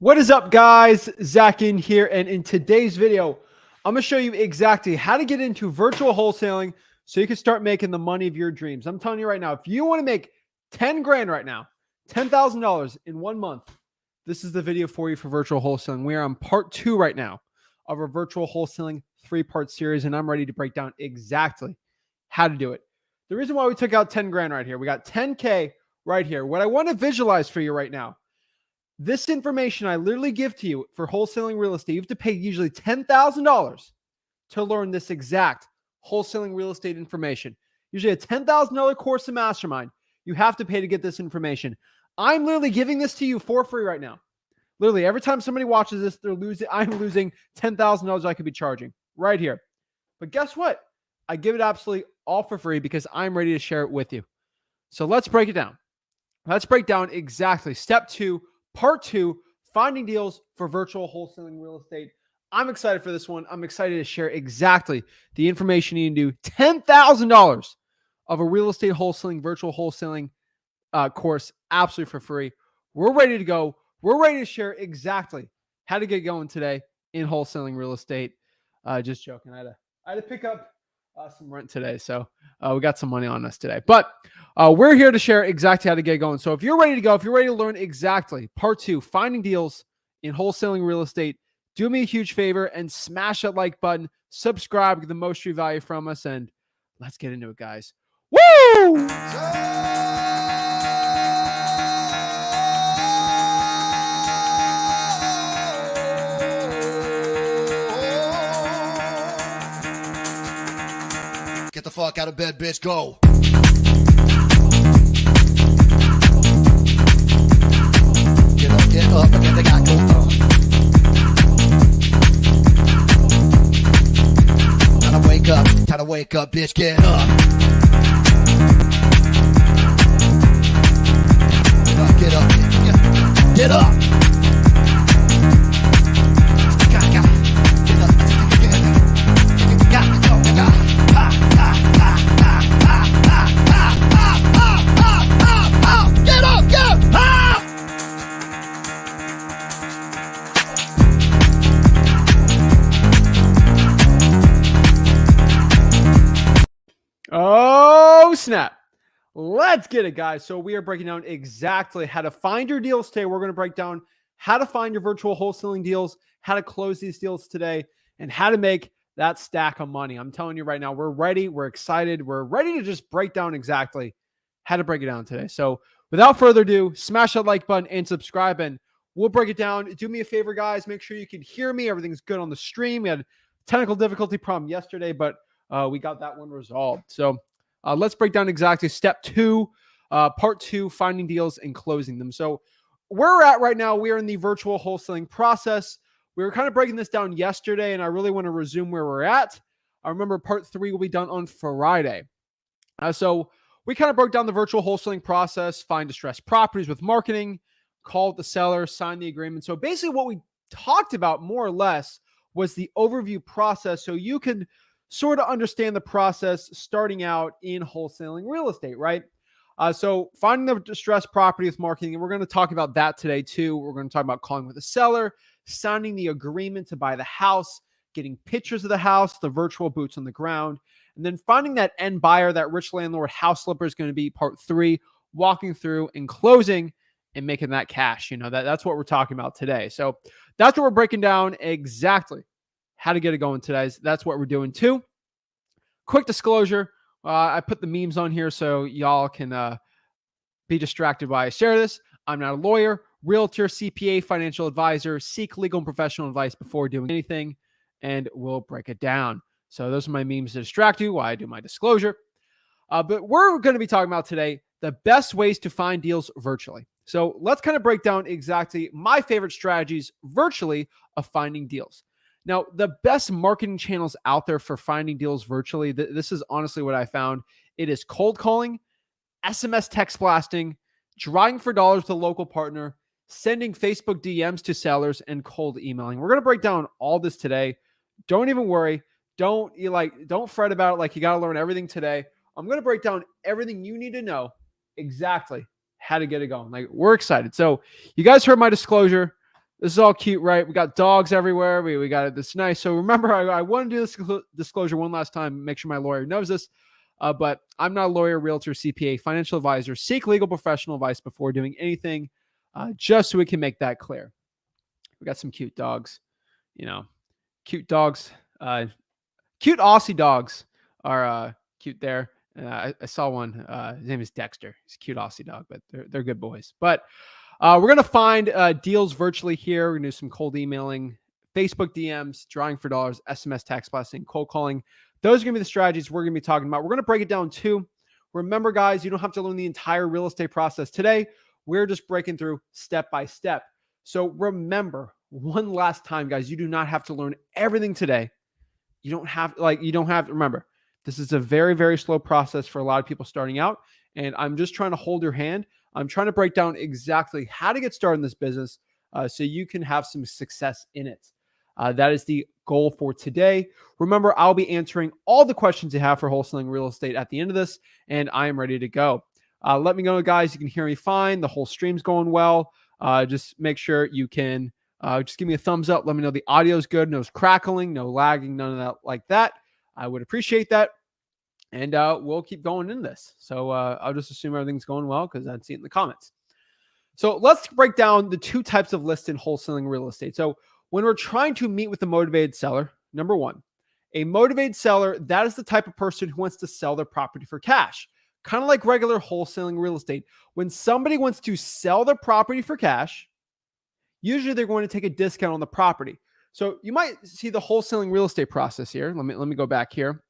What is up, guys? Zach Ginn here, and in today's video, I'm going to show you exactly how to get into virtual wholesaling so you can start making the money of your dreams. I'm telling you right now, if you want to make 10 grand right now, $10,000 in 1 month, this is the video for you for virtual wholesaling. We are on part 2 right now of our virtual wholesaling 3-part series, and I'm ready to break down exactly how to do it. The reason why we took out 10 grand right here, we got 10K right here. What I want to visualize for you right now, this information I literally give to you for wholesaling real estate, you have to pay usually $10,000 to learn this exact wholesaling real estate information. Usually a $10,000 course in Mastermind, you have to pay to get this information. I'm literally giving this to you for free right now. Literally, every time somebody watches this, I'm losing $10,000 I could be charging right here. But guess what? I give it absolutely all for free because I'm ready to share it with you. So let's break it down. Let's break down exactly step 2, part 2, finding deals for virtual wholesaling real estate. I'm excited for this one. I'm excited to share exactly the information you can do. $10,000 of a real estate wholesaling, virtual wholesaling course, absolutely for free. We're ready to go. We're ready to share exactly how to get going today in wholesaling real estate. Just joking. I had to pick up some rent today, so we got some money on us today. But we're here to share exactly how to get going. So if you're ready to go, if you're ready to learn exactly part 2, finding deals in wholesaling real estate, do me a huge favor and smash that like button, subscribe, get the most true value from us, and let's get into it, guys. Woo! Get the fuck out of bed, bitch. Go. Get up, and then they got go. Time to wake up, bitch. Get up. Get up. Get up. Oh, snap. Let's get it, guys. So we are breaking down exactly how to find your deals today. We're going to break down how to find your virtual wholesaling deals, how to close these deals today, and how to make that stack of money. I'm telling you right now, we're ready. We're excited. We're ready to just break down exactly how to break it down today. So without further ado, smash that like button and subscribe, and we'll break it down. Do me a favor, guys. Make sure you can hear me. Everything's good on the stream. We had a technical difficulty problem yesterday, but we got that one resolved. So let's break down exactly step 2, part 2, finding deals and closing them. So where we're at right now, we are in the virtual wholesaling process. We were kind of breaking this down yesterday, and I really want to resume where we're at. I remember part 3 will be done on Friday. So we kind of broke down the virtual wholesaling process, find distressed properties with marketing, call the seller, sign the agreement. So basically what we talked about more or less was the overview process, so you can sort of understand the process starting out in wholesaling real estate, right? So finding the distressed property with marketing, and we're going to talk about that today too. We're going to talk about calling with the seller, signing the agreement to buy the house, getting pictures of the house, the virtual boots on the ground, and then finding that end buyer, that rich landlord house flipper is going to be part 3, walking through and closing and making that cash. You know, that's what we're talking about today. So that's what we're breaking down exactly how to get it going today. That's what we're doing too. Quick disclosure, I put the memes on here so y'all can be distracted while I share this. I'm not a lawyer, realtor, CPA, financial advisor. Seek legal and professional advice before doing anything, and we'll break it down. So those are my memes to distract you while I do my disclosure. But we're going to be talking about today the best ways to find deals virtually. So let's kind of break down exactly my favorite strategies virtually of finding deals. Now, the best marketing channels out there for finding deals virtually, this is honestly what I found. It is cold calling, SMS text blasting, drawing for dollars to a local partner, sending Facebook DMs to sellers, and cold emailing. We're going to break down all this today. Don't even worry. Don't fret about it like you got to learn everything today. I'm going to break down everything you need to know exactly how to get it going. Like, we're excited. So you guys heard my disclosure. This is all cute, right? We got dogs everywhere. We got it this nice. So remember, I want to do this disclosure one last time. Make sure my lawyer knows this. But I'm not a lawyer, realtor, CPA, financial advisor. Seek legal professional advice before doing anything, just so we can make that clear. We got some cute dogs, cute dogs. Cute Aussie dogs are cute there. I saw one. His name is Dexter. He's a cute Aussie dog, but they're good boys. But we're going to find deals virtually here. We're going to do some cold emailing, Facebook DMs, drawing for dollars, SMS text blasting, cold calling. Those are going to be the strategies we're going to be talking about. We're going to break it down too. Remember, guys, you don't have to learn the entire real estate process today. We're just breaking through step by step. So remember, one last time, guys, you do not have to learn everything today. You don't have remember, this is a very, very slow process for a lot of people starting out. And I'm just trying to hold your hand. I'm trying to break down exactly how to get started in this business so you can have some success in it. That is the goal for today. Remember, I'll be answering all the questions you have for wholesaling real estate at the end of this, and I am ready to go. Let me know, guys. You can hear me fine. The whole stream's going well. Just make sure you can just give me a thumbs up. Let me know the audio is good. No crackling, no lagging, none of that like that. I would appreciate that. And we'll keep going in this. So I'll just assume everything's going well because I'd see it in the comments. So let's break down the two types of lists in wholesaling real estate. So when we're trying to meet with a motivated seller, number one, a motivated seller, that is the type of person who wants to sell their property for cash. Kind of like regular wholesaling real estate. When somebody wants to sell their property for cash, usually they're going to take a discount on the property. So you might see the wholesaling real estate process here. Let me go back here.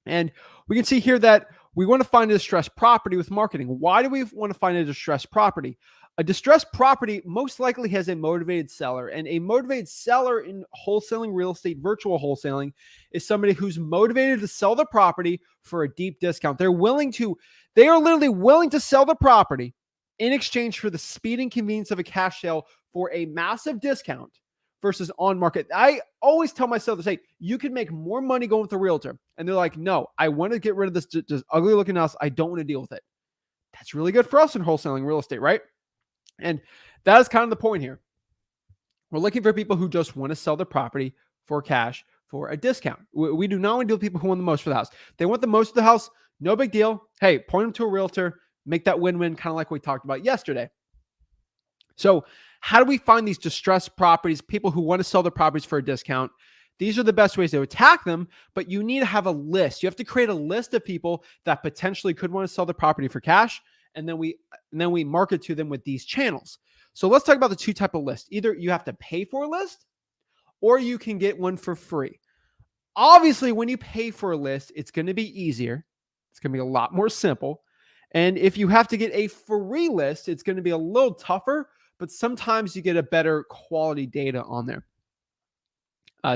And we can see here that we want to find a distressed property with marketing. Why do we want to find a distressed property? A distressed property most likely has a motivated seller, and a motivated seller in wholesaling real estate, virtual wholesaling, is somebody who's motivated to sell the property for a deep discount. They are literally willing to sell the property in exchange for the speed and convenience of a cash sale for a massive discount versus on market. I always tell myself to say, you can make more money going with a realtor. And they're like, no, I want to get rid of this just ugly looking house. I don't want to deal with it. That's really good for us in wholesaling real estate, right? And that is kind of the point here. We're looking for people who just want to sell their property for cash for a discount. We do not want to deal with people who want the most for the house. They want the most of the house. No big deal. Hey, point them to a realtor, make that win-win, kind of like we talked about yesterday. So how do we find these distressed properties, people who want to sell their properties for a discount? These are the best ways to attack them, but you need to have a list. You have to create a list of people that potentially could want to sell their property for cash, and then we market to them with these channels. So let's talk about the two type of lists. Either you have to pay for a list, or you can get one for free. Obviously, when you pay for a list, it's going to be easier. It's going to be a lot more simple. And if you have to get a free list, it's going to be a little tougher, but sometimes you get a better quality data on there.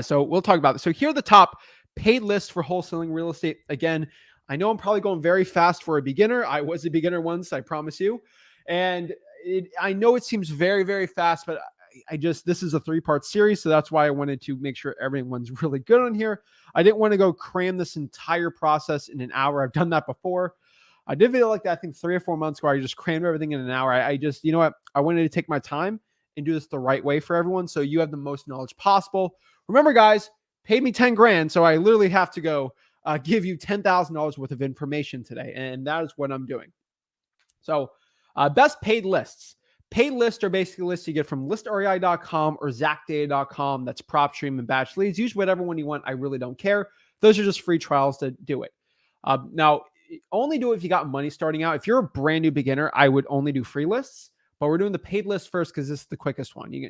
So we'll talk about this. So here are the top paid lists for wholesaling real estate. Again, I know I'm probably going very fast for a beginner. I was a beginner once, I promise you. And I know it seems very, very fast, but this is a 3-part series. So that's why I wanted to make sure everyone's really good on here. I didn't want to go cram this entire process in an hour. I've done that before. I did a video like that, I think 3 or 4 months ago. I just crammed everything in an hour. I just, you know what? I wanted to take my time and do this the right way for everyone, so you have the most knowledge possible. Remember, guys, paid me 10 grand, so I literally have to go give you $10,000 worth of information today, and that is what I'm doing. So best paid lists. Paid lists are basically lists you get from listrei.com or zachdata.com. That's PropStream and batch leads. Use whatever one you want. I really don't care. Those are just free trials to do it. Now, only do it if you got money starting out. If you're a brand new beginner, I would only do free lists, but we're doing the paid list first because this is the quickest one. You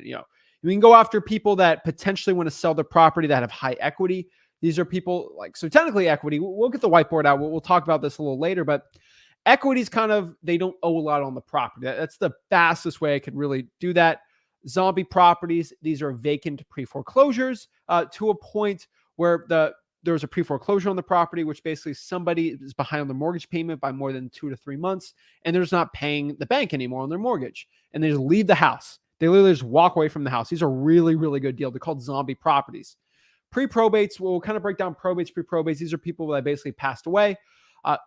can go after people that potentially want to sell their property that have high equity. These are people so technically equity, we'll get the whiteboard out. We'll talk about this a little later, but equity is they don't owe a lot on the property. That's the fastest way I could really do that. Zombie properties, these are vacant pre-foreclosures to a point where there's a pre-foreclosure on the property, which basically somebody is behind on the mortgage payment by more than 2 to 3 months, and they're just not paying the bank anymore on their mortgage, and they just leave the house. They literally just walk away from the house. These are really, really good deals. They're called zombie properties. Pre-probates, we'll kind of break down probates, pre-probates. These are people that basically passed away.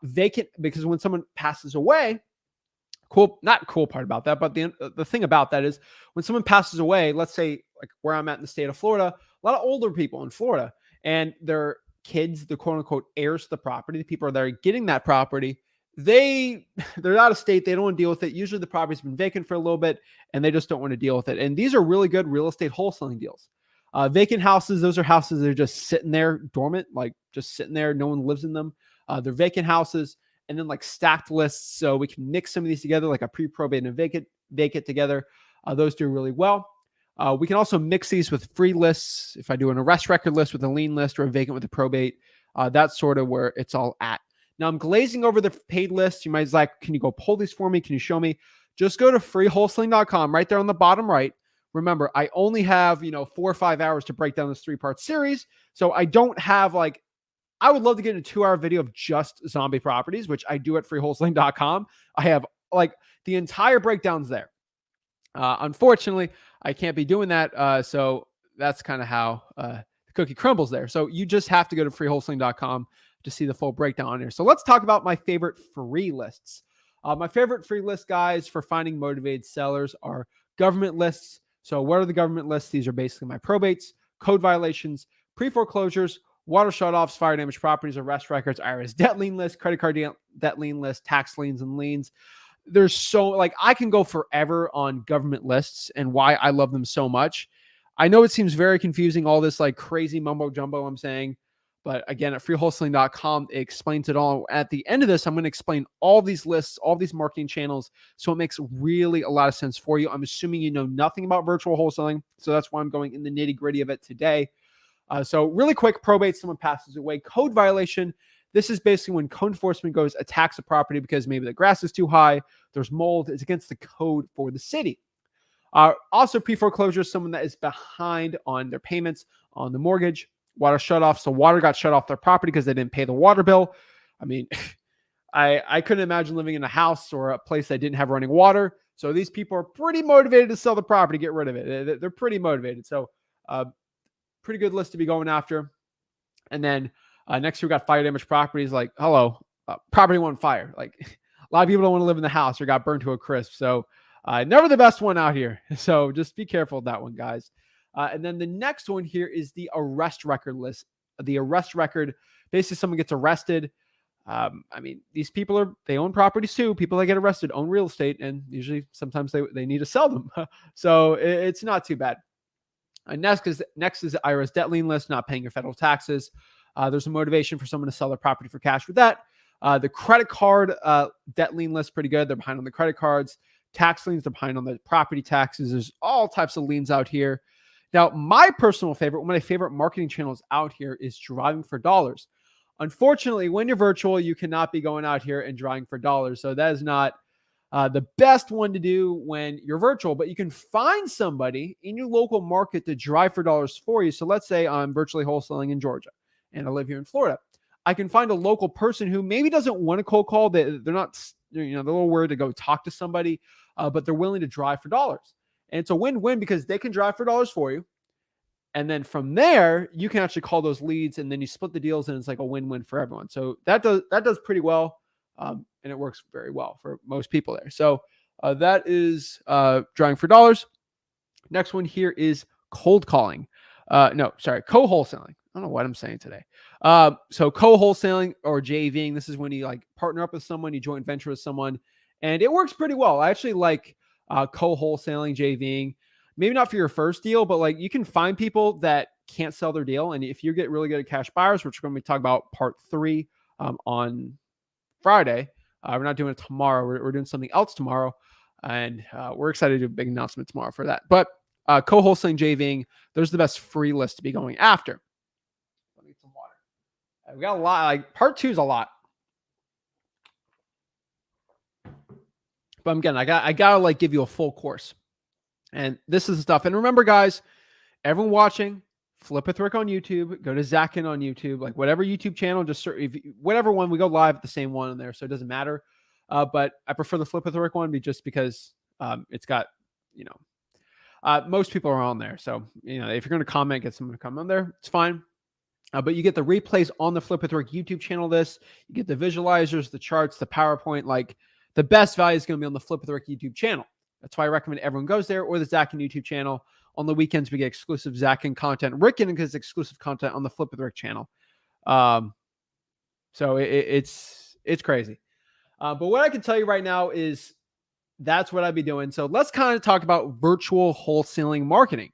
Vacant, because when someone passes away, not cool part about that, but the thing about that is when someone passes away, let's say like where I'm at in the state of Florida, a lot of older people in Florida and their kids, the quote unquote heirs to the property, the people that are getting that property, they're out of state. They don't want to deal with it. Usually the property's been vacant for a little bit and they just don't want to deal with it. And these are really good real estate wholesaling deals. Vacant houses, those are houses that are just sitting there dormant, like just sitting there. No one lives in them. They're vacant houses. And then like stacked lists. So we can mix some of these together, like a pre-probate and a vacant together. Those do really well. We can also mix these with free lists. If I do an arrest record list with a lien list or a vacant with a probate, that's sort of where it's all at. Now I'm glazing over the paid list. You might be like, can you go pull these for me? Can you show me? Just go to freewholesaling.com right there on the bottom right. Remember, I only have, 4 or 5 hours to break down this 3-part series. So I don't have I would love to get a 2-hour video of just zombie properties, which I do at freewholesaling.com. I have the entire breakdowns there. Unfortunately, I can't be doing that. So that's kind of how the cookie crumbles there. So you just have to go to freewholesaling.com to see the full breakdown on here. So let's talk about my favorite free lists. My favorite free list, guys, for finding motivated sellers are government lists. So what are the government lists? These are basically my probates, code violations, pre-foreclosures, water shutoffs, fire damage properties, arrest records, IRS debt lien list, credit card debt lien list, tax liens and liens. There's so I can go forever on government lists and why I love them so much. I know it seems very confusing, all this crazy mumbo jumbo I'm saying, but again, at freewholesaling.com, it explains it all. At the end of this, I'm going to explain all these lists, all these marketing channels. So it makes really a lot of sense for you. I'm assuming you know nothing about virtual wholesaling. So that's why I'm going in the nitty gritty of it today. So really quick, probate, someone passes away. Code violation. This is basically when code enforcement goes attacks a property because maybe the grass is too high, there's mold, it's against the code for the city. Also pre-foreclosure, someone that is behind on their payments on the mortgage. Water shutoff. So water got shut off their property because they didn't pay the water bill. I mean, I couldn't imagine living in a house or a place that didn't have running water. So these people are pretty motivated to sell the property, get rid of it. They're pretty motivated. So pretty good list to be going after. And then next we got fire damage properties. Property on fire. A lot of people don't want to live in the house or got burned to a crisp. So never the best one out here. So just be careful with that one, guys. And then the next one here is the arrest record list. The arrest record, basically someone gets arrested. These people they own properties too. People that get arrested own real estate, and usually sometimes they need to sell them. So it's not too bad. Next is the IRS debt lien list, not paying your federal taxes. There's a motivation for someone to sell their property for cash with that. The credit card debt lien list, pretty good. They're behind on the credit cards. Tax liens, they're behind on the property taxes. There's all types of liens out here. Now, my personal favorite, one of my favorite marketing channels out here is driving for dollars. Unfortunately, when you're virtual, you cannot be going out here and driving for dollars. So that is not the best one to do when you're virtual, but you can find somebody in your local market to drive for dollars for you. So let's say I'm virtually wholesaling in Georgia and I live here in Florida. I can find a local person who maybe doesn't want to cold call. They're not, they're a little worried to go talk to somebody, but they're willing to drive for dollars. And it's a win-win because they can drive for dollars for you. And then from there, you can actually call those leads and then you split the deals and it's like a win-win for everyone. So that does pretty well. And it works very well for most people there. So that is drawing for dollars. Next one here is cold calling. Co-wholesaling. I don't know what I'm saying today. So co-wholesaling or JVing, this is when you partner up with someone, you joint venture with someone, and it works pretty well. I actually like co-wholesaling, JVing. Maybe not for your first deal, but you can find people that can't sell their deal. And if you get really good at cash buyers, which we're going to be talking about part 3 on Friday, we're not doing it tomorrow. We're doing something else tomorrow. And we're excited to do a big announcement tomorrow for that. But co-wholesaling, JVing, those are the best free lists to be going after. Let me get some water. We got a lot. Part 2 is a lot. But again, I gotta give you a full course. And this is the stuff. And remember, guys, everyone watching, Flip with Rick on YouTube, go to Zach Ginn on YouTube, whatever YouTube channel, just search, whatever one, we go live at the same one in there. So it doesn't matter. But I prefer the Flip with Rick one just because it's got, most people are on there. So, if you're going to comment, get someone to come on there, it's fine. But you get the replays on the Flip with Rick YouTube channel. You get the visualizers, the charts, the PowerPoint, The best value is going to be on the Flip with Rick YouTube channel. That's why I recommend everyone goes there, or the Zach Ginn YouTube channel. On the weekends, we get exclusive Zach Ginn content. Rick Ginn gets exclusive content on the Flip with Rick channel. So it's crazy. But what I can tell you right now is that's what I'd be doing. So let's kind of talk about virtual wholesaling marketing.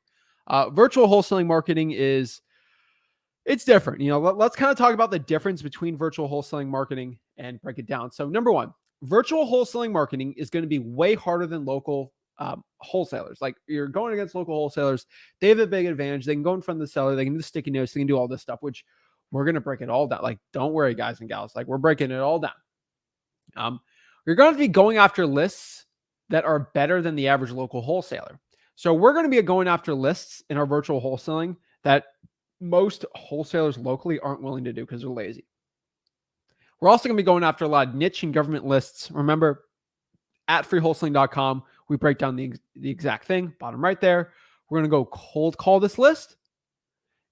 Virtual wholesaling marketing it's different. Let's kind of talk about the difference between virtual wholesaling marketing and break it down. So number one, virtual wholesaling marketing is going to be way harder than local wholesalers. Like, you're going against local wholesalers. They have a big advantage. They can go in front of the seller. They can do the sticky notes. They can do all this stuff, which we're going to break it all down. Like, don't worry, guys and gals. Like, we're breaking it all down. You're going to be going after lists that are better than the average local wholesaler. So we're going to be going after lists in our virtual wholesaling that most wholesalers locally aren't willing to do because they're lazy. We're also going to be going after a lot of niche and government lists. Remember, at freewholesaling.com, we break down the exact thing, bottom right there. We're going to go cold call this list.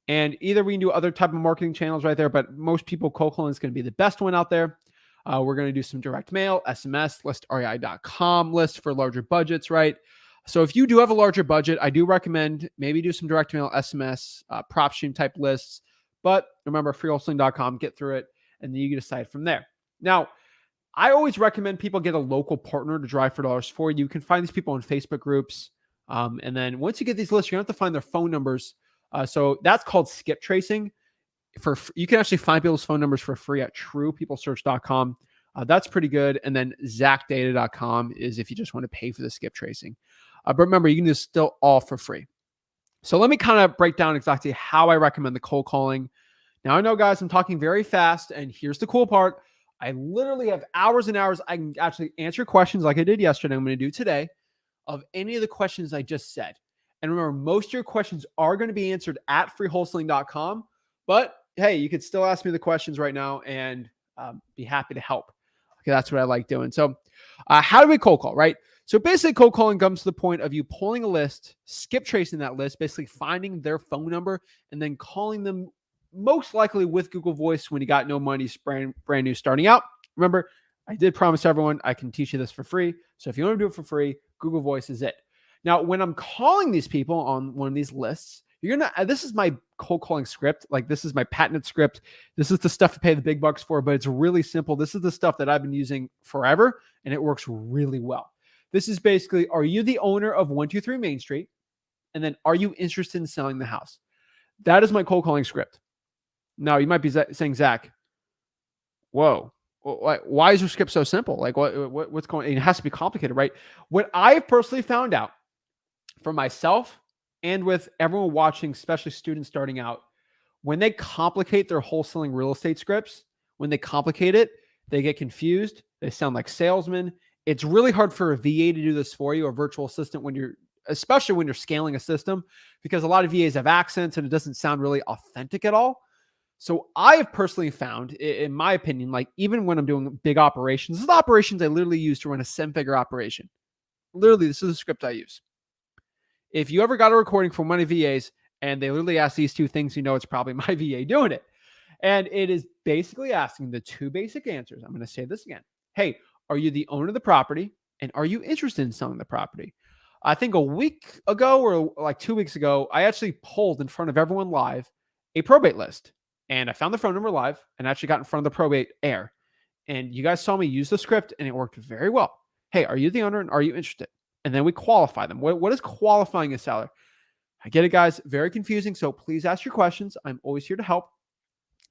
And either we can do other type of marketing channels right there, but most people, cold calling is going to be the best one out there. We're going to do some direct mail, SMS, listrei.com list for larger budgets, right? So if you do have a larger budget, I do recommend maybe do some direct mail, SMS, PropStream type lists. But remember, freewholesaling.com, get through it, and then you can decide from there. Now, I always recommend people get a local partner to drive for dollars for you. You can find these people in Facebook groups. And then once you get these lists, you're going to have to find their phone numbers. So that's called skip tracing. You can actually find people's phone numbers for free at truepeoplesearch.com. That's pretty good. And then zachdata.com is if you just want to pay for the skip tracing. But remember, you can do this still all for free. So let me kind of break down exactly how I recommend the cold calling. Now, I know, guys, I'm talking very fast, and here's the cool part. I literally have hours and hours. I can actually answer questions like I did yesterday. I'm going to do today of any of the questions I just said. And remember, most of your questions are going to be answered at freewholesaling.com. But hey, you could still ask me the questions right now and be happy to help. Okay, that's what I like doing. So how do we cold call, right? So basically, cold calling comes to the point of you pulling a list, skip tracing that list, basically finding their phone number, and then calling them most likely with Google Voice when you got no money, brand new, starting out. Remember, I did promise everyone I can teach you this for free. So if you want to do it for free, Google Voice is it. Now, when I'm calling these people on one of these lists, this is my cold calling script. Like, this is my patented script. This is the stuff to pay the big bucks for, but it's really simple. This is the stuff that I've been using forever, and it works really well. This is basically, are you the owner of 123 Main Street? And then, are you interested in selling the house? That is my cold calling script. Now, you might be saying, Zach, whoa, why is your script so simple? Like, what's going on? It has to be complicated, right? What I've personally found out for myself and with everyone watching, especially students starting out, when they complicate their wholesaling real estate scripts, when they complicate it, they get confused. They sound like salesmen. It's really hard for a VA to do this for you, a virtual assistant, especially when you're scaling a system, because a lot of VAs have accents and it doesn't sound really authentic at all. So I have personally found, in my opinion, like, even when I'm doing big operations, this is operations I literally use to run a 7-figure operation. Literally, this is the script I use. If you ever got a recording from one of VAs and they literally ask these two things, you know it's probably my VA doing it. And it is basically asking the two basic answers. I'm going to say this again. Hey, are you the owner of the property? And are you interested in selling the property? I think a week ago or like 2 weeks ago, I actually polled in front of everyone live a probate list. And I found the phone number live and actually got in front of the probate air. And you guys saw me use the script and it worked very well. Hey, are you the owner and are you interested? And then we qualify them. What is qualifying a seller? I get it, guys. Very confusing. So please ask your questions. I'm always here to help.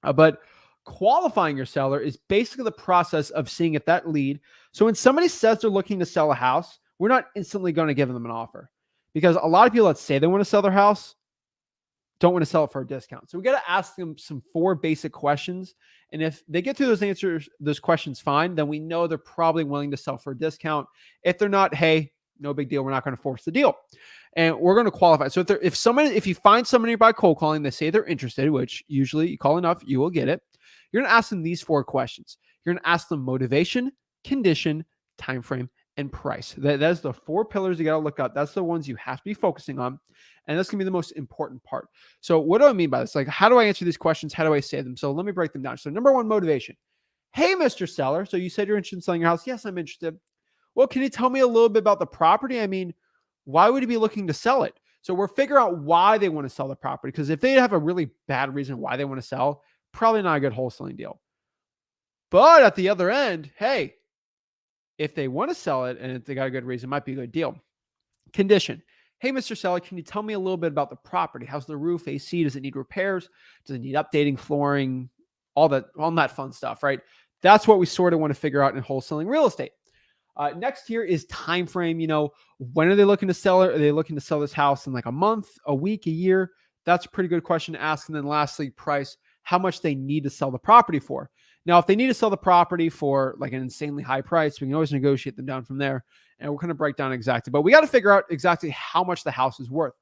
But qualifying your seller is basically the process of seeing if that lead. So when somebody says they're looking to sell a house, we're not instantly going to give them an offer, because a lot of people that say they want to sell their house don't want to sell it for a discount. So we got to ask them some 4 basic questions. And if they get through those questions fine, then we know they're probably willing to sell for a discount. If they're not, hey, no big deal. We're not going to force the deal. And we're going to qualify. So if you find somebody by cold calling, they say they're interested, which usually you call enough, you will get it. You're going to ask them these 4 questions. You're going to ask them motivation, condition, time frame, and price. That's the 4 pillars you got to look at. That's the ones you have to be focusing on. And that's going to be the most important part. So what do I mean by this? Like, how do I answer these questions? How do I say them? So let me break them down. So number 1, motivation. Hey, Mr. Seller. So you said you're interested in selling your house. Yes, I'm interested. Well, can you tell me a little bit about the property? I mean, why would he be looking to sell it? So we're figuring out why they want to sell the property. Because if they have a really bad reason why they want to sell, probably not a good wholesaling deal. But at the other end, hey, if they want to sell it and if they got a good reason, it might be a good deal. Condition. Hey, Mr. Seller, can you tell me a little bit about the property? How's the roof, AC? Does it need repairs? Does it need updating, flooring, all that fun stuff, right? That's what we sort of want to figure out in wholesaling real estate. Next here is time frame. When are they looking to sell it? Are they looking to sell this house in like a month, a week, a year? That's a pretty good question to ask. And then lastly, price, how much they need to sell the property for. Now, if they need to sell the property for like an insanely high price, we can always negotiate them down from there. And we're going to break down exactly. But we got to figure out exactly how much the house is worth.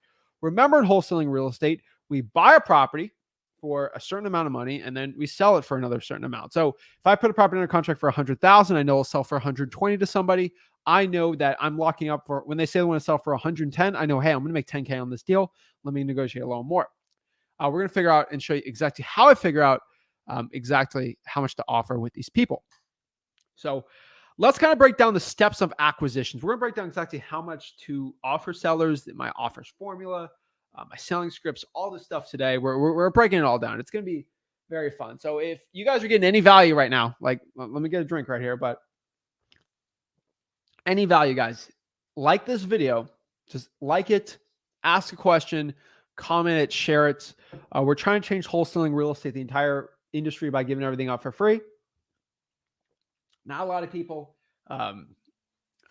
Remember, in wholesaling real estate, we buy a property for a certain amount of money and then we sell it for another certain amount. So if I put a property under contract for 100,000, I know I'll sell for 120 to somebody. I know that I'm locking up for when they say they want to sell for 110. I know, hey, I'm going to make 10K on this deal. Let me negotiate a little more. We're going to figure out and show you exactly how I figure out exactly how much to offer with these people. So let's kind of break down the steps of acquisitions. We're going to break down exactly how much to offer sellers, my offers formula, my selling scripts, all this stuff today. We're breaking it all down. It's going to be very fun. So if you guys are getting any value right now, like let me get a drink right here, but any value, guys, like this video, just like it, ask a question, comment it, share it. We're trying to change wholesaling real estate, the entire industry, by giving everything out for free. Not a lot of people. A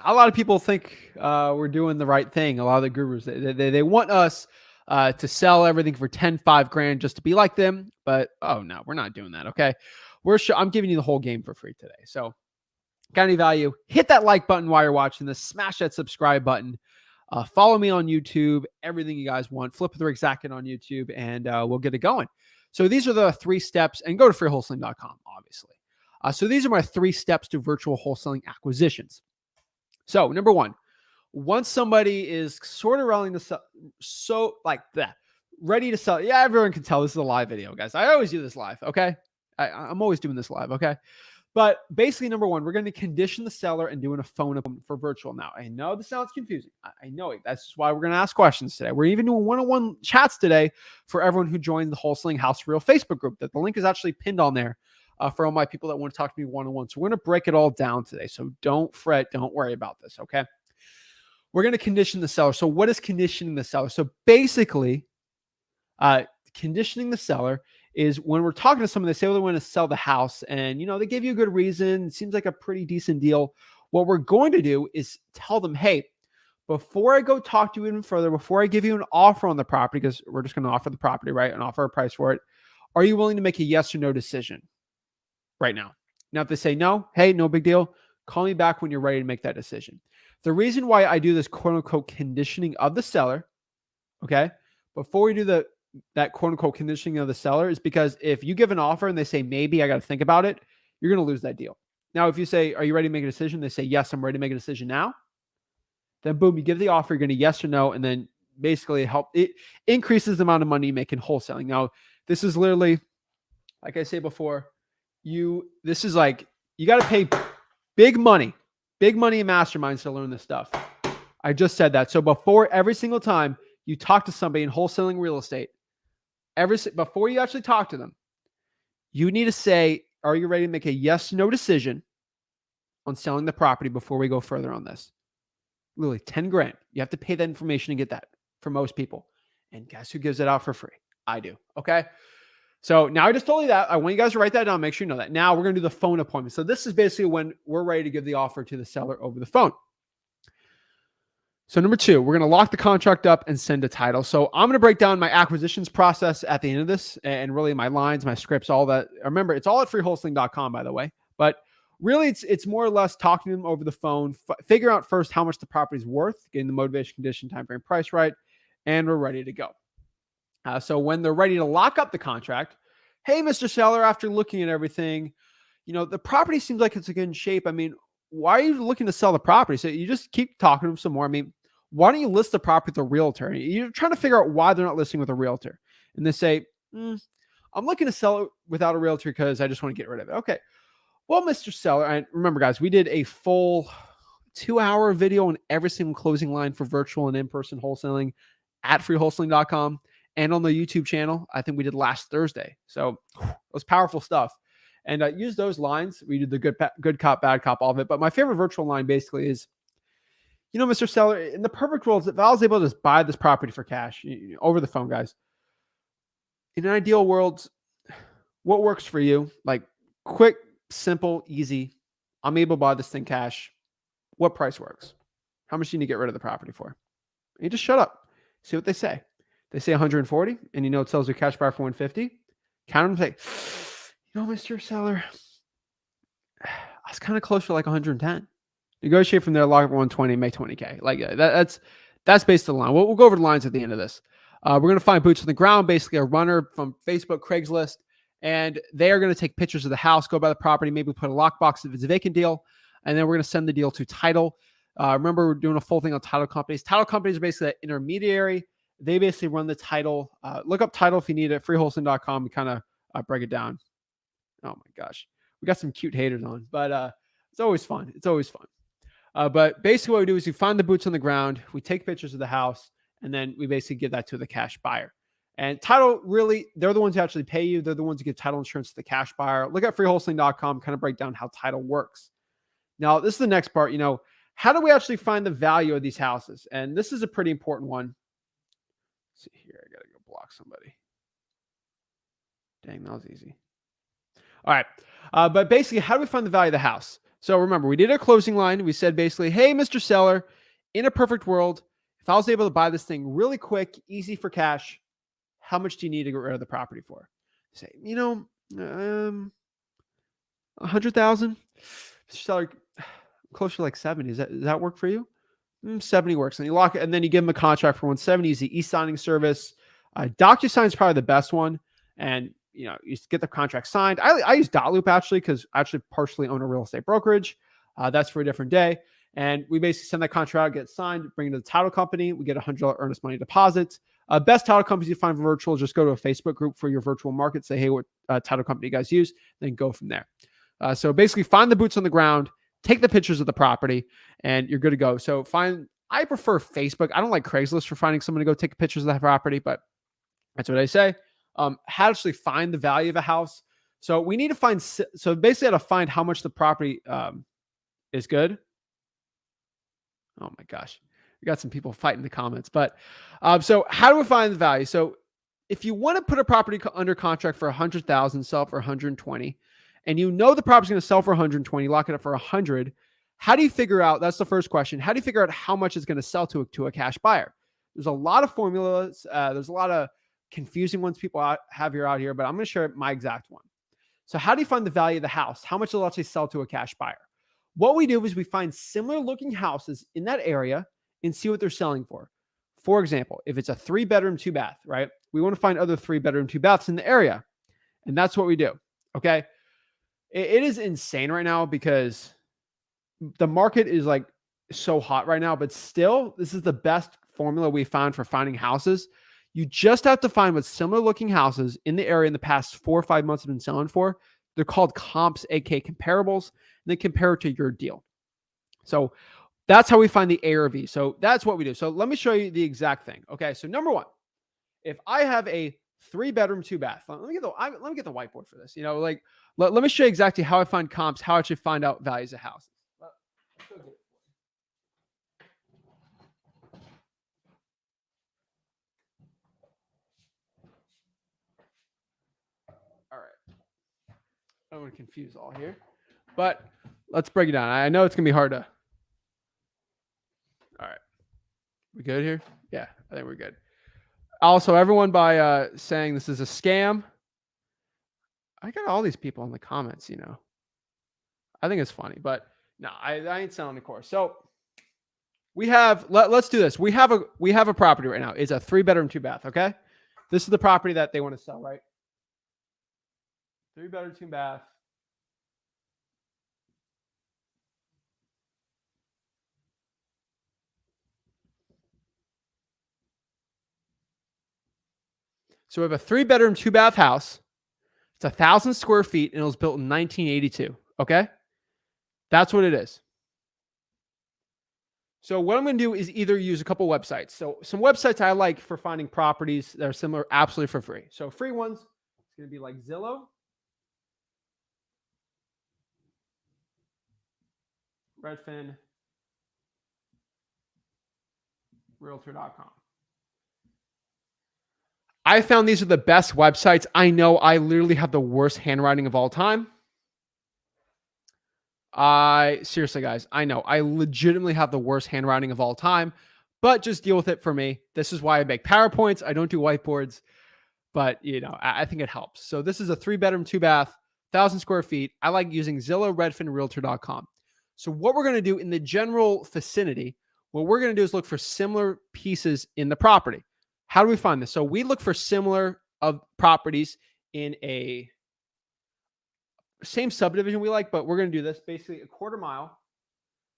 lot of people think we're doing the right thing. A lot of the gurus, they want us to sell everything for 10, 5 grand just to be like them. But, oh no, we're not doing that. Okay. I'm giving you the whole game for free today. So got any value, hit that like button while you're watching this, smash that subscribe button, follow me on YouTube, everything you guys want, flip with Rick Zach Ginn on YouTube, and we'll get it going. So these are the 3 steps, and go to freewholesaling.com, obviously. So these are my 3 steps to virtual wholesaling acquisitions. So number 1, once somebody is sort of rolling the so like that, ready to sell. Yeah, everyone can tell this is a live video, guys. I always do this live. Okay. I'm always doing this live. Okay. But basically, number 1, we're going to condition the seller and doing a phone appointment for virtual. Now, I know this sounds confusing. I know it. That's why we're going to ask questions today. We're even doing one-on-one chats today for everyone who joined the Wholesaling House Real Facebook group. That the link is actually pinned on there for all my people that want to talk to me one-on-one. So we're going to break it all down today. So don't fret. Don't worry about this. Okay. We're going to condition the seller. So what is conditioning the seller? So basically, conditioning the seller is when we're talking to someone, they say, well, they want to sell the house and, they give you a good reason. It seems like a pretty decent deal. What we're going to do is tell them, hey, before I go talk to you even further, before I give you an offer on the property, because we're just going to offer the property, right? And offer a price for it. Are you willing to make a yes or no decision right now? Now, if they say no, hey, no big deal. Call me back when you're ready to make that decision. The reason why I do this quote unquote conditioning of the seller, okay, before we do that quote unquote conditioning of the seller is because if you give an offer and they say, maybe I got to think about it, you're going to lose that deal. Now, if you say, are you ready to make a decision? They say, yes, I'm ready to make a decision now. Then boom, you give the offer, you're going to yes or no. And then basically it increases the amount of money you make in wholesaling. Now, this is literally, like I say before, this is like, you got to pay big money in masterminds to learn this stuff. I just said that. So before every single time you talk to somebody in wholesaling real estate, before you actually talk to them, you need to say, are you ready to make a yes, no decision on selling the property before we go further on this? Literally 10 grand. You have to pay that information to get that for most people. And guess who gives it out for free? I do. Okay. So now I just told you that. I want you guys to write that down. Make sure you know that. Now we're going to do the phone appointment. So this is basically when we're ready to give the offer to the seller over the phone. So number 2, we're going to lock the contract up and send a title. So I'm going to break down my acquisitions process at the end of this and really my lines, my scripts, all that. Remember, it's all at freewholesaling.com, by the way. But really, it's more or less talking to them over the phone, figure out first how much the property is worth, getting the motivation, condition, time frame, price right, and we're ready to go. So when they're ready to lock up the contract, hey, Mr. Seller, after looking at everything, the property seems like it's in good shape. I mean, why are you looking to sell the property? So you just keep talking to them some more. I mean, why don't you list the property with a realtor? You're trying to figure out why they're not listing with a realtor. And they say, I'm looking to sell it without a realtor because I just want to get rid of it. Okay. Well, Mr. Seller, and remember, guys, we did a full 2-hour video on every single closing line for virtual and in-person wholesaling at freewholesaling.com and on the YouTube channel. I think we did last Thursday. So it was powerful stuff. And use those lines. We did the good cop, bad cop, all of it. But my favorite virtual line basically is, Mr. Seller, in the perfect world, if I was able to just buy this property for cash over the phone, guys, in an ideal world, what works for you? Like quick, simple, easy. I'm able to buy this thing cash. What price works? How much do you need to get rid of the property for? And you just shut up. See what they say. They say 140, and it sells your cash buyer for 150. Count them and say, Mr. Seller, I was kind of close to like 110. Negotiate from there, lock up 120, make 20K. Like that's based on the line. We'll go over the lines at the end of this. We're going to find boots on the ground, basically a runner from Facebook, Craigslist, and they are going to take pictures of the house, go by the property, maybe put a lockbox if it's a vacant deal, and then we're going to send the deal to title. Remember, we're doing a full thing on title companies. Title companies are basically an intermediary. They basically run the title. Look up title if you need it, freewholesaling.com. We kind of break it down. Oh my gosh. We got some cute haters on, but it's always fun. It's always fun. But basically what we do is we find the boots on the ground, we take pictures of the house, and then we basically give that to the cash buyer. And title, really, they're the ones who actually pay you. They're the ones who give title insurance to the cash buyer. Look at freewholesaling.com, kind of break down how title works. Now, this is the next part. How do we actually find the value of these houses? And this is a pretty important one. Let's see here. I got to go block somebody. Dang, that was easy. All right. But basically, how do we find the value of the house? So remember, we did a closing line. We said basically, hey, Mr. Seller, in a perfect world, if I was able to buy this thing really quick, easy for cash, how much do you need to get rid of the property for? Say, 100,000. Mr. Seller, close to like 70. Does that work for you? 70 works. And you lock it, and then you give them a contract for 170. Is the e-signing service. DocuSign is probably the best one. And you get the contract signed. I use Dotloop actually, because I actually partially own a real estate brokerage. That's for a different day. And we basically send that contract out, get it signed, bring it to the title company. We get a $100 earnest money deposit. Best title companies you find for virtual, just go to a Facebook group for your virtual market. Say, hey, what title company you guys use? Then go from there. So basically find the boots on the ground, take the pictures of the property, and you're good to go. So I prefer Facebook. I don't like Craigslist for finding someone to go take pictures of that property, but that's what I say. How to actually find the value of a house. So we need to find, so basically how to find how much the property is good. Oh my gosh. We got some people fighting the comments, but so how do we find the value? So if you want to put a property under contract for 100,000, sell for 120, and the property's going to sell for 120, lock it up for 100. How do you figure out, that's the first question. How do you figure out how much it's going to sell to a cash buyer? There's a lot of formulas. There's a lot of confusing ones people have out here, but I'm going to share my exact one. So how do you find the value of the house? How much will actually sell to a cash buyer? What we do is we find similar looking houses in that area and see what they're selling for. For example, if it's a 3-bedroom, 2-bath, right? We want to find other 3-bedroom, 2-baths in the area. And that's what we do. Okay. It is insane right now because the market is like so hot right now, but still, this is the best formula we found for finding houses. You just have to find what similar looking houses in the area in the past 4 or 5 months have been selling for. They're called comps, aka comparables, and they compare it to your deal. So that's how we find the ARV. So that's what we do. So let me show you the exact thing. Okay. So number one, if I have a 3-bedroom, 2-bath, let me get the whiteboard for this. Let me show you exactly how I find comps, how I actually find out values of houses. All right. I don't want to confuse all here, but let's break it down. I know it's going to be hard to. All right. We good here? Yeah, I think we're good. Also, everyone by saying this is a scam. I got all these people in the comments, I think it's funny, but no, I ain't selling the course. So we have, let's do this. We have a property right now. It's a 3-bedroom, 2-bath. Okay. This is the property that they want to sell, right? 3-bedroom, 2-bath. So we have a 3-bedroom, 2-bath house. It's 1,000 square feet and it was built in 1982. Okay. That's what it is. So what I'm going to do is either use a couple websites. So some websites I like for finding properties that are similar absolutely for free. So free ones, it's going to be like Zillow, Redfin, Realtor.com. I found these are the best websites. I know I literally have the worst handwriting of all time. Seriously, guys, I know I legitimately have the worst handwriting of all time, but just deal with it for me. This is why I make PowerPoints. I don't do whiteboards, but I think it helps. So this is a 3-bedroom, 2-bath, 1,000 square feet. I like using Zillow, Redfin, Realtor.com. So what we're going to do in the general vicinity, what we're going to do is look for similar pieces in the property. How do we find this? So we look for similar of properties in a same subdivision we like, but we're going to do this basically a quarter mile.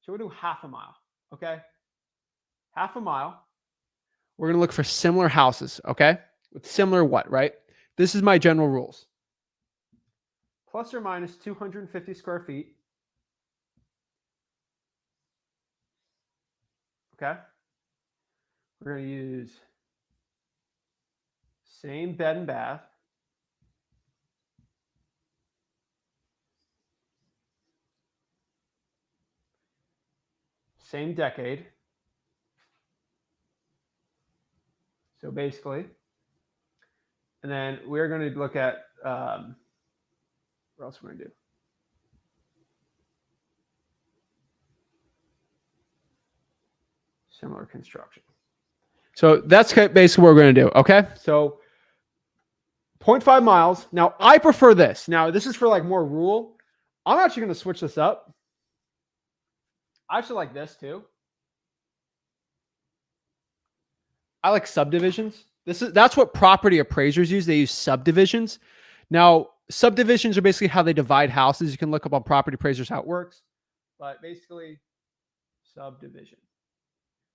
So we're going to do half a mile. Okay. Half a mile. We're going to look for similar houses. Okay. With similar what, right? This is my general rules. Plus or minus 250 square feet. Okay. We're going to use same bed and bath. Same decade. So basically, and then we're going to look at, what else we're going to do? Similar construction. So that's basically what we're going to do. Okay. So 0.5 miles. Now I prefer this. Now this is for like more rural. I'm actually going to switch this up. I actually like this too. I like subdivisions. That's what property appraisers use. They use subdivisions. Now, subdivisions are basically how they divide houses. You can look up on property appraisers how it works. But basically, subdivision.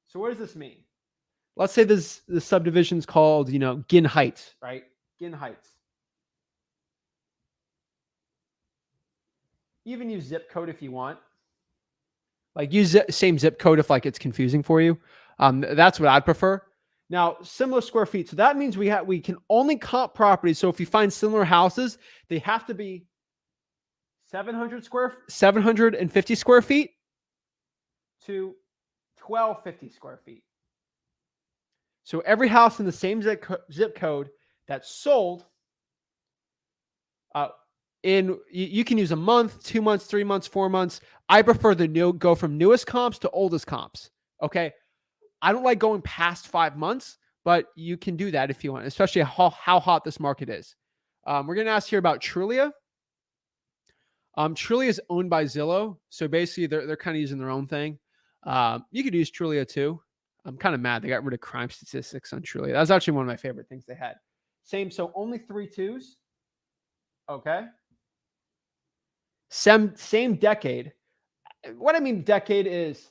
So what does this mean? Let's say the subdivision's called, Ginn Heights, right? Ginn Heights. Even use zip code if you want. Like use same zip code if like it's confusing for you. That's what I'd prefer. Now, similar square feet. So that means we can only comp properties. So if you find similar houses, they have to be 750 square feet to 1,250 square feet. So every house in the same zip code that's sold, you can use a month, 2 months, 3 months, 4 months. I prefer go from newest comps to oldest comps. Okay. I don't like going past 5 months, but you can do that if you want, especially how hot this market is. We're going to ask here about Trulia. Trulia is owned by Zillow. So basically they're kind of using their own thing. You could use Trulia too. I'm kind of mad they got rid of crime statistics on Trulia. That was actually one of my favorite things they had. Same. So only 3 twos. Okay. Same decade. What I mean decade is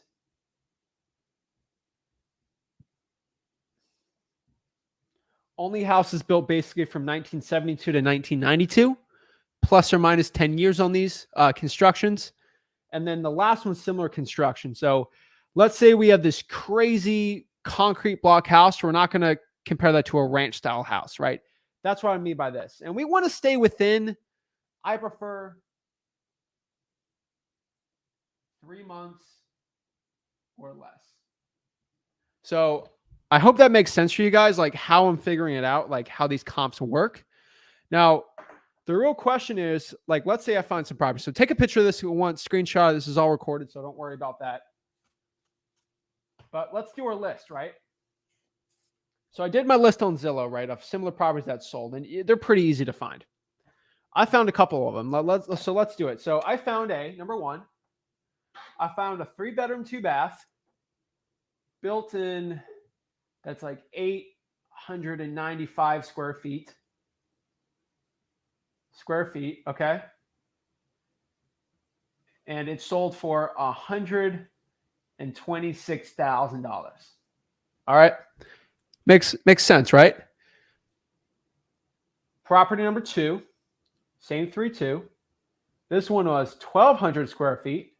only houses built basically from 1972 to 1992, plus or minus 10 years on these constructions. And then the last one's similar construction. So let's say we have this crazy concrete block house. We're not going to compare that to a ranch style house, right? That's what I mean by this. And we want to stay within, I prefer 3 months or less. So I hope that makes sense for you guys, like how I'm figuring it out, like how these comps work. Now, the real question is, like, let's say I find some property. So take a picture of this. You want screenshot. This is all recorded, so don't worry about that. But let's do our list, right? So I did my list on Zillow, right, of similar properties that sold, and they're pretty easy to find. I found a couple of them. Let's do it. So I found number one, I found a 3-bedroom, 2-bath built in. That's like 895 square feet. Okay. And it sold for $126,000. All right. Makes sense, right? Property number 2, same 3-2. This one was 1,200 square feet.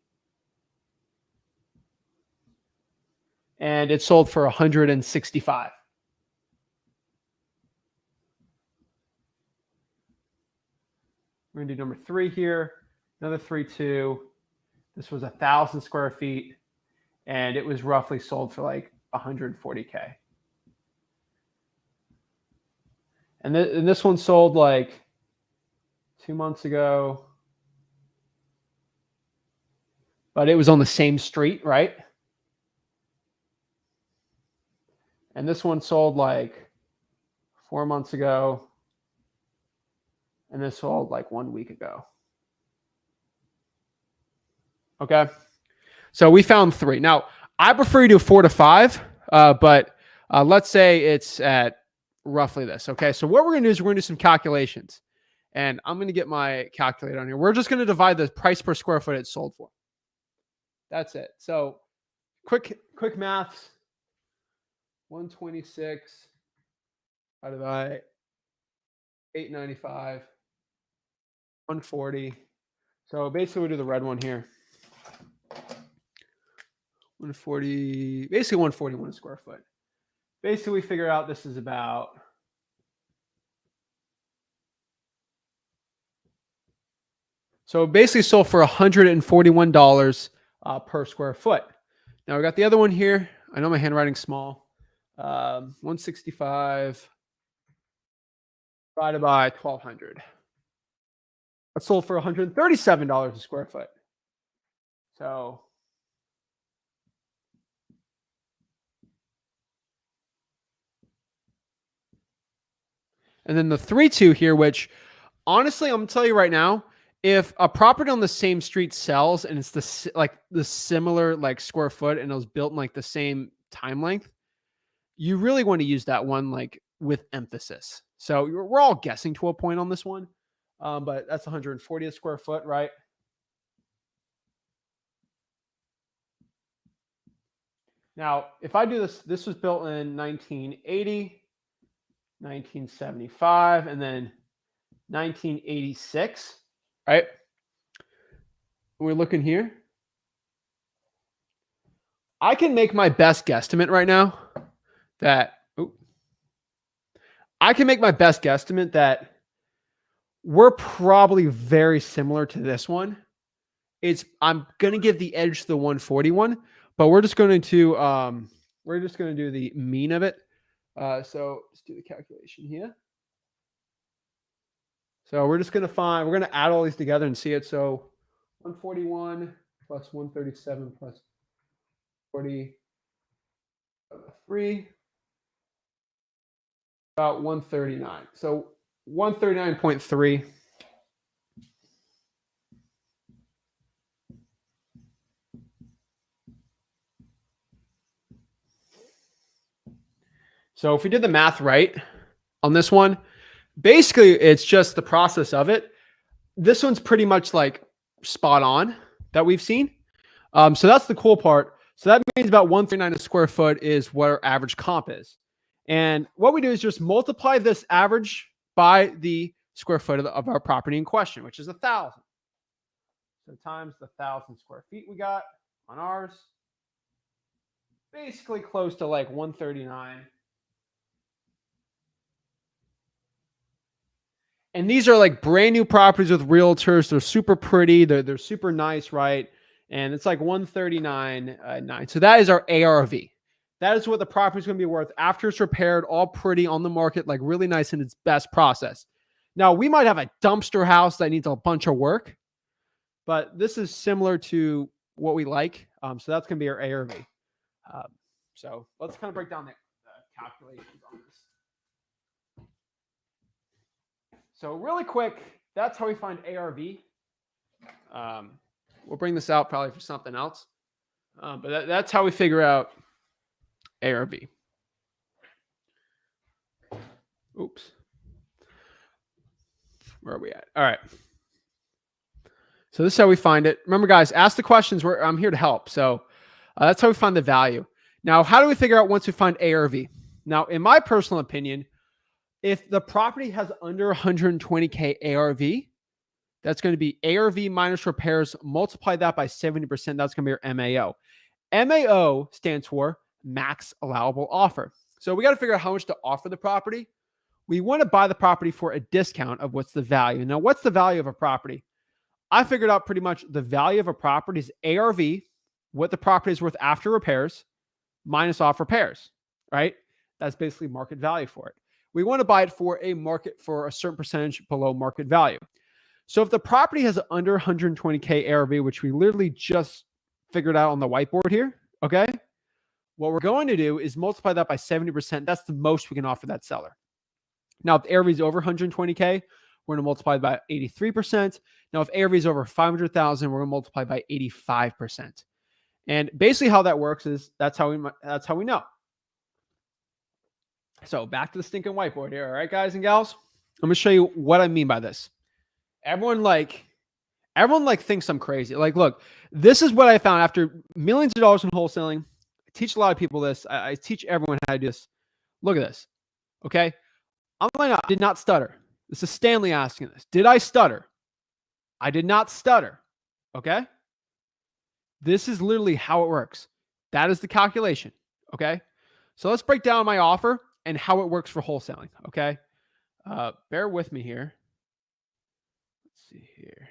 and it sold for 165. We're gonna do number 3 here. Another 3.2. This was 1,000 square feet, and it was roughly sold for like 140K. And this one sold like 2 months ago, but it was on the same street, right? And this one sold like 4 months ago, and this sold like 1 week ago. Okay. So we found 3. Now, I prefer you do 4 to 5, but let's say it's at roughly this. Okay. So what we're going to do is we're going to do some calculations. And I'm going to get my calculator on here. We're just going to divide the price per square foot it sold for. That's it. So quick maths. 126 divided by 895. 140. So basically we'll do the red one here. 140, basically 141 a square foot. Basically we figure out this is about so basically sold for $141 per square foot. Now we got the other one here. I know my handwriting's small. 165 divided by 1,200. That sold for $137 a square foot. So and then the 3.2 here, which honestly, I'm gonna tell you right now, if a property on the same street sells and it's the similar like square foot and it was built in like the same time length, you really want to use that one like with emphasis. So we're all guessing to a point on this one, but that's 140 a square foot, right? Now, if I do this, this was built in 1980, 1975, and then 1986, right? We're looking here. I can make my best guesstimate right now that we're probably very similar to this one. I'm going to give the edge to the 141, but we're just going to do the mean of it. So let's do the calculation here. So we're going to add all these together and see it. So 141 plus 137 plus 43, about 139. So 139.3. So if we did the math right on this one, basically it's just the process of it. This one's pretty much like spot on that we've seen. So that's the cool part. So that means about 139 a square foot is what our average comp is. And what we do is just multiply this average by the square foot of our property in question, which is 1,000. So times the 1,000 square feet we got on ours, basically close to like 139. And these are like brand new properties with realtors. They're super pretty. They're super nice, right? And it's like 139.9. So that is our ARV. That is what the property is going to be worth after it's repaired, all pretty on the market, like really nice in its best process. Now, we might have a dumpster house that needs a bunch of work, but this is similar to what we like. So that's going to be our ARV. So let's kind of break down the calculations on this. So really quick, that's how we find ARV. We'll bring this out probably for something else. But that's how we figure out ARV. Oops. Where are we at? All right. So this is how we find it. Remember, guys, ask the questions. I'm here to help. So that's how we find the value. Now, how do we figure out once we find ARV? Now, in my personal opinion, if the property has under 120K ARV, that's going to be ARV minus repairs. Multiply that by 70%. That's going to be your MAO. MAO stands for max allowable offer. So we got to figure out how much to offer the property. We want to buy the property for a discount of what's the value. Now, what's the value of a property? I figured out pretty much the value of a property is ARV, what the property is worth after repairs, minus off repairs, right? That's basically market value for it. We want to buy it for a certain percentage below market value. So if the property has under 120K ARV, which we literally just figured out on the whiteboard here, okay? What we're going to do is multiply that by 70%. That's the most we can offer that seller. Now, if the ARV is over 120K, we're going to multiply by 83%. Now, if ARV is over 500,000, we're going to multiply by 85%. And basically how that works is that's how we know. So back to the stinking whiteboard here. All right, guys and gals, I'm going to show you what I mean by this. Everyone thinks I'm crazy. Like, look, this is what I found after millions of dollars in wholesaling. I teach a lot of people this. I teach everyone how to do this. Look at this. Okay. I did not stutter. This is Stanley asking this. Did I stutter? I did not stutter. Okay. This is literally how it works. That is the calculation. Okay. So let's break down my offer and how it works for wholesaling. Okay. Bear with me here. Let's see here.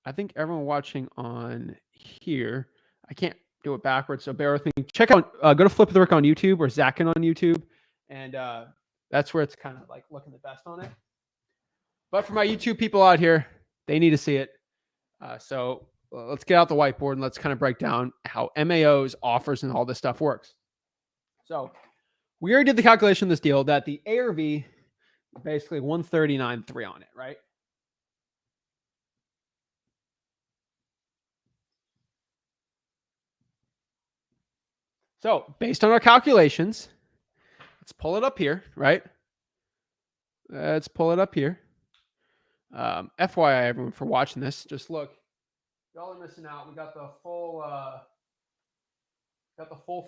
I think everyone watching on here, I can't do it backwards, so bear with me. Check out, go to Flip of the Rick on YouTube or Zach Ginn on YouTube, and that's where it's kind of like looking the best on it. But for my YouTube people out here, they need to see it. So let's get out the whiteboard and let's kind of break down how MAOs, offers, and all this stuff works. So we already did the calculation of this deal that the ARV basically 139.3 on it, right? So based on our calculations, let's pull it up here, right? Let's pull it up here. FYI, everyone, for watching this, just look. Y'all are missing out. We got the full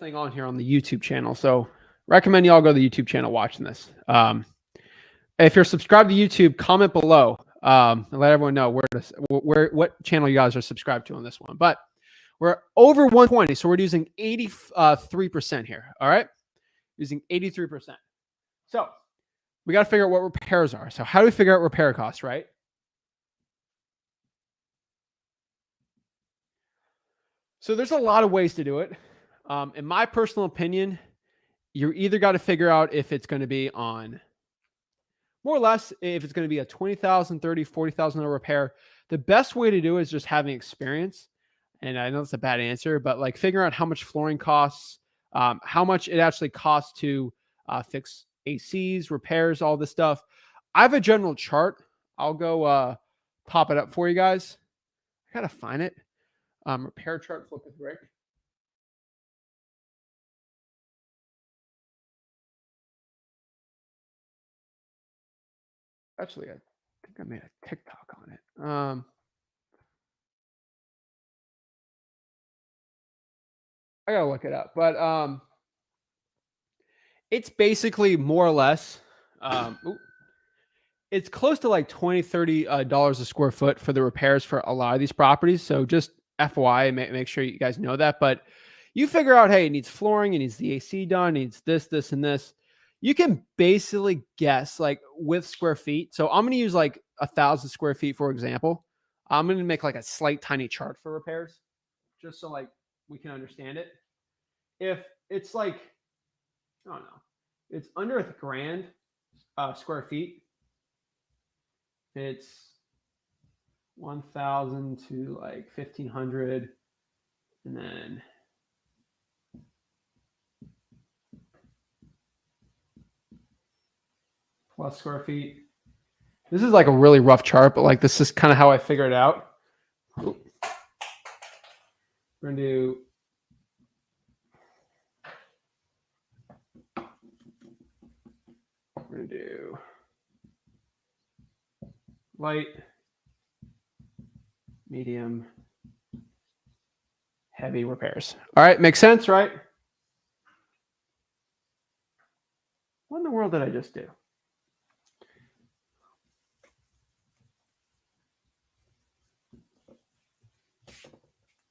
thing on here on the YouTube channel. So recommend y'all go to the YouTube channel watching this. If you're subscribed to YouTube, comment below and let everyone know what channel you guys are subscribed to on this one. But we're over 120, so we're using 83% here. All right, using 83%. So we got to figure out what repairs are. So how do we figure out repair costs, right? So there's a lot of ways to do it. In my personal opinion, you either got to figure out if it's going to be on more or less if it's going to be a $20,000, $30,000, $40,000 repair. The best way to do it is just having experience. And I know it's a bad answer, but like figuring out how much flooring costs, how much it actually costs to fix ACs, repairs, all this stuff. I have a general chart. I'll go pop it up for you guys. I gotta find it. Repair chart, Flip with Rick. Actually, I think I made a TikTok on it. I gotta look it up, but it's basically more or less. It's close to like $20-$30 a square foot for the repairs for a lot of these properties. So just FYI, make sure you guys know that. But you figure out, hey, it needs flooring, it needs the AC done, it needs this, this, and this. You can basically guess like with square feet. So I'm going to use like 1,000 square feet, for example. I'm going to make like a slight tiny chart for repairs just so like we can understand it. If it's like, I don't know, it's under $1,000 square feet. It's 1,000 to like 1,500, and then plus square feet. This is like a really rough chart, but like this is kind of how I figured it out. We're gonna do light, medium, heavy repairs. All right, makes sense, right? What in the world did I just do?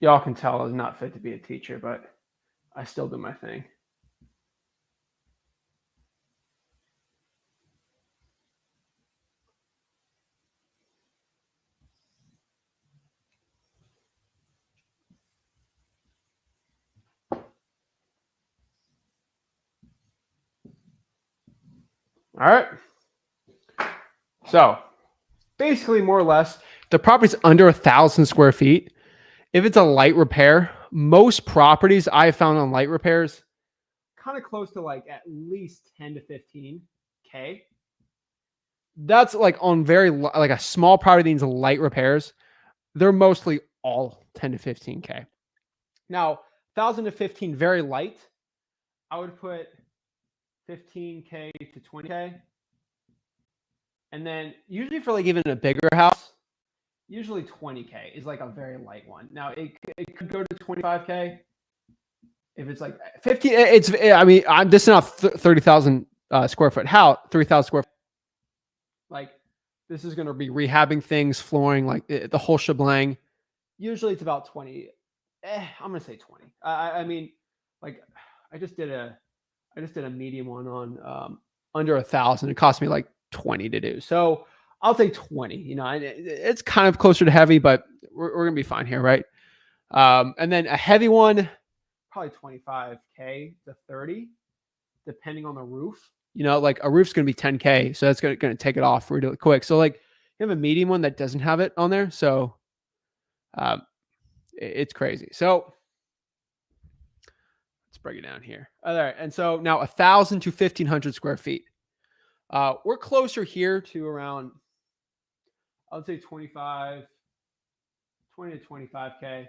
Y'all can tell I was not fit to be a teacher, but I still do my thing. All right. So basically, more or less, the property's under 1,000 square feet. If it's a light repair, most properties I found on light repairs, kind of close to like at least 10 to 15K. That's like on like a small property needs light repairs. They're mostly all 10 to 15K. Now, 1,000 to 15, very light. I would put 15K to 20K. And then usually for like even a bigger house, usually 20K is like a very light one. Now it could go to 25K. If it's like 50, this is not 30,000 square foot house, 3,000 square foot. Like this is going to be rehabbing things, flooring, like the whole shebang. Usually it's about 20. I'm going to say 20. I mean, like I just did a medium one on under 1,000. It cost me like 20 to do. So I'll say 20, it's kind of closer to heavy, but we're going to be fine here. Right. And then a heavy one, probably 25K to 30, depending on the roof, like a roof's going to be 10K. So that's going to take it off really quick. So like you have a medium one that doesn't have it on there. So it's crazy. So let's break it down here. All right. And so now 1,000 to 1,500 square feet. We're closer here to around, I would say 20 to 25K.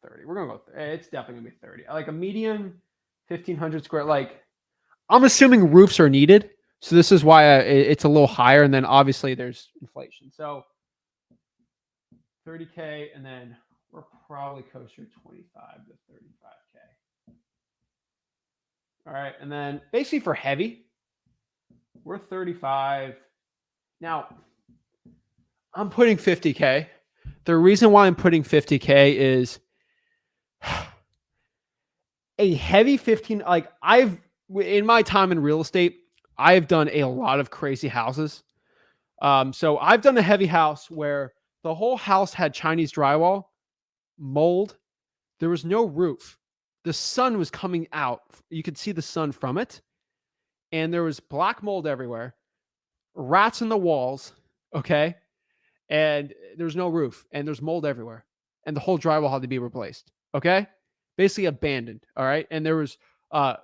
30. We're going to go, it's definitely going to be 30. Like a median 1,500 square, like I'm assuming roofs are needed. So this is why it's a little higher. And then obviously there's inflation. So 30K, and then we're probably closer to 25 to 35K. All right. And then basically for heavy, we're 35. Now, I'm putting 50K. The reason why I'm putting 50K is a heavy 15. Like in my time in real estate, I've done a lot of crazy houses. So I've done a heavy house where the whole house had Chinese drywall, mold. There was no roof. The sun was coming out. You could see the sun from it. And there was black mold everywhere, rats in the walls. Okay. And there's no roof and there's mold everywhere. And the whole drywall had to be replaced. Okay. Basically abandoned. All right. And there was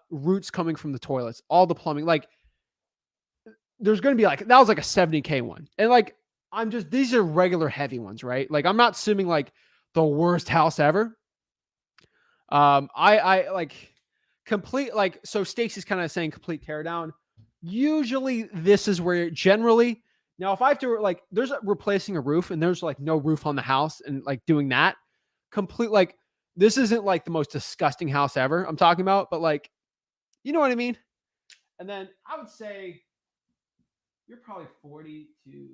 roots coming from the toilets, all the plumbing. Like there's going to be like, that was like a 70K one. And like, these are regular heavy ones, right? Like I'm not assuming like the worst house ever. I like complete, like, so Stacy's kind of saying complete teardown. Usually this is where generally, now if I have to like, there's replacing a roof and there's like no roof on the house and like doing that complete, like this isn't like the most disgusting house ever I'm talking about, but like, you know what I mean? And then I would say you're probably 40 to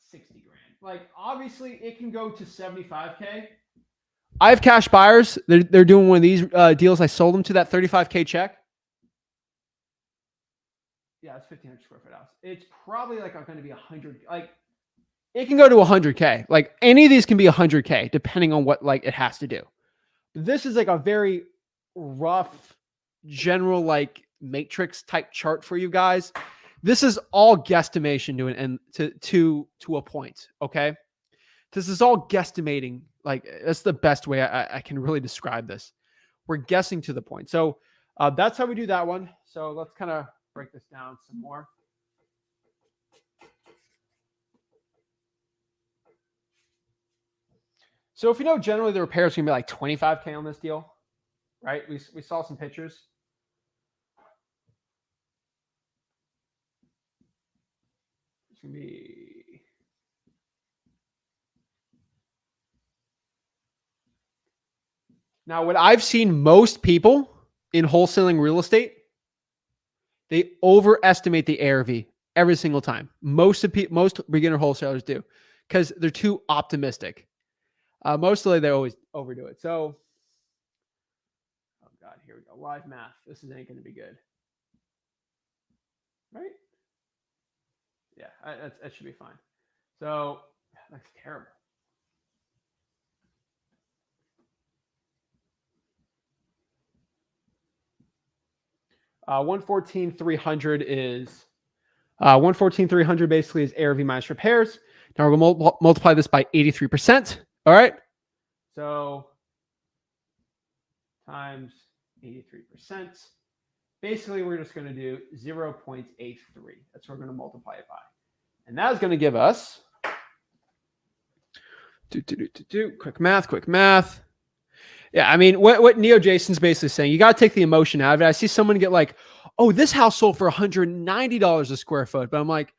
60 grand. Like obviously it can go to 75K. I have cash buyers. They're doing one of these deals. I sold them to that 35K check. Yeah, it's 1,500 square foot house. It's probably like going to be 100. Like it can go to 100K. Like any of these can be 100K depending on what like it has to do. This is like a very rough general like matrix type chart for you guys. This is all guesstimation to a point. Okay. This is all guesstimating. Like that's the best way I can really describe this. We're guessing to the point. So that's how we do that one. So let's kind of break this down some more. So if you know, generally the repairs are gonna be like 25K on this deal, right? We saw some pictures. It's gonna be now what I've seen most people in wholesaling real estate, they overestimate the ARV every single time. Most beginner wholesalers do. because they're too optimistic. Mostly they always overdo it. So, oh God, here we go. Live math. This ain't going to be good. Right? Yeah, that should be fine. So that's terrible. 114,300 is 114,300 basically is ARV minus repairs. Now we're going to multiply this by 83%. All right. So times 83%. Basically, we're just going to do 0.83. That's what we're going to multiply it by. And that is going to give us quick math. Yeah, I mean, what Neo Jason's basically saying, you got to take the emotion out of it. I see someone get like, oh, this house sold for $190 a square foot. But I'm like,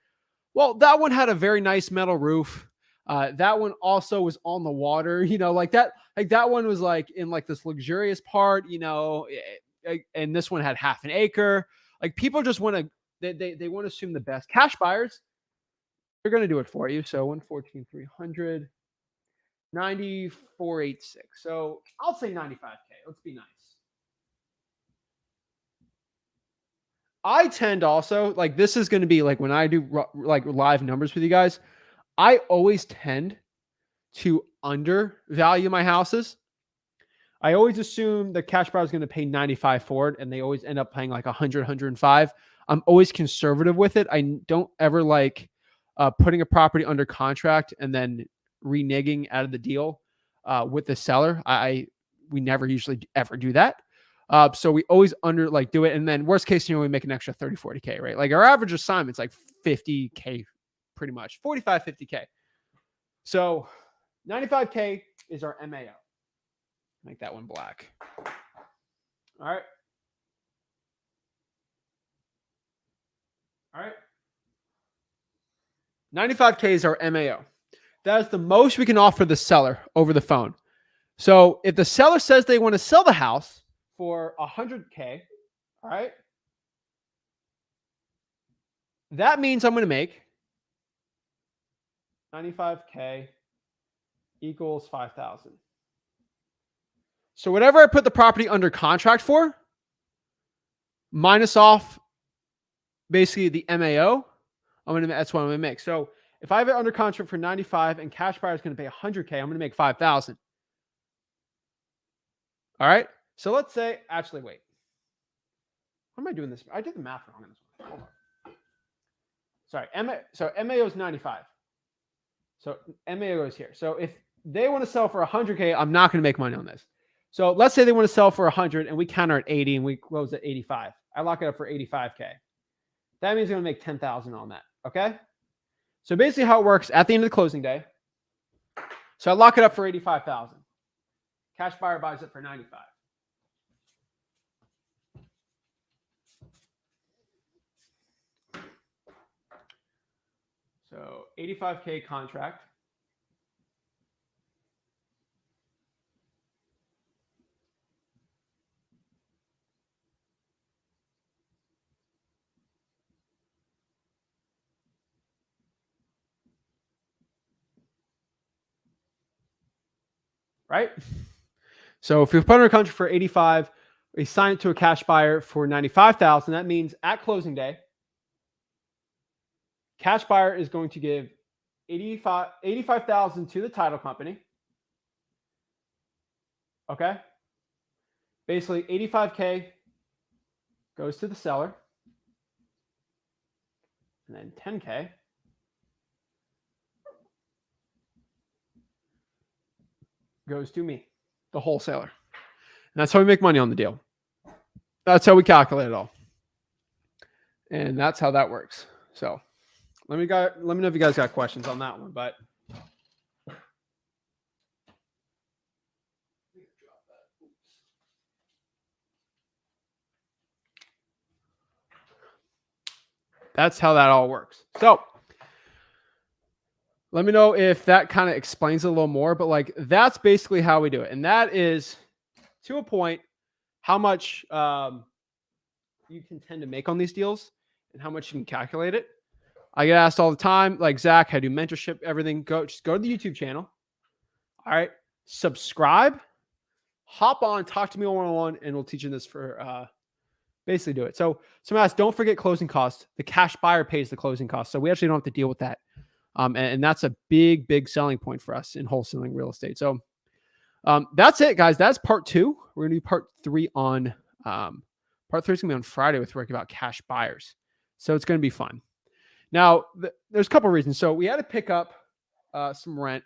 well, that one had a very nice metal roof. That one also was on the water, like that one was like in like this luxurious part, and this one had half an acre. Like people just want to, they want to assume the best. Cash buyers, they're going to do it for you. So 114,300. 9486. So I'll say 95K. Let's be nice. I tend also, like, this is going to be like when I do like live numbers with you guys, I always tend to undervalue my houses. I always assume the cash buyer is going to pay 95 for it, and they always end up paying like 100, 105. I'm always conservative with it. I don't ever like putting a property under contract and then reneging out of the deal with the seller. We never usually ever do that. So we always do it. And then worst case scenario, we make an extra 30, 40K, right? Like our average assignment's like 50K, pretty much 45, 50K. So 95K is our MAO. Make that one black. All right. All right. 95K is our MAO. That is the most we can offer the seller over the phone. So if the seller says they want to sell the house for 100K, all right, that means I'm going to make 95K equals 5,000. So whatever I put the property under contract for, minus off basically the MAO, that's what I'm going to make. So if I have it under contract for 95 and cash buyer is going to pay 100K, I'm going to make 5,000. All right. So let's say, actually, wait. What am I doing this? I did the math wrong on this one. Hold on. Sorry. So MAO is 95. So MAO is here. So if they want to sell for 100K, I'm not going to make money on this. So let's say they want to sell for 100 and we counter at 80 and we close at 85. I lock it up for 85K. That means I'm going to make 10,000 on that. Okay. So basically how it works at the end of the closing day. So I lock it up for 85,000. Cash buyer buys it for 95. So 85K contract. Right? So if we put under contract for 85, we sign it to a cash buyer for 95,000. That means at closing day, cash buyer is going to give 85,000 to the title company. Okay. Basically 85K goes to the seller. And then 10K goes to me, the wholesaler. And that's how we make money on the deal. That's how we calculate it all. And that's how that works. So let me know if you guys got questions on that one. But that's how that all works. So let me know if that kind of explains it a little more, but like that's basically how we do it. And that is to a point how much you can tend to make on these deals and how much you can calculate it. I get asked all the time, like, Zach, how do mentorship, everything. Just go to the YouTube channel. All right. Subscribe, hop on, talk to me one-on-one, and we'll teach you this for basically do it. So someone asked, don't forget closing costs. The cash buyer pays the closing costs. So we actually don't have to deal with that. And that's a big, big selling point for us in wholesaling real estate. So that's it, guys. That's part 2. We're going to do part 3 on part 3 is going to be on Friday with working about cash buyers. So it's going to be fun. Now, there's a couple of reasons. So we had to pick up some rent,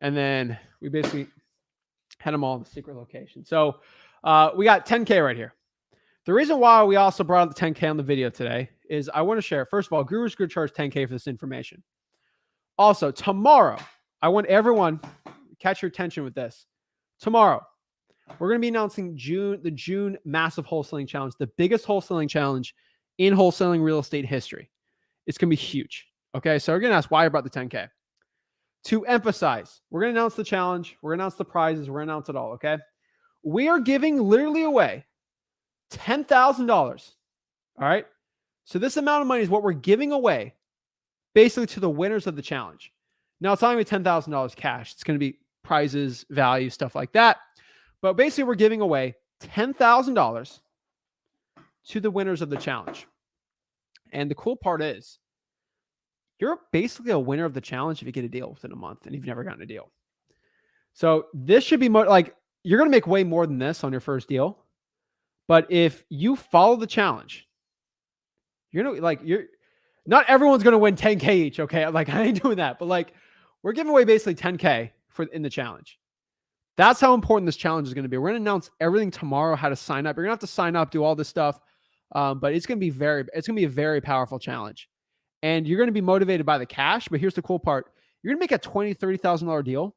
and then we basically had them all in the secret location. So we got 10K right here. The reason why we also brought up the 10K on the video today is I want to share. First of all, Guru's going to charge 10K for this information. Also, tomorrow, I want everyone catch your attention with this. Tomorrow, we're going to be announcing the June Massive Wholesaling Challenge, the biggest wholesaling challenge in wholesaling real estate history. It's going to be huge. Okay, so we're going to ask why about the 10K. To emphasize, we're going to announce the challenge. We're going to announce the prizes. We're going to announce it all, okay? We are giving literally away $10,000. All right? So this amount of money is what we're giving away basically to the winners of the challenge. Now, it's not going to be $10,000 cash. It's going to be prizes, value, stuff like that. But basically, we're giving away $10,000 to the winners of the challenge. And the cool part is, you're basically a winner of the challenge if you get a deal within a month and you've never gotten a deal. So this should be like, you're going to make way more than this on your first deal. But if you follow the challenge, not everyone's going to win 10K each. Okay. Like, I ain't doing that, but like, we're giving away basically 10K in the challenge. That's how important this challenge is going to be. We're going to announce everything tomorrow, how to sign up. You're going to have to sign up, do all this stuff. But it's going to be a very powerful challenge. And you're going to be motivated by the cash. But here's the cool part. You're going to make a $20,000, $30,000 deal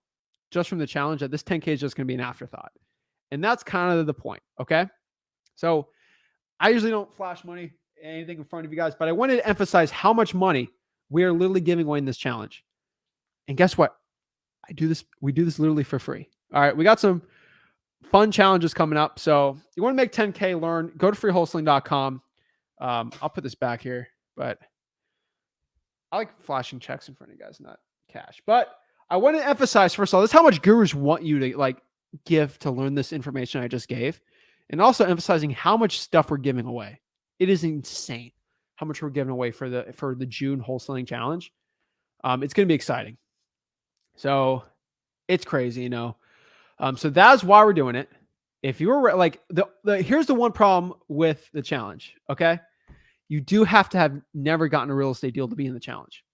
just from the challenge. That this 10K is just going to be an afterthought. And that's kind of the point. Okay. So I usually don't flash money, anything in front of you guys, but I wanted to emphasize how much money we are literally giving away in this challenge. And guess what? We do this literally for free. All right. We got some fun challenges coming up. So you want to make 10K, go to freewholesaling.com. I'll put this back here, but I like flashing checks in front of you guys, not cash. But I want to emphasize, first of all, this is how much gurus want you to like give to learn this information I just gave. And also emphasizing how much stuff we're giving away. It is insane how much we're giving away for the June wholesaling challenge. It's going to be exciting. So it's crazy, you know. So that's why we're doing it. If you were like here's the one problem with the challenge. Okay. You do have to have never gotten a real estate deal to be in the challenge.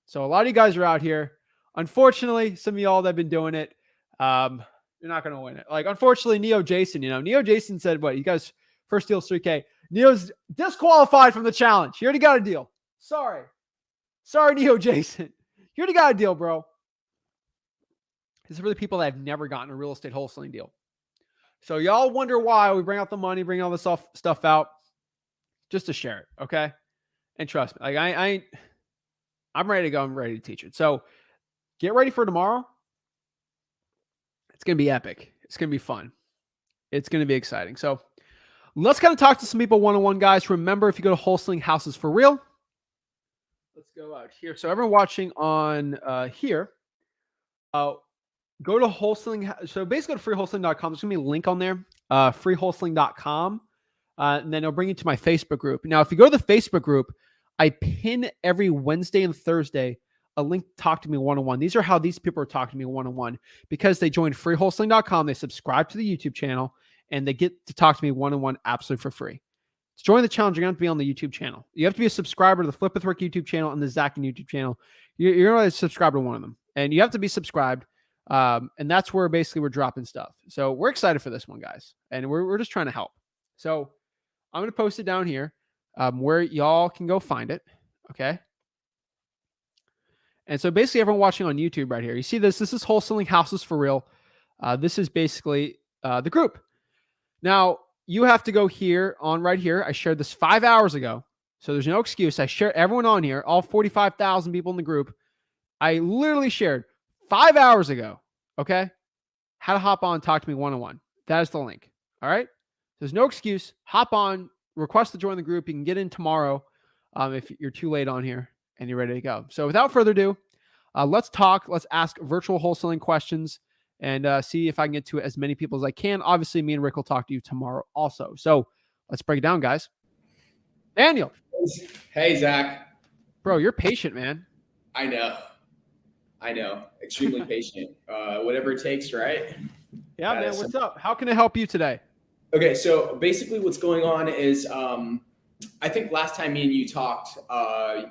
So a lot of you guys are out here. Unfortunately, some of y'all that have been doing it, you're not going to win it. Like, unfortunately, Neo Jason said, what? You guys, first deal is 3K. Neo's disqualified from the challenge. He already got a deal. Sorry, Neo Jason. You already got a deal, bro. This is for the people that have never gotten a real estate wholesaling deal. So y'all wonder why we bring out the money, bring all this stuff out, just to share it, okay? And trust me, like I'm ready to go. I'm ready to teach it. So get ready for tomorrow. It's going to be epic. It's going to be fun. It's going to be exciting. So let's kind of talk to some people one-on-one, guys. Remember, if you go to Wholesaling Houses for Real, let's go out here. So everyone watching on here, go to Wholesaling. So basically go to freewholesaling.com. There's going to be a link on there, freewholesaling.com. And then it'll bring you to my Facebook group. Now, if you go to the Facebook group, I pin every Wednesday and Thursday a link to talk to me one-on-one. These are how these people are talking to me one-on-one, because they joined freewholesaling.com. They subscribe to the YouTube channel, and they get to talk to me one-on-one absolutely for free. To join the challenge, you're going to have to be on the YouTube channel. You have to be a subscriber to the Flip with Rick YouTube channel and the Zach Ginn YouTube channel. You're going to subscribe to one of them, and you have to be subscribed. And that's where basically we're dropping stuff. So we're excited for this one, guys, and we're just trying to help. So I'm going to post it down here where y'all can go find it. Okay. And so basically everyone watching on YouTube right here, you see this is Wholesaling Houses for Real. This is basically the group. Now you have to go here on right here. I shared this 5 hours ago. So there's no excuse. I shared everyone on here, all 45,000 people in the group. I literally shared 5 hours ago. Okay. How to hop on, talk to me one-on-one. That is the link. All right. There's no excuse. Hop on, request to join the group. You can get in tomorrow if you're too late on here. and you're ready to go. So without further ado, let's talk. Let's ask virtual wholesaling questions and see if I can get to as many people as I can. Obviously, me and Rick will talk to you tomorrow also. So let's break it down, guys. Daniel. Hey, Zach. Bro, you're patient, man. I know. Extremely patient. Whatever it takes, right? Yeah, man. What's up? How can I help you today? Okay, so basically what's going on is I think last time me and you talked,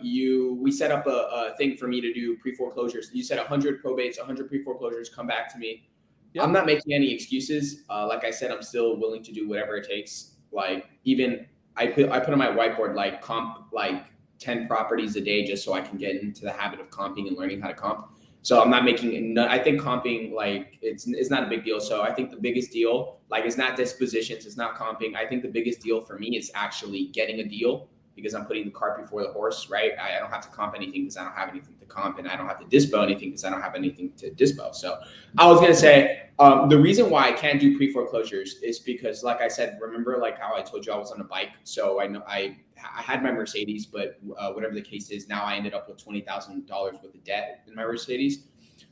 we set up a thing for me to do pre-foreclosures. You said 100 probates, 100 pre-foreclosures, come back to me. Yep. I'm not making any excuses. Like I said, I'm still willing to do whatever it takes. Like even I put on my whiteboard, like comp like 10 properties a day just so I can get into the habit of comping and learning how to comp. So I'm not making, I think comping, like it's not a big deal. So I think the biggest deal, like it's not dispositions, it's not comping. I think the biggest deal for me is actually getting a deal because I'm putting the cart before the horse, right? I don't have to comp anything because I don't have anything to comp, and I don't have to dispo anything because I don't have anything to dispo. So I was gonna say, the reason why I can't do pre-foreclosures is because, like I said, remember like how I told you I was on a bike. So I know I had my Mercedes, but whatever the case is, now I ended up with $20,000 worth of debt in my Mercedes.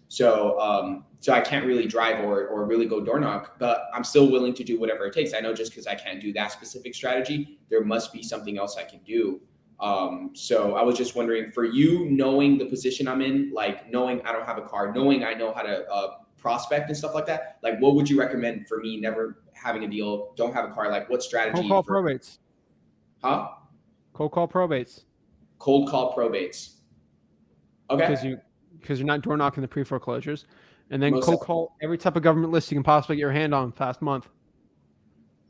So so I can't really drive or really go door knock, but I'm still willing to do whatever it takes. I know just because I can't do that specific strategy, there must be something else I can do. So I was just wondering, for you, knowing the position I'm in, like knowing I don't have a car, knowing I know how to prospect and stuff like that, like what would you recommend for me never having a deal, don't have a car? Like what strategy? Cold call probates. Huh? Cold call probates. Cold call probates. Okay. Because you're not door knocking the pre-foreclosures, and then cold call every type of government list you can possibly get your hand on past month.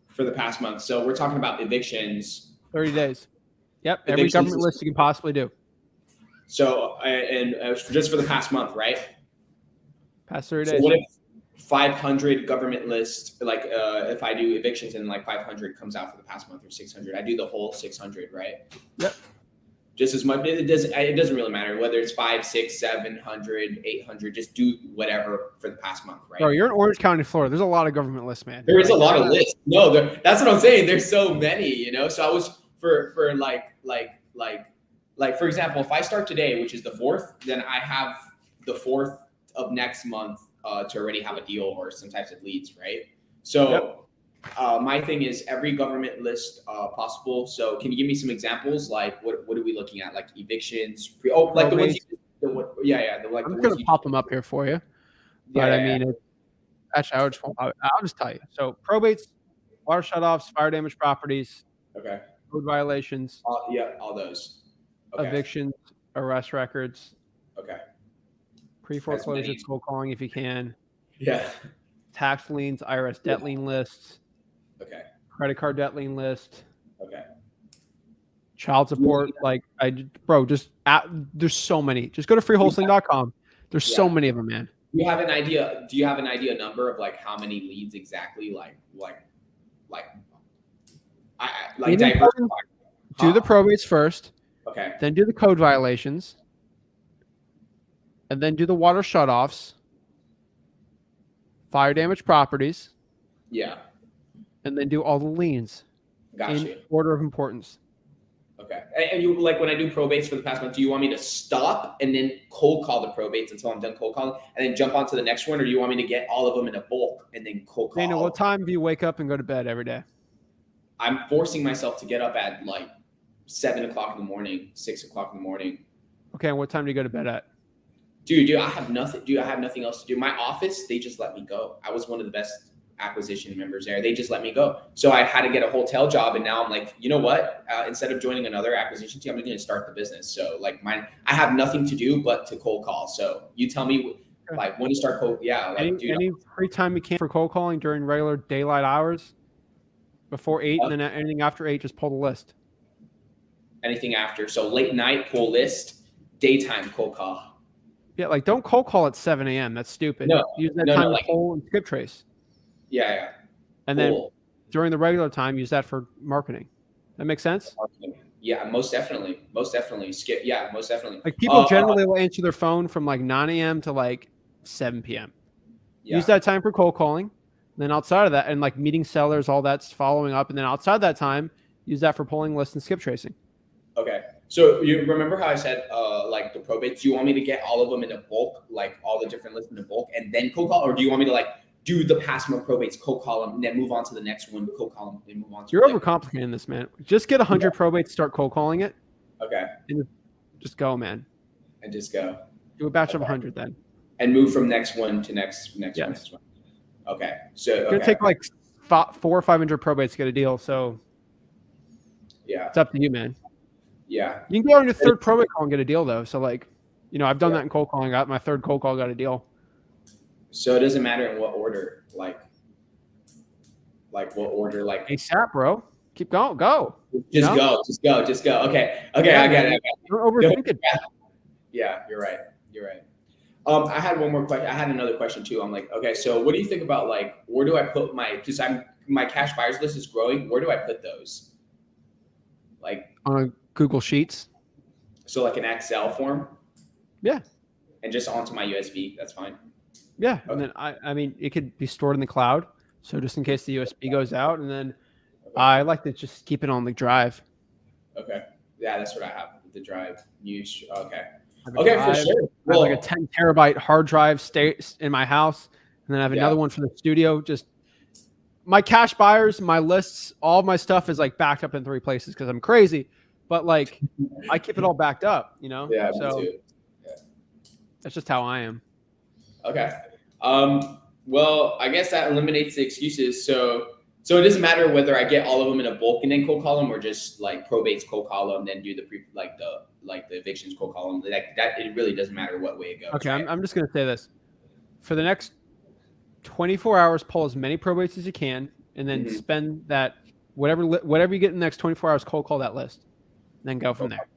For the past month. So we're talking about evictions. 30 days. Yep. Every government list you can possibly do. So, and just for the past month, right? Past 30 days. So what if 500 government lists, like if I do evictions and like 500 comes out for the past month, or 600, I do the whole 600, right? Yep. Just as much. It doesn't really matter whether it's 5, 6, 700, 800. Just do whatever for the past month, right? Bro, you're in Orange County, Florida. There's a lot of government lists, man. There is a lot of lists. No, that's what I'm saying. There's so many, you know. So I was for like for example, if I start today, which is the 4th, then I have the 4th of next month to already have a deal or some types of leads, right? So. Yep. My thing is every government list possible. So can you give me some examples? Like what are we looking at? Like evictions? Like the ones. I'm gonna pop them up here for you. But I mean, actually, I'll just tell you. So probates, water shutoffs, fire damage properties. Okay. Code violations. All those. Okay. Evictions, arrest records. Okay. Pre-foreclosure, cold calling if you can. Yeah. Tax liens, IRS debt lien lists. Okay. Credit card debt lien list. Okay. Child support, there's so many. Just go to freewholesaling.com. There's so many of them, man. Do you have an idea number of like how many leads exactly? Do the probates first. Okay. Then do the code violations. And then do the water shutoffs. Fire damage properties. Yeah. And then do all the liens. Gotcha. Order of importance. Okay. And you, like when I do probates for the past month, do you want me to stop and then cold call the probates until I'm done cold calling and then jump on to the next one? Or do you want me to get all of them in a bulk and then cold call? Dana, what time do you wake up and go to bed every day? I'm forcing myself to get up at like 7 o'clock in the morning, 6 o'clock in the morning. Okay. And what time do you go to bed at? Dude, I have nothing else to do. My office, they just let me go. I was one of the best acquisition members there. They just let me go. So I had to get a hotel job. And now I'm like, you know what? Instead of joining another acquisition team, I'm going to start the business. So like I have nothing to do but to cold call. So you tell me like when to start cold. Yeah. Like, any free time you can for cold calling during regular daylight hours before 8 and then anything after 8, just pull the list. Anything after. So late night, pull list, daytime cold call. Yeah, like don't cold call at 7 a.m. That's stupid. No, use that time to pull and skip trace. Yeah. And then during the regular time, use that for marketing. That makes sense? Yeah, most definitely. Skip. Yeah, most definitely. Like people generally will answer their phone from like 9 a.m. to like 7 p.m. Yeah. Use that time for cold calling. Then outside of that, and like meeting sellers, all that's following up. And then outside that time, use that for pulling lists and skip tracing. Okay. So you remember how I said like the probates? Do you want me to get all of them in a bulk, like all the different lists in a bulk, and then cold call, or do you want me to like do the past month probates, cold call them, and then move on to the next one, cold call them, then move on to? You're overcomplicating this, man. Just get 100 probates, start cold calling it. Okay. And just go, man. And just go. Do a batch of 100 then. And move from next one to next one. Okay. So it's gonna take like 400 or 500 probates to get a deal. So yeah, it's up to you, man. Yeah. You can go on your third probate call and get a deal though. So like, I've done that in cold calling. I got my third cold call, got a deal. So it doesn't matter in what order, like what order, like ASAP, bro. Keep going, go. Just go. Okay, I get it. Don't overthink it. Yeah, you're right. I had one more question. I had another question too. I'm like, okay, so what do you think about like, where do I put because my cash buyers list is growing. Where do I put those? Like on Google Sheets. So like an Excel form. Yeah. And just onto my USB. That's fine. Yeah, okay. And then I mean, it could be stored in the cloud. So just in case the USB goes out, and then I like to just keep it on the drive. Okay. Yeah, that's what I have. The drive. Okay. For sure. I have like a 10 terabyte hard drive stays in my house, and then I have another one for the studio. Just my cash buyers, my lists, all of my stuff is like backed up in 3 places because I'm crazy. But like, I keep it all backed up, Yeah. So me too. Yeah. That's just how I am. Okay. Well, I guess that eliminates the excuses. So it doesn't matter whether I get all of them in a bulk and then cold call them, or just like probates cold call them, then do the the evictions cold call them. Like that, it really doesn't matter what way it goes. Okay, right? I'm just gonna say this: for the next 24 hours, pull as many probates as you can, and then spend that whatever you get in the next 24 hours, cold call that list, and then go from there.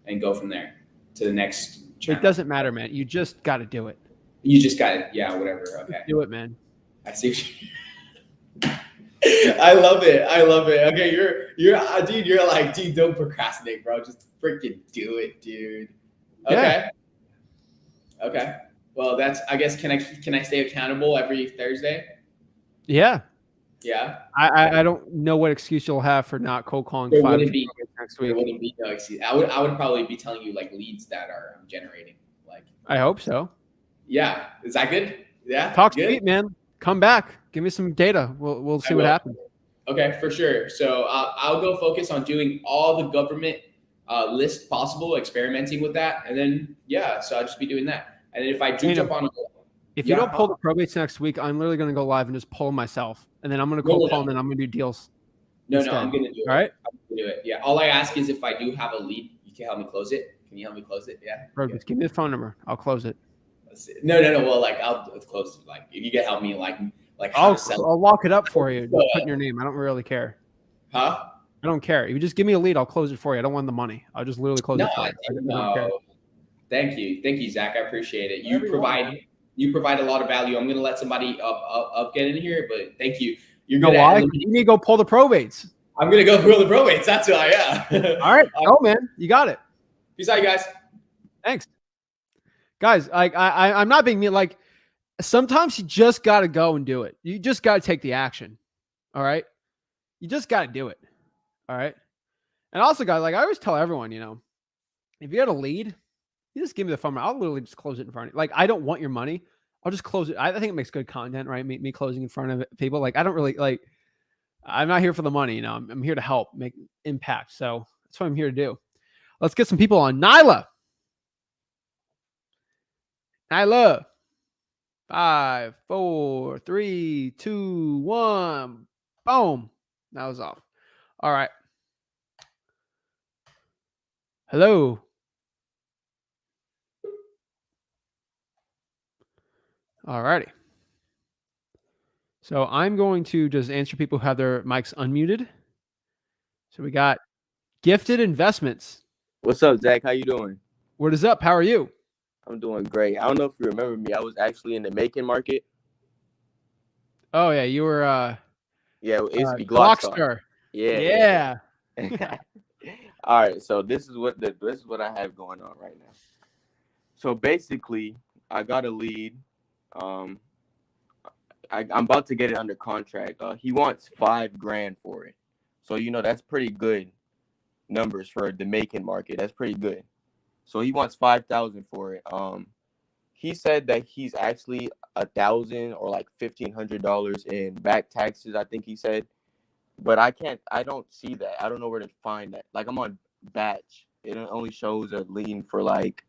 And go from there to the next channel. It doesn't matter, man. You just got to do it. You just got it. Yeah, whatever. Okay. Just do it, man. I see. I love it. Okay, dude. You're like, dude, don't procrastinate, bro. Just freaking do it, dude. Okay. Yeah. Okay. Well, I guess. Can I stay accountable every Thursday? Yeah. Yeah. I don't know what excuse you'll have for not cold calling 5 people next week. There wouldn't be no excuse. I would probably be telling you like leads that are generating. Like. I hope so. Yeah. Is that good? Yeah. Talk sweet, man. Come back. Give me some data. We'll see what happens. Okay, for sure. So I'll go focus on doing all the government list possible, experimenting with that, and then so I'll just be doing that. And then if I do jump on, if you don't pull the probates next week, I'm literally going to go live and just pull them myself, and then I'm going to cold call, and then I'm going to do deals. No, I'm going to do it. All right. I'm going to do it. Yeah. All I ask is if I do have a lead, you can help me close it. Can you help me close it? Yeah. Bro, just give me the phone number. I'll close it. No. Well, like I'll close it. Like if you can help me, like I'll lock it up for you. Just put in your name. I don't really care. Huh? I don't care. If you just give me a lead, I'll close it for you. I don't want the money. I'll just literally close it for you. No. Thank you, Zach. I appreciate it. You provide a lot of value. I'm gonna let somebody up get in here, but thank you. You're good. Why? You need to go pull the probates. I'm gonna go pull the probates. That's who I am. All right. Oh man, you got it. Peace out, you guys. Thanks, guys. I'm not being mean. Like sometimes you just got to go and do it. You just got to take the action. All right. You just got to do it. All right. And also, guys, like I always tell everyone, if you got a lead, you just give me the phone. I'll literally just close it in front of you. Like, I don't want your money. I'll just close it. I think it makes good content, right? Me closing in front of people. Like, I don't really like, I'm not here for the money. I'm here to help make impact. So that's what I'm here to do. Let's get some people on. Nyla. 5, 4, 3, 2, 1. Boom. That was off. All right. Hello. All righty. So I'm going to just answer people who have their mics unmuted. So we got Gifted Investments. What's up, Zach? How you doing? What is up? How are you? I'm doing great. I don't know if you remember me. I was actually in the Macon market. Oh yeah, you were. Yeah, it used to be Glockstar. Yeah. All right, so this is what I have going on right now. So basically, I got a lead. I'm about to get it under contract. He wants $5,000 for it. So that's pretty good numbers for the Macon market. That's pretty good. So he wants 5,000 for it. He said that he's actually $1,000 or like $1,500 in back taxes, I think he said. But I don't see that. I don't know where to find that. Like, I'm on Batch. It only shows a lien for like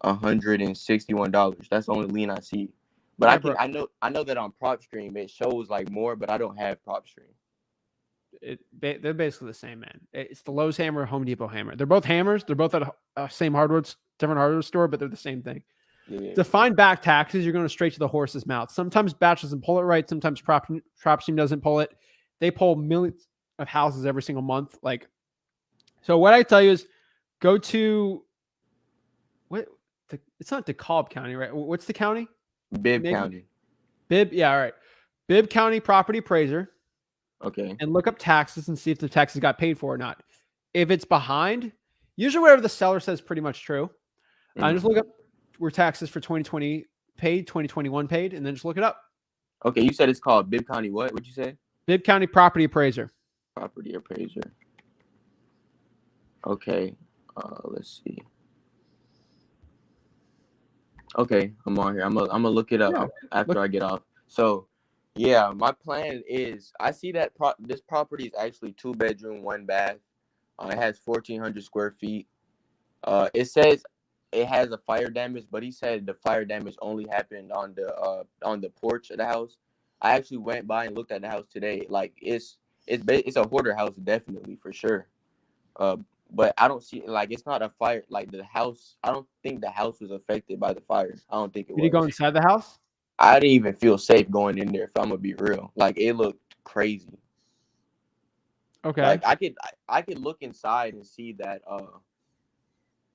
$161. That's the only lien I see. But Yeah, I know that on PropStream it shows like more, but I don't have PropStream. They're basically the same, man. It's the Lowe's hammer, Home Depot hammer. They're both hammers. They're both at a same different hardware store, but they're the same thing. Yeah. To find back taxes, you're going straight to the horse's mouth. Sometimes Batch doesn't pull it right. Sometimes PropStream doesn't pull it. They pull millions of houses every single month. Like, so what I tell you is go to it's not DeKalb County, right? What's the county? Bibb County. Bibb, yeah, all right. Bibb County property appraiser. Okay. And look up taxes and see if the taxes got paid for or not. If it's behind, usually whatever the seller says is pretty much true. Just look up where taxes for 2020 paid, 2021 paid, and then just look it up. Okay, you said it's called Bibb County what? What'd you say? Bibb County property appraiser. Property appraiser. Okay. Let's see. Okay, I'm on here. I'm gonna look it up after I get off. So, yeah, my plan is I see that this property is actually 2-bedroom, 1 bath. It has 1,400 square feet. It says it has a fire damage, but he said the fire damage only happened on the porch of the house. I actually went by and looked at the house today. Like it's a hoarder house, definitely for sure. But I don't see like it's not a fire. Like the house, I don't think the house was affected by the fire. I don't think it was. Did you go inside the house? I didn't even feel safe going in there. If I'm gonna be real, like it looked crazy. Okay. Like I could look inside and see that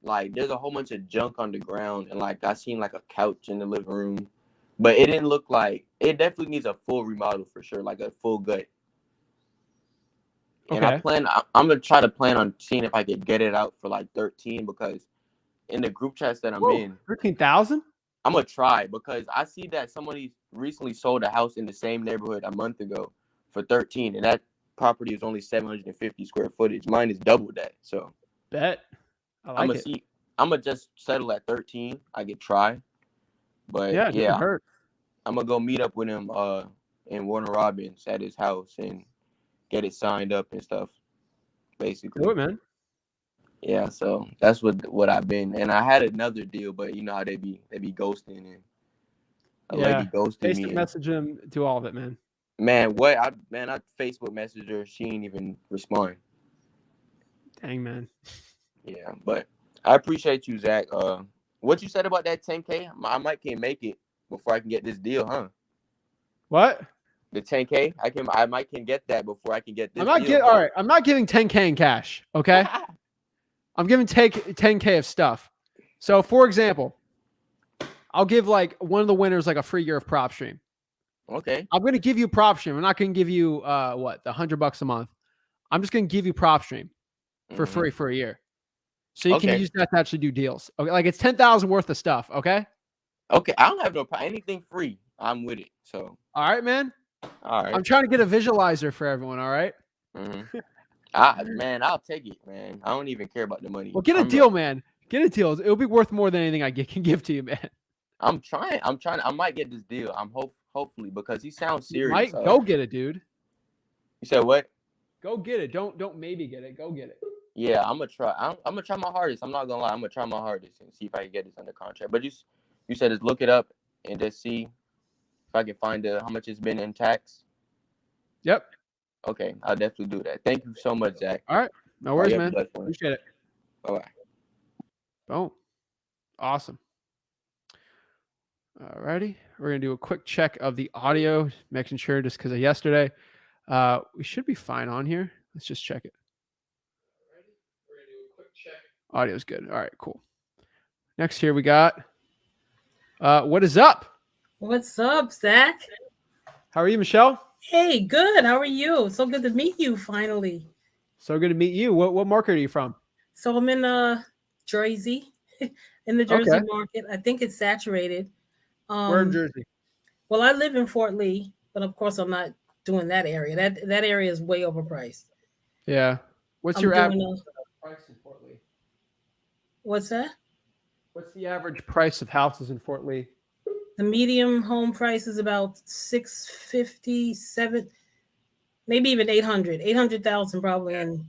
like there's a whole bunch of junk on the ground, and like I seen like a couch in the living room, but it didn't look like it. Definitely needs a full remodel for sure, like a full gut. And okay. I'm gonna try to plan on seeing if I could get it out for like 13, because in the group chats that I'm in, 13,000. I'm gonna try, because I see that somebody recently sold a house in the same neighborhood a month ago for 13, and that property is only 750 square footage. Mine is double that. So Bet. I like it. I'm gonna just settle at 13. I could try, but yeah, hurt. I'm gonna go meet up with him in Warner Robins at his house and get it signed up and stuff. Basically. Do it, man. Yeah, so that's what I've been, and I had another deal, but you know how they be ghosting, and a lady ghosted me. Message him, do all of it, man. Man, I Facebook messaged her, she ain't even respond. Dang, man. Yeah, but I appreciate you, Zach. What you said about that 10K, I might can make it before I can get this deal, huh? What? The 10K, I might can get that before I can get this. All right. I'm not giving 10K in cash. Okay. I'm giving 10K of stuff. So, for example, I'll give like one of the winners like a free year of PropStream. Okay. I'm going to give you PropStream. I'm not going to give you the $100 a month. I'm just going to give you PropStream for free for a year, so you can use that to actually do deals. Okay, like it's 10,000 worth of stuff. Okay. Okay. I don't have no anything free. I'm with it. So. All right, man. All right. I'm trying to get a visualizer for everyone. All right. Man, I'll take it, man. I don't even care about the money. Well, get a deal, man. Get a deal. It'll be worth more than anything I can give to you, man. I'm trying. I might get this deal. I'm hopefully, because he sounds serious. Go get it, dude. You said what? Go get it. Don't maybe get it. Go get it. Yeah, I'm gonna try. I'm gonna try my hardest. I'm not gonna lie. I'm gonna try my hardest and see if I can get this under contract. But you said just look it up and just see if I can find how much it's been in tax. Yep. Okay, I'll definitely do that. Thank you so much, Zach. All right. No worries, man. Appreciate it. Bye-bye. Boom. Awesome. All righty. We're going to do a quick check of the audio, making sure just because of yesterday. We should be fine on here. Let's just check it. Alrighty. We're going to do a quick check. Audio's good. All right, cool. Next here we got, what is up? What's up, Zach? How are you, Michelle? Hey, good. How are you? So good to meet you finally. So good to meet you. What market are you from? So I'm in Jersey, in the Jersey market. I think it's saturated. Where in Jersey? Well, I live in Fort Lee, but of course I'm not doing that area. That area is way overpriced. Yeah. What's your average price in Fort Lee? What's that? What's the average price of houses in Fort Lee? The medium home price is about 657, maybe even 800,000 probably. And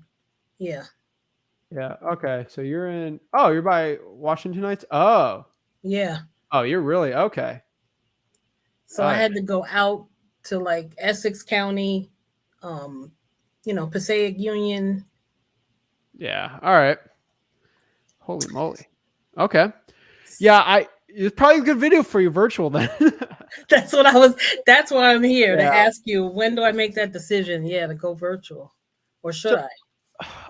yeah. Yeah. Okay. So you're in. Oh, you're by Washington Heights. Oh. Yeah. Oh, you're really okay. So I had to go out to like Essex County, Passaic Union. Yeah. All right. Holy moly. Okay. Yeah. It's probably a good video for you virtual then. That's why I'm here to ask you, when do I make that decision? Yeah, to go virtual, or should I?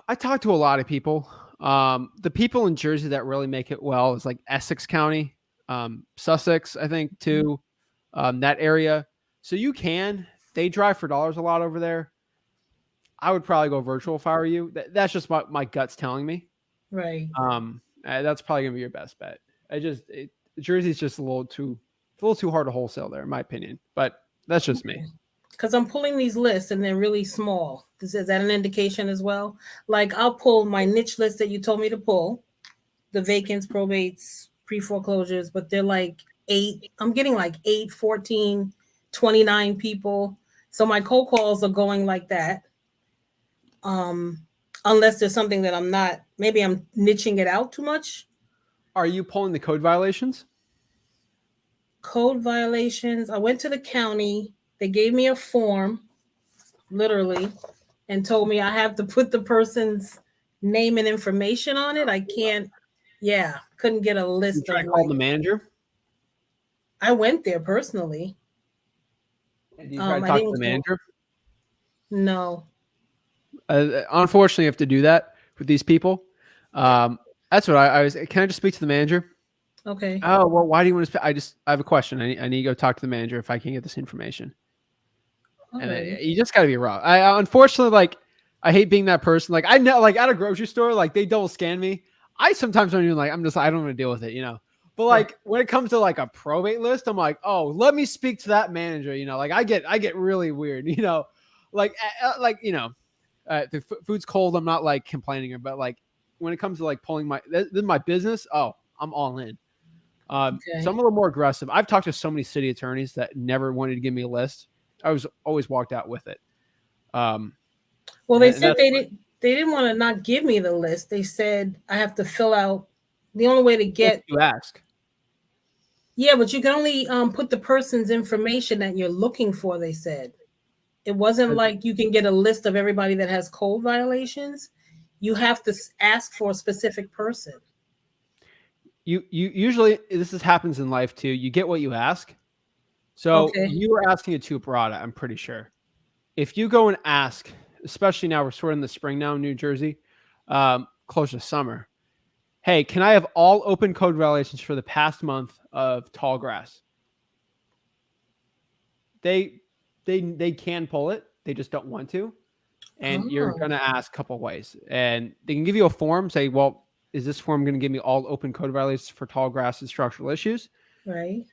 I talk to a lot of people. The people in Jersey that really make it well is like Essex County, Sussex, I think too, that area. So they drive for dollars a lot over there. I would probably go virtual if I were you. That's just my gut's telling me. Right. That's probably gonna be your best bet. Jersey's just a little too hard to wholesale there, in my opinion. But that's just me. Because I'm pulling these lists and they're really small. Is that an indication as well? Like I'll pull my niche list that you told me to pull, the vacants, probates, pre-foreclosures, but they're like 8. I'm getting like 8, 14, 29 people. So my cold calls are going like that. Unless there's something that maybe I'm niching it out too much. Are you pulling the code violations? Code violations. I went to the county. They gave me a form, literally, and told me I have to put the person's name and information on it. I can't. Yeah, couldn't get a list. You call the manager? I went there personally. And you try to talk to the manager? No. Unfortunately, you have to do that with these people. That's what I was. Can I just speak to the manager? Okay. Oh, well, why do you want to speak? I have a question. I need to go talk to the manager if I can get this information. And you just got to be raw. Unfortunately, I hate being that person. Like I know, like at a grocery store, like they double scan me. I sometimes don't even I don't want to deal with it, But like when it comes to like a probate list, I'm like, oh, let me speak to that manager. Like I get really weird. The food's cold. I'm not like complaining, but like when it comes to like pulling this is my business. Oh, I'm all in. So I'm a little more aggressive. I've talked to so many city attorneys that never wanted to give me a list. I was always walked out with it. Well, they said they didn't want to not give me the list. They said I have to fill out. The only way to get you ask. Yeah, but you can only put the person's information that you're looking for. They said it wasn't like you can get a list of everybody that has code violations. You have to ask for a specific person. You usually happens in life too. You get what you ask. So you were asking it too broad, I'm pretty sure. If you go and ask, especially now we're sort of in the spring now in New Jersey, close to summer. Hey, can I have all open code violations for the past month of tall grass? They can pull it. They just don't want to. And you're going to ask a couple ways. And they can give you a form, say, well, is this form going to give me all open code violations for tall grass and structural issues? Right.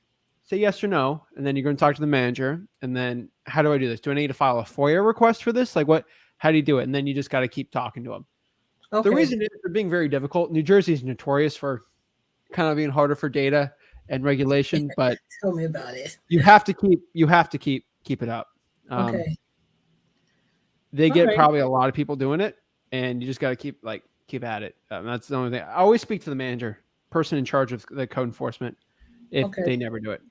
Say yes or no, and then you're going to talk to the manager. And then, how do I do this? Do I need to file a FOIA request for this? Like what? How do you do it? And then you just got to keep talking to them. Okay. The reason is they're being very difficult. New Jersey is notorious for kind of being harder for data and regulation, but tell me about it. You have to keep it up. Okay. They get probably a lot of people doing it, and you just got to keep at it. That's the only thing. I always speak to the manager, person in charge of the code enforcement, if they never do it.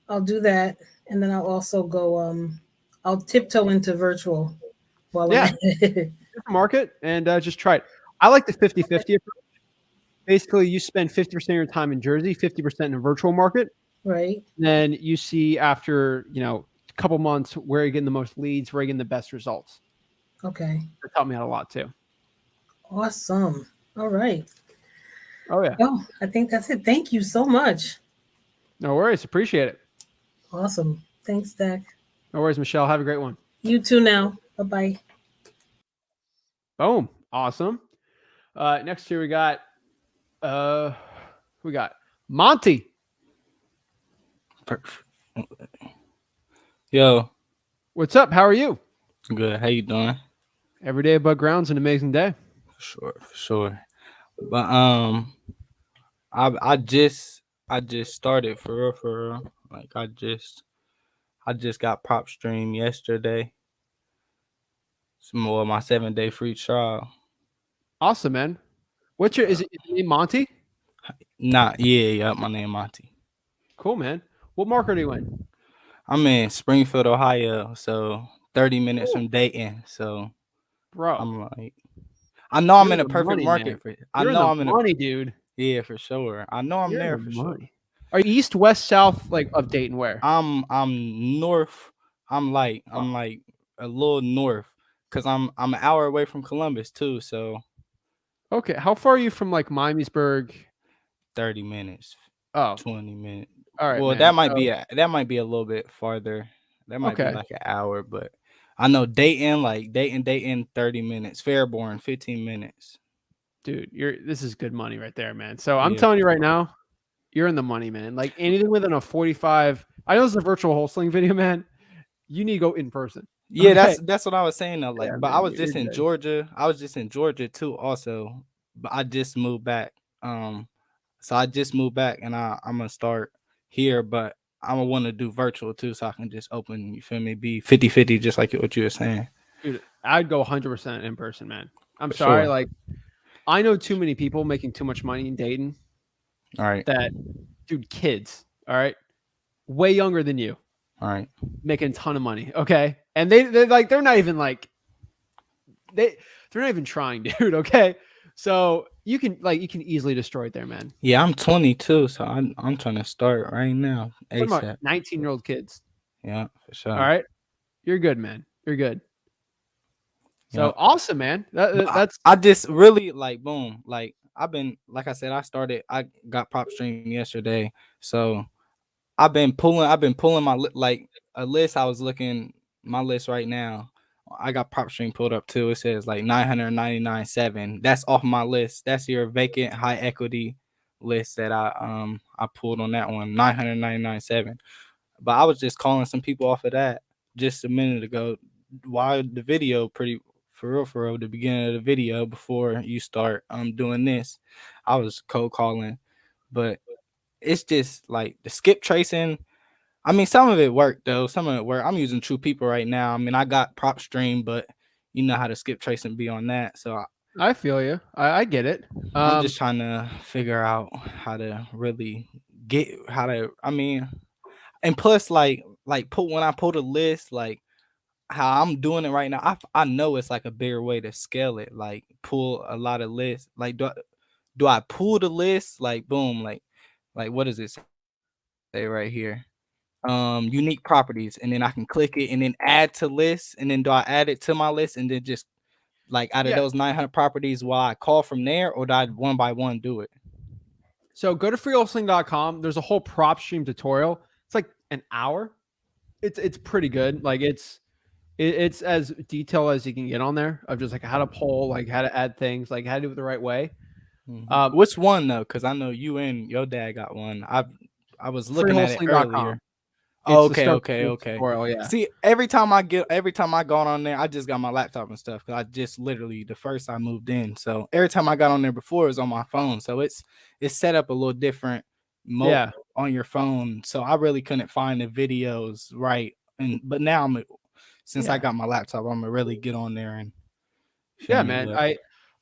I'll do that, and then I'll also go. I'll tiptoe into virtual while I'm market and just try it. I like the 50-50 approach. Basically, you spend 50% of your time in Jersey, 50% in a virtual market. Right. Then you see after a couple months where you're getting the most leads, where you're getting the best results. Okay. That helped me out a lot too. Awesome. All right. Oh yeah. Well, I think that's it. Thank you so much. No worries. Appreciate it. Awesome. Thanks, Zach. No worries, Michelle. Have a great one. You too now. Bye-bye. Boom. Awesome. Next here we got Monty. Perfect. Yo. What's up? How are you? Good. How you doing? Every day above ground's an amazing day. For sure. But I just started for real. Like I just got PropStream yesterday. It's more my 7-day free trial. Awesome, man. What's your is your name Monty? Yeah, my name Monty. Cool, man. What market are you in? I'm in Springfield, Ohio, so 30 minutes Cool. from Dayton. So Bro, I'm like, I know I'm you're in a the perfect money, man. market for. I You're in know the I'm in a money, dude. yeah for sure. I know I'm You're in there the for sure. money. Are you east, west, south, like of Dayton? Where? I'm north. I'm like a little north because I'm an hour away from Columbus too. So Okay. How far are you from like Miamisburg? 30 minutes, Oh, 20 minutes. all right, Well, man. that might be a little bit farther. That might be Okay, like an hour, but I know Dayton, like Dayton, 30 minutes. Fairborn, 15 minutes. dude, this is good money right there, man. So I'm Yeah, telling you right now, you're in the money, man. Like anything within a 45. I know this is a virtual wholesaling video, man. You need to go in person. yeah. Okay. That's what I was saying though. Like, Yeah, but I man. was You're just in good. Georgia. I was just in Georgia too, also. But I just moved back. So I just moved back, and I'm gonna start here, but I want to do virtual too, so I can just open. You feel me? Be 50-50, just like what you were saying. Dude, I'd go 100% in person, man. I'm For sorry. sure. Like, I know too many people making too much money in Dayton All right. that, dude, kids, all right, way younger than you, All right. making a ton of money. Okay. And they're like, they're not even like, they're not even trying, dude. Okay. So you can easily destroy it there, man. Yeah, I'm 22, so I'm trying to start right now, What about ASAP. 19-year-old kids? Yeah, for All sure. right. You're good, man. You're good. Yeah. So awesome, man. But That's I just really like boom. Like I've been like I said, I got PropStream yesterday. So I've been pulling my like a list. I was looking my list right now. I got PropStream pulled up too. It says like 999.7. That's off my list. That's your vacant high equity list that I pulled on that one. 999.7. But I was just calling some people off of that just a minute ago. While the video pretty for real, the beginning of the video before you start doing this, I was cold calling, but it's just like the skip tracing. I mean, some of it worked though. Some of it worked. I'm using True People right now. I mean, I got PropStream, but you know how to skip tracing be on that. So I feel you. I get it. I'm just trying to figure out how to really get how to. I mean, and plus, put when I pull the list, like how I'm doing it right now, I know it's like a bigger way to scale it. Like pull a lot of lists. Like do I pull the list? Like boom, like what does it say right here? Unique properties, and then I can click it and then add to list, and then do I add it to my list and then just like out of Yeah. those 900 properties, will I call from there or do I one by one do it? So go to freehosting.com. There's a whole prop stream tutorial. It's like an hour. It's pretty good. Like it's as detailed as you can get on there of just like how to poll, like how to add things, like how to do it the right way. Which one though? Because I know you and your dad got one. I was looking at it Freehosting.com. earlier. It's the Okay, start okay, okay. tutorial. Yeah. See, every time I go on there, I just got my laptop and stuff because I just literally the first I moved in. So every time I got on there before, it was on my phone. So it's set up a little different mode Yeah. on your phone. So I really couldn't find the videos right. But now since I Yeah. got my laptop, I'm gonna really get on there and Yeah, feel me. man. But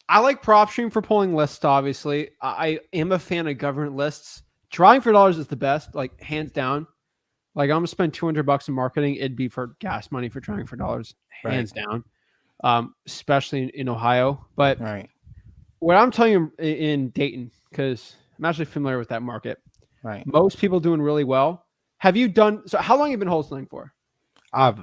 I like PropStream for pulling lists. Obviously, I am a fan of government lists. Drawing for dollars is the best, like hands down. Like I'm gonna spend $200 in marketing. It'd be for gas money for trying for dollars, hands down. Especially in Ohio. But right, what I'm telling you in Dayton, because I'm actually familiar with that market. right. Most people doing really well. Have you done so? How long have you been wholesaling for? I've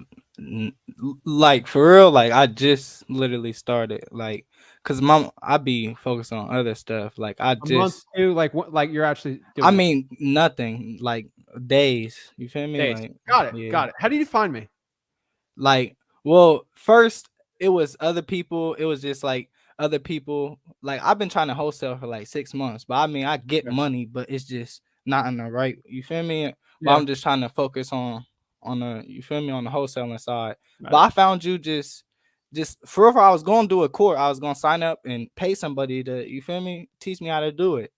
like for real, like I just literally started, like, cause I be focused on other stuff. Like I A month, just, two, like what? Like you're actually doing I it. mean, nothing, like days. You feel me? Days. Like, Got it. yeah, Got it. How did you find me? like, well, first it was other people. It was just like other people. Like I've been trying to wholesale for like 6 months, but I mean, I get Yeah. money, but it's just not in the right. You feel me? But Yeah. I'm just trying to focus on the, you feel me, on the wholesaling side. Right. But I found you just for real, I was going to do a course. I was going to sign up and pay somebody to, you feel me, teach me how to do it.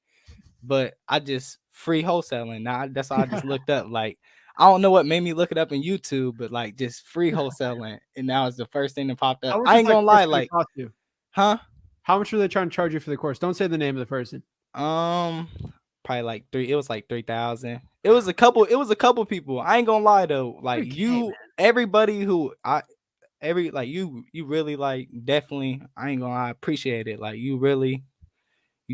but I just free wholesaling. Now that's why I just looked up. Like, I don't know what made me look it up in YouTube, but like just free wholesaling, and now it's the first thing that popped up. How much I is ain't that gonna course lie, gonna like, cost you? huh? How much are they trying to charge you for the course? Don't say the name of the person. Probably like it was like 3,000. It was a couple people. I ain't gonna lie though. Like 3K, man. everybody who you really like definitely, I ain't gonna lie, appreciate it. Like you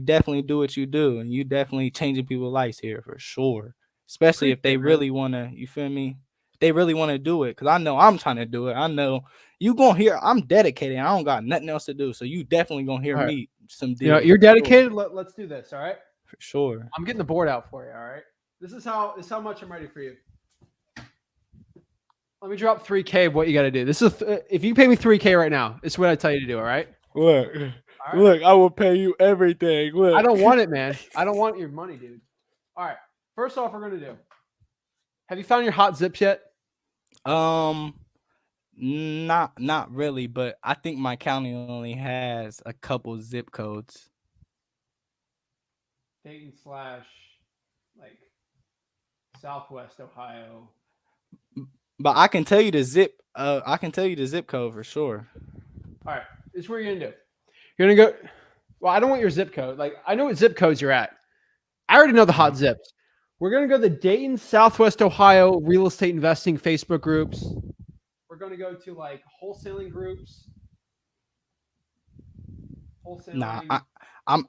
definitely do what you do, and you definitely changing people's lives here for sure. Especially if they Appreciate it, man. really wanna, you feel me? If they really wanna do it, cause I know I'm trying to do it. I know you gonna hear I'm dedicated. I don't got nothing else to do, so you definitely gonna hear All right. me some You know, deals. you're for sure. dedicated. Let's do this. All right. For sure. I'm getting the board out for you. All right. This is how much I'm ready for you. Let me drop 3K of what you got to do. This is if you pay me 3K right now, this is what I tell you to do. All right. Look, All right? look, I will pay you everything. Look. I don't want it, man. I don't want your money, dude. All right. First off, we're gonna do. Have you found your hot zips yet? Not really, but I think my county only has a couple zip codes. Dayton / like Southwest Ohio. But I can tell you the zip. I can tell you the zip code for sure. All right. This is where you're gonna do. You're gonna go. Well, I don't want your zip code. Like I know what zip codes you're at. I already know the hot zips. We're gonna go to the Dayton Southwest Ohio real estate investing Facebook groups. We're gonna go to like wholesaling groups. Wholesaling. Nah,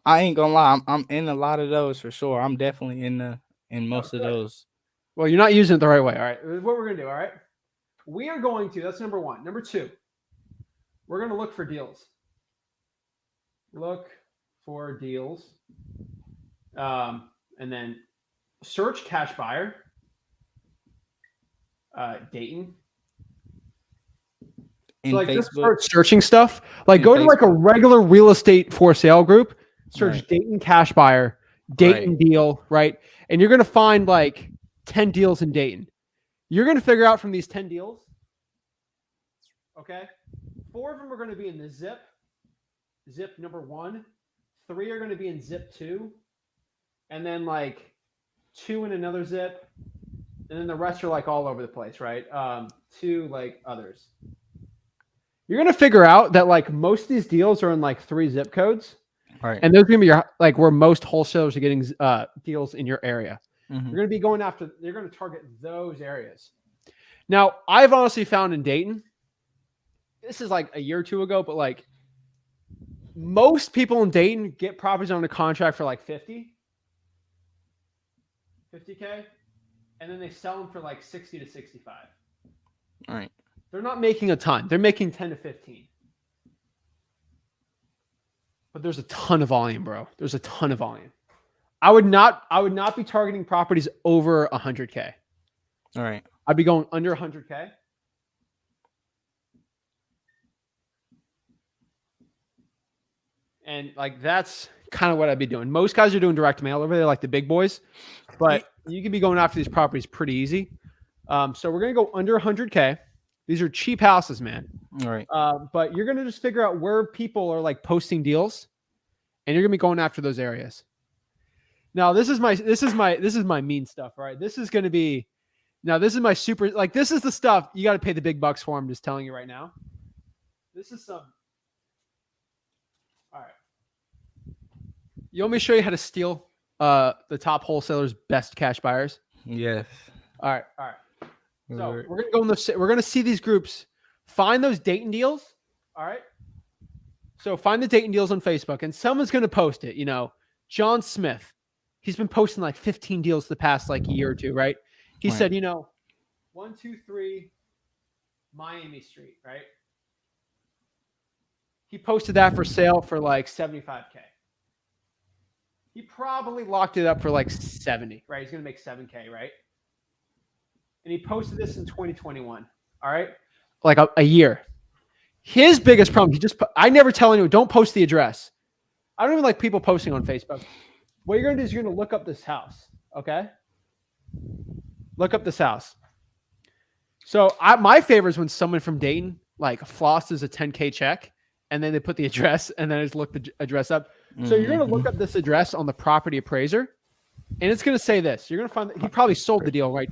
I ain't gonna lie. I'm in a lot of those for sure. I'm definitely in most of those. Well, you're not using it the right way. All right. What we're gonna do. All right. We are going to. That's number one. Number two. We're gonna look for deals. Look for deals. And then search cash buyer. Dayton. In So like just Facebook. start searching stuff. Like In go to like a Facebook. regular real estate for sale group. Search Right. Dayton cash buyer, Dayton deal, right? And you're gonna find like 10 deals in Dayton. You're gonna figure out from these 10 deals. Okay, 4 of them are going to be in the zip number 1. 3 are going to be in zip 2, and then like 2 in another zip, and then the rest are like all over the place, right? 2 like others. You're going to figure out that like most of these deals are in like 3 zip codes, Right. and those are going to be your like where most wholesalers are getting deals in your area. Mhm. You're going to be going after. You're going to target those areas. Now, I've honestly found in Dayton. This is like a year or 2 ago, but like most people in Dayton get properties on a contract for like 50K, and then they sell them for like 60 to 65. All right. They're not making a ton. They're making 10 to 15. But there's a ton of volume, bro. There's a ton of volume. I would not be targeting properties over 100K. All right. I'd be going under 100K. And like that's kind of what I'd be doing. Most guys are doing direct mail over there, like the big boys, but you can be going after these properties pretty easy. So we're gonna go under 100K. These are cheap houses, man. All right. But you're gonna just figure out where people are like posting deals, and you're gonna be going after those areas. Now this is my mean stuff, right? This is gonna be this is my super like this is the stuff you got to pay the big bucks for. I'm just telling you right now. This is some. All right. You want me to show you how to steal the top wholesalers' best cash buyers? Yes. All right. So we're gonna go in we're gonna see these groups, find those Dayton deals. All right. So find the Dayton deals on Facebook, and someone's gonna post it. John Smith, he's been posting like 15 deals the past like year or 2, right? He said, 123 Miami Street, right? He posted that for sale for like 75K. He probably locked it up for like 70, right? He's going to make 7K, right? And he posted this in 2021, all right? Like a year. His biggest problem, I never tell anyone, don't post the address. I don't even like people posting on Facebook. What you're going to do is you're going to look up this house, okay? Look up this house. So my favorite is when someone from Dayton like flosses a 10K check, and then they put the address, and then I just look the address up. So you're going to look up this address on the property appraiser. and it's going to say this. You're going to find that he probably sold the deal, right?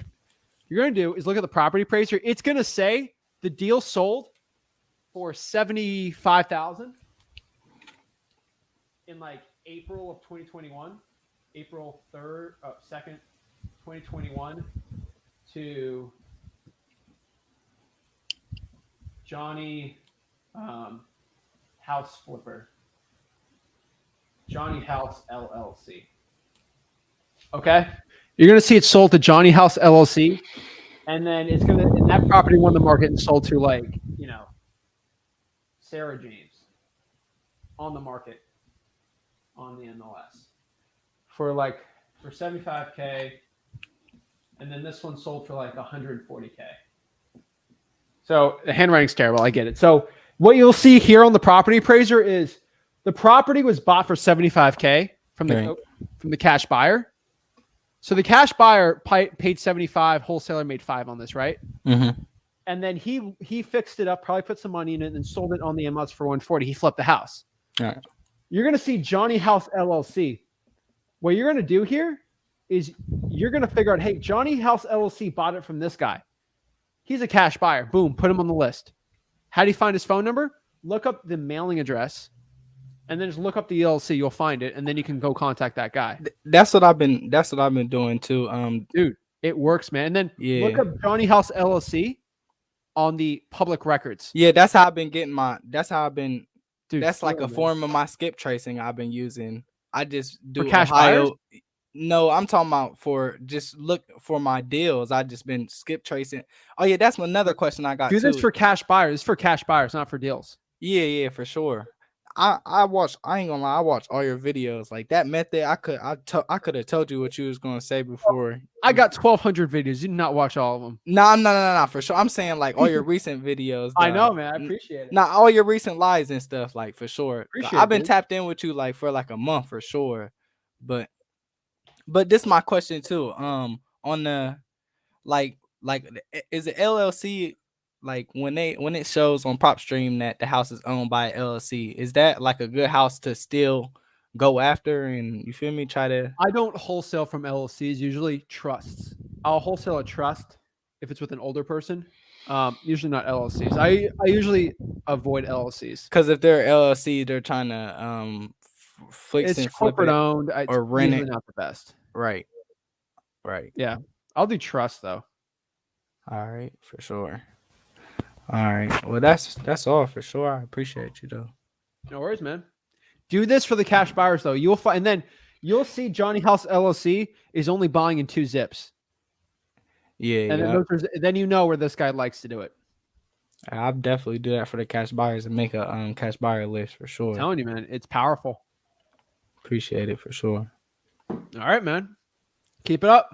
You're going to do is look at the property appraiser. It's going to say the deal sold for $75,000 in like April of 2021, April 2nd, 2021 to Johnny House Flipper, Johnny House LLC. Okay, you're gonna see it sold to Johnny House LLC, and then it's gonna and that property won the market and sold to like Sarah James on the market on the MLS for 75K, and then this one sold for like 140K. So the handwriting's terrible. I get it. So what you'll see here on the property appraiser is the property was bought for 75K from the cash buyer. So the cash buyer paid 75, wholesaler made 5 on this, right? Mm-hmm. And then he fixed it up, probably put some money in it, and then sold it on the MLS for 140. He flipped the house. All right. You're going to see Johnny House LLC. What you're going to do here is you're going to figure out, hey, Johnny House LLC bought it from this guy. He's a cash buyer. Boom, put him on the list. How do you find his phone number? Look up the mailing address, and then just look up the LLC. You'll find it, and then you can go contact that guy. That's what I've been doing too. Dude, it works, man. And then look up Johnny House LLC on the public records. Yeah, that's how I've been getting my. That's how I've been. Dude, that's like a form of my skip tracing I've been using. I just do for cash Ohio. buyers? No, I'm talking about for just look for my deals. I just been skip tracing. Oh yeah, that's another question I got. Do this too. for cash buyers. It's for cash buyers, not for deals. Yeah, for sure. I watch. I ain't gonna lie. I watch all your videos. Like that method, I could have told you what you was gonna say before. I got 1,200 videos. You did not watch all of them. No, for sure. I'm saying like all your recent videos. I know, man. I appreciate it. Not all your recent lives and stuff, like for sure. Appreciate I've been it, tapped in with you like for like a month for sure. But this is my question too. On the like is the LLC like when it shows on PropStream that the house is owned by an LLC, is that like a good house to still go after and you feel me? Try to I don't wholesale from LLCs, usually trusts. I'll wholesale a trust if it's with an older person. Usually not LLCs. I usually avoid LLCs. because if they're LLC, they're trying to fix It's and flip corporate it owned. or rent usually it. not the best. Right. Yeah. I'll do trust though. All right, for sure. All right. Well, that's all for sure. I appreciate you though. No worries, man. Do this for the cash buyers though. You'll find, and then you'll see Johnny House LLC is only buying in 2 zips. Yeah, And then you know where this guy likes to do it. I'll definitely do that for the cash buyers and make a cash buyer list for sure. I'm telling you, man, it's powerful. Appreciate it for sure. All right, man. Keep it up.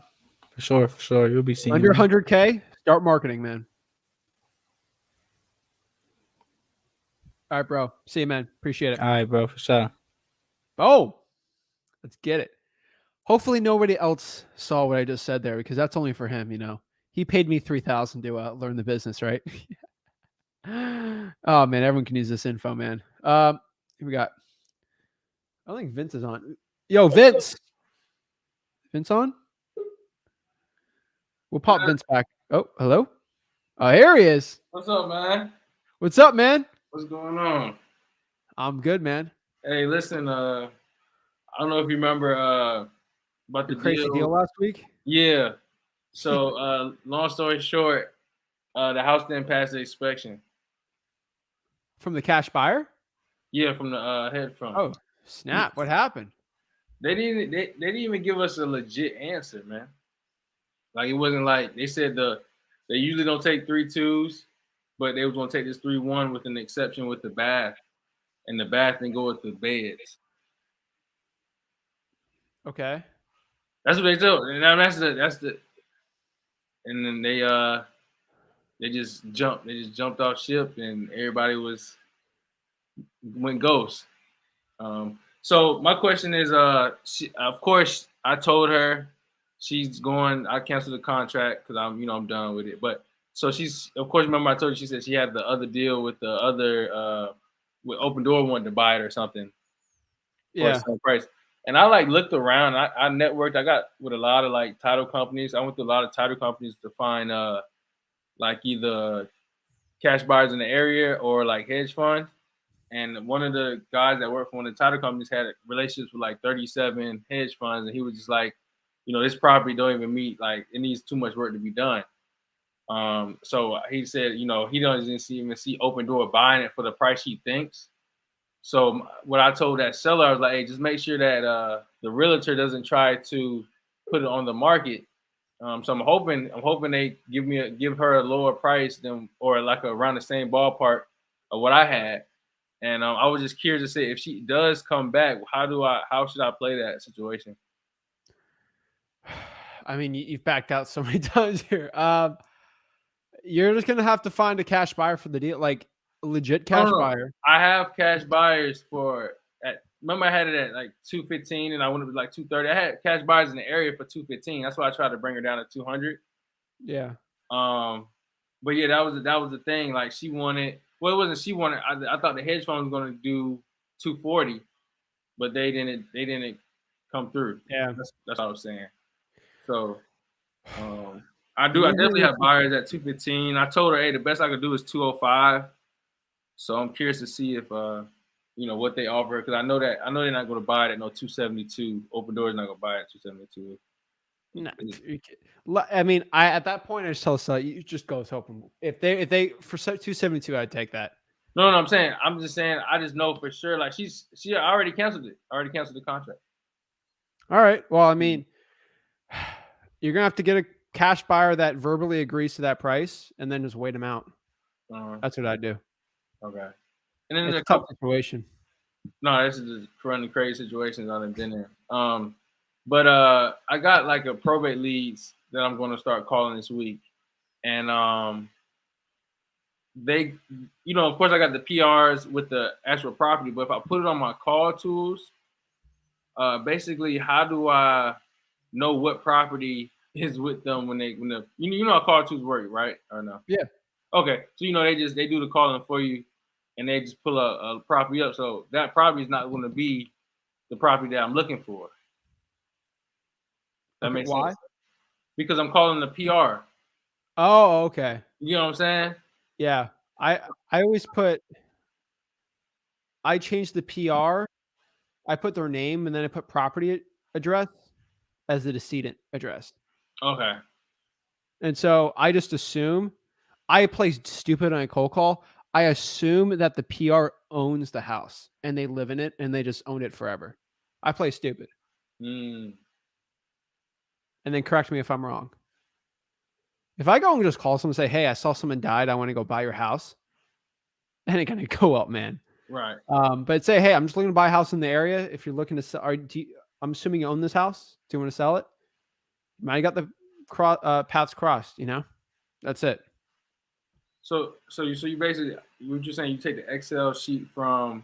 For sure. You'll be seeing Under me. 100K, start marketing, man. All right, bro. See you, man. Appreciate it. All right, bro, for sure. Oh, let's get it. Hopefully nobody else saw what I just said there because that's only for him, He paid me $3,000 to learn the business, right? Oh, man, everyone can use this info, man. Here we got. I don't think Vince is on. Yo, Vince. Vince on? We'll pop Vince back. Oh, hello? Oh, here he is. What's up, man? What's up, man? What's going on? I'm good, man. Hey, listen, I don't know if you remember about The the crazy deal last week? Yeah. So, long story short, the house didn't pass the inspection. From the cash buyer? Yeah, from the head front. Oh, snap. What happened? They didn't even give us a legit answer, man. Like it wasn't like they said they usually don't take 3-2s, but they was gonna take this 3-1 with an exception with the bath, and the bath didn't go with the beds. Okay. That's what they told. And now that's the. And then they just jumped off ship, and everybody went ghost. So my question is, of course, I told her she's going. I canceled the contract because I'm done with it. But so she's, of course, remember I told you she said she had the other deal with the other with Open Door wanted to buy it or something. Yeah. For some price. And I like looked around. I networked. I got with a lot of like title companies. I went to a lot of title companies to find like either cash buyers in the area or like hedge funds. And one of the guys that worked for one of the title companies had relationships with like 37 hedge funds, and he was just like, this property don't even meet, like, it needs too much work to be done. So he said, he doesn't even see Open Door buying it for the price he thinks. So what I told that seller, I was like, hey, just make sure that the realtor doesn't try to put it on the market. So I'm hoping they give her a lower price than, or like around the same ballpark of what I had. And I was just curious to see if she does come back, how should I play that situation? I mean, you've backed out so many times here. You're just gonna have to find a cash buyer for the deal, like a legit cash No. buyer. I have cash buyers remember I had it at like 215 and I wanted to be like 230. I had cash buyers in the area for 215. That's why I tried to bring her down to 200. Yeah. But yeah, that was the thing. Like she wanted, well, it wasn't she wanted. I thought the hedge fund was going to do 240, but they didn't come through. Yeah. That's what I was saying. So I definitely have buyers at 215. I told her, hey, the best I could do is 205. So I'm curious to see if what they offer, because I know they're not going to buy it at no 272. Open Door is not going to buy it at 272. No, I mean, at that point I just tell Sally, you just go with Open. If they for 272, I'd take that. No, I'm just saying I just know for sure. Like she already canceled it. Already canceled the contract. All right. Well, I mean, you're gonna have to get a cash buyer that verbally agrees to that price, and then just wait them out. That's what I'd do. Okay. And then it's there's a tough situation. No, this is just running crazy situations on the dinner. But I got like a probate leads that I'm going to start calling this week, and they, of course, I got the PRs with the actual property, but if I put it on my call tools, basically, how do I know what property is with them when how call tools work, right? Or no? Yeah. Okay, so they do the calling for you, and they just pull a property up. So that property is not going to be the property that I'm looking for. That makes why? sense. Because I'm calling the PR. Oh, okay. You know what I'm saying? Yeah. I always I change the PR. I put their name and then I put property address as the decedent address. Okay. And so I just assume I play stupid on a cold call. I assume that the PR owns the house and they live in it and they just own it forever. I play stupid. And then correct me if I'm wrong. If I go and just call someone and say, hey, I saw someone died, I want to go buy your house, that ain't gonna go up, man. Right. But say, hey, I'm just looking to buy a house in the area. If you're looking to sell, I'm assuming you own this house. Do you want to sell it? I got the paths crossed, That's it. So you basically, what you're saying, you take the Excel sheet from,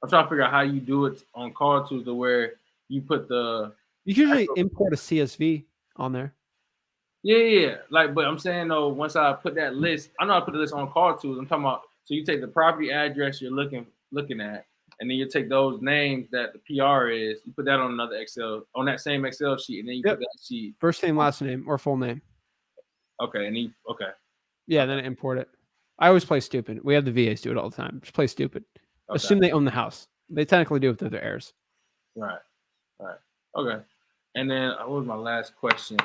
I'm trying to figure out how you do it on call tools to where you put you usually import a CSV on there. Yeah. But I'm saying though, once I put that list, I know I put the list on call tools. I'm talking about, so you take the property address you're looking at, and then you take those names that the PR is, you put that on on that same Excel sheet, and then you put that sheet. First name, last name, or full name. Okay, okay. Yeah, then import it. I always play stupid. We have the VAs do it all the time. Just play stupid. Okay. Assume they own the house. They technically do if they're the heirs. Right. Okay. And then what was my last question?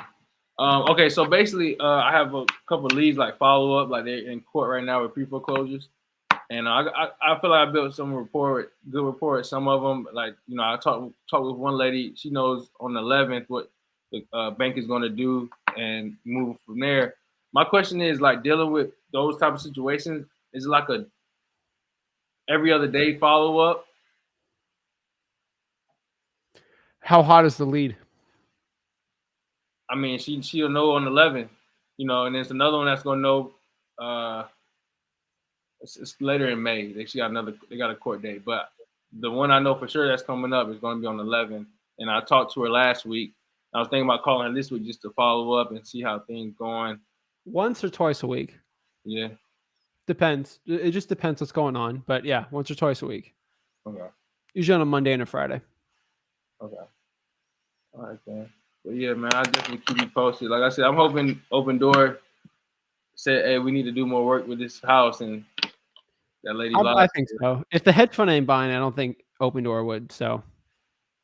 Okay, so basically, I have a couple of leads like follow up, like they're in court right now with pre-foreclosures, and I feel like I built good rapport with some of them. Like I talked with one lady. She knows on the 11th what the bank is going to do and move from there. My question is, like, dealing with those type of situations, is it like a every other day follow up? How hot is the lead? I mean, she'll know on the 11th, and there's another one that's gonna know. It's later in May. They got a court date, but the one I know for sure that's coming up is going to be on the 11th. And I talked to her last week. I was thinking about calling her this week just to follow up and see how things going. Once or twice a week. Yeah. Depends. It just depends what's going on. But yeah, once or twice a week. Okay. Usually on a Monday and a Friday. Okay. All right, man. But yeah, man, I'll definitely keep you posted. Like I said, I'm hoping Open Door said, hey, we need to do more work with this house, and that lady lied. I think so. If the hedge fund ain't buying, I don't think Open Door would. So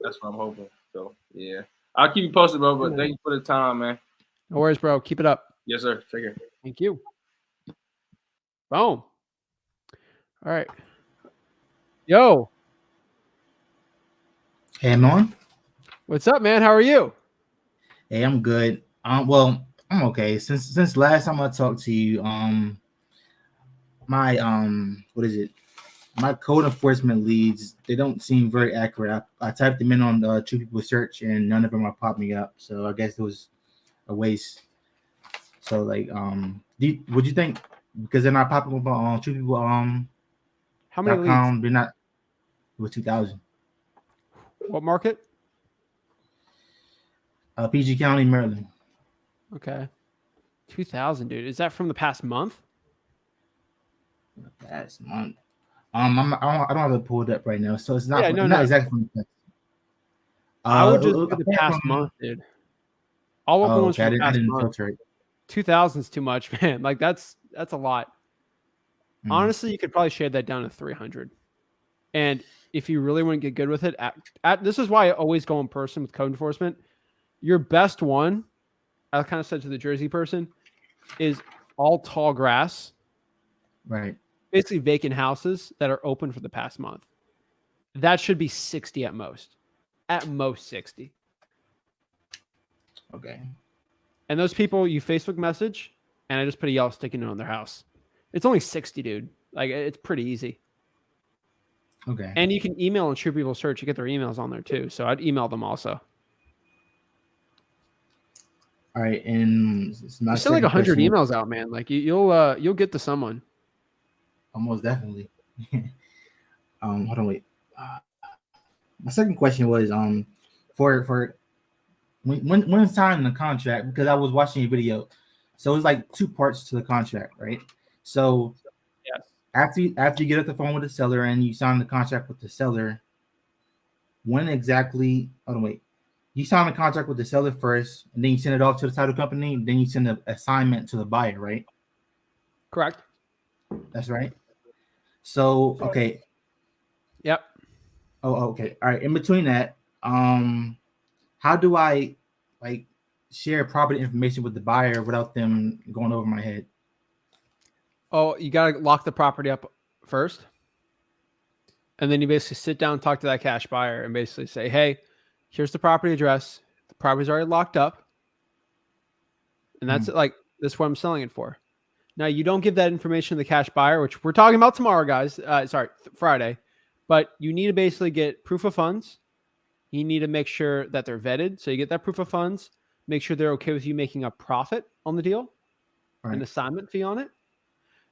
That's what I'm hoping. So yeah, I'll keep you posted, bro. But thank you for the time, man. no worries, bro. Keep it up. Yes, sir. Take care. Thank you. Boom. All right. Yo, Hey, I'm on. what's up, man? How are you? Hey, I'm good. Well, I'm okay. Since last time I talked to you, my what is it? My code enforcement leads, they don't seem very accurate. I typed them in on the True People search, and none of them are popping up. So I guess it was a waste. So like, would you think because they're not popping up on True People How many leads? .com, they're not with 2,000. What market? PG County, Maryland. Okay. 2,000, dude. Is that from the past month? That's month. I don't have it pulled up right now, so it's not. Yeah, no. Not exactly. I would just do the past month, dude. I'll open ones okay. from the I past didn't month. filter it. 2,000 is too much, man. Like that's a lot. Mhm. Honestly, you could probably shade that down to 300. And if you really want to get good with it, this is why I always go in person with code enforcement. Your best one, I kind of said to the Jersey person, is all tall grass. Right. Basically vacant houses that are open for the past month. That should be 60 at most. At most 60. Okay. And those people you Facebook message, and I just put a yellow sticky note on their house. It's only 60, dude. Like it's pretty easy. Okay. And you can email and True People Search. You get their emails on there too. So I'd email them also. All right. And You send like 100 emails out, man. Like you'll get to someone. Almost definitely. Hold on, wait. My second question was for when it's signing the contract, because I was watching a video, so it's like two parts to the contract, right? So yes, after you get off the phone with the seller and you sign the contract with the seller, when exactly? Hold on, wait. You sign the contract with the seller first, and then you send it off to the title company. Then you send an assignment to the buyer, right? correct. That's right. So okay. Yep. Oh, okay. All right. In between that, how do I like share property information with the buyer without them going over my head? Oh, you gotta lock the property up first. And then you basically sit down and talk to that cash buyer and basically say, hey, here's the property address. The property's already locked up. And that's it. Like, this is what I'm selling it for. Now, you don't give that information to the cash buyer, which we're talking about tomorrow, guys. Friday. But you need to basically get proof of funds. You need to make sure that they're vetted. So you get that proof of funds. Make sure they're okay with you making a profit on the deal, an assignment fee on it.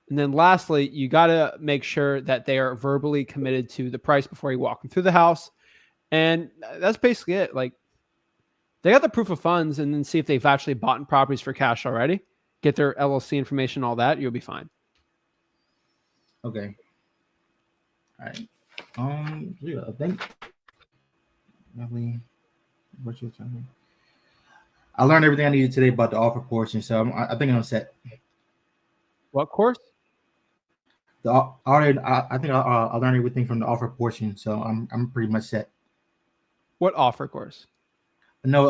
And then lastly, you got to make sure that they are verbally committed to the price before you walk them through the house. And that's basically it. Like, they got the proof of funds, and then see if they've actually bought in properties for cash already. Get their LLC information, all that. You'll be fine. Okay. All right. Yeah, I think what you telling? I learned everything I needed today about the offer portion, so I think I'm set. What course? I think I'll learn everything from the offer portion, so I'm pretty much set. What offer course? No,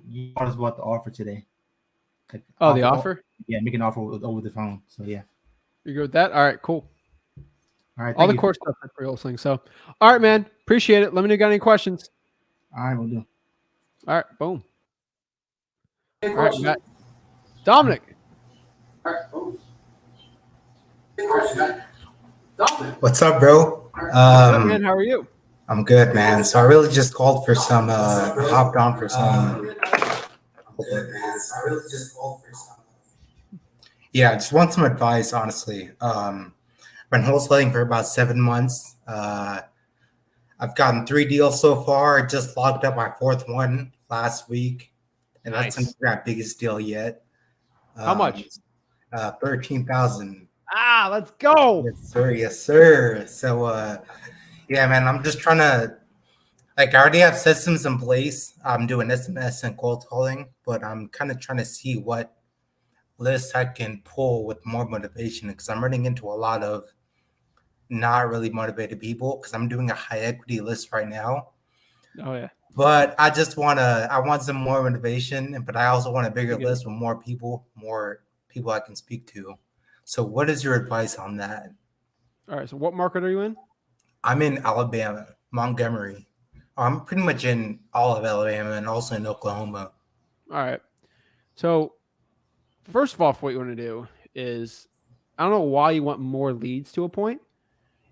you told us about the offer today. Like, the offer? Yeah, make an offer over the phone. So yeah. You good with that? All right, cool. All right. All the course stuff for Wholesaling. So, all right, man. Appreciate it. Let me know if you got any questions. All right, we'll do. All right, boom. All right, we got Dominic. What's up, bro? Man, how are you? I'm good, man. So I really just called for some, hopped on for some. Yeah, I just want some advice, honestly. Been wholesaling for about 7 months. I've gotten 3 deals so far. Just locked up my 4th one last week, and Nice. that's not the biggest deal yet. How much? 13,000. Ah, let's go. Yes, sir. Yes, sir. So, yeah, man, I'm just trying to Like I already have systems in place. I'm doing SMS and cold calling, but I'm kind of trying to see what lists I can pull with more motivation because I'm running into a lot of not really motivated people because I'm doing a high equity list right now. Oh yeah. But I want some more motivation, but I also want a bigger I get it. list with more people I can speak to. So what is your advice on that? All right. So what market are you in? I'm in Alabama, Montgomery. I'm pretty much in all of Alabama and also in Oklahoma. All right. So first of all, what you want to do is, I don't know why you want more leads to a point.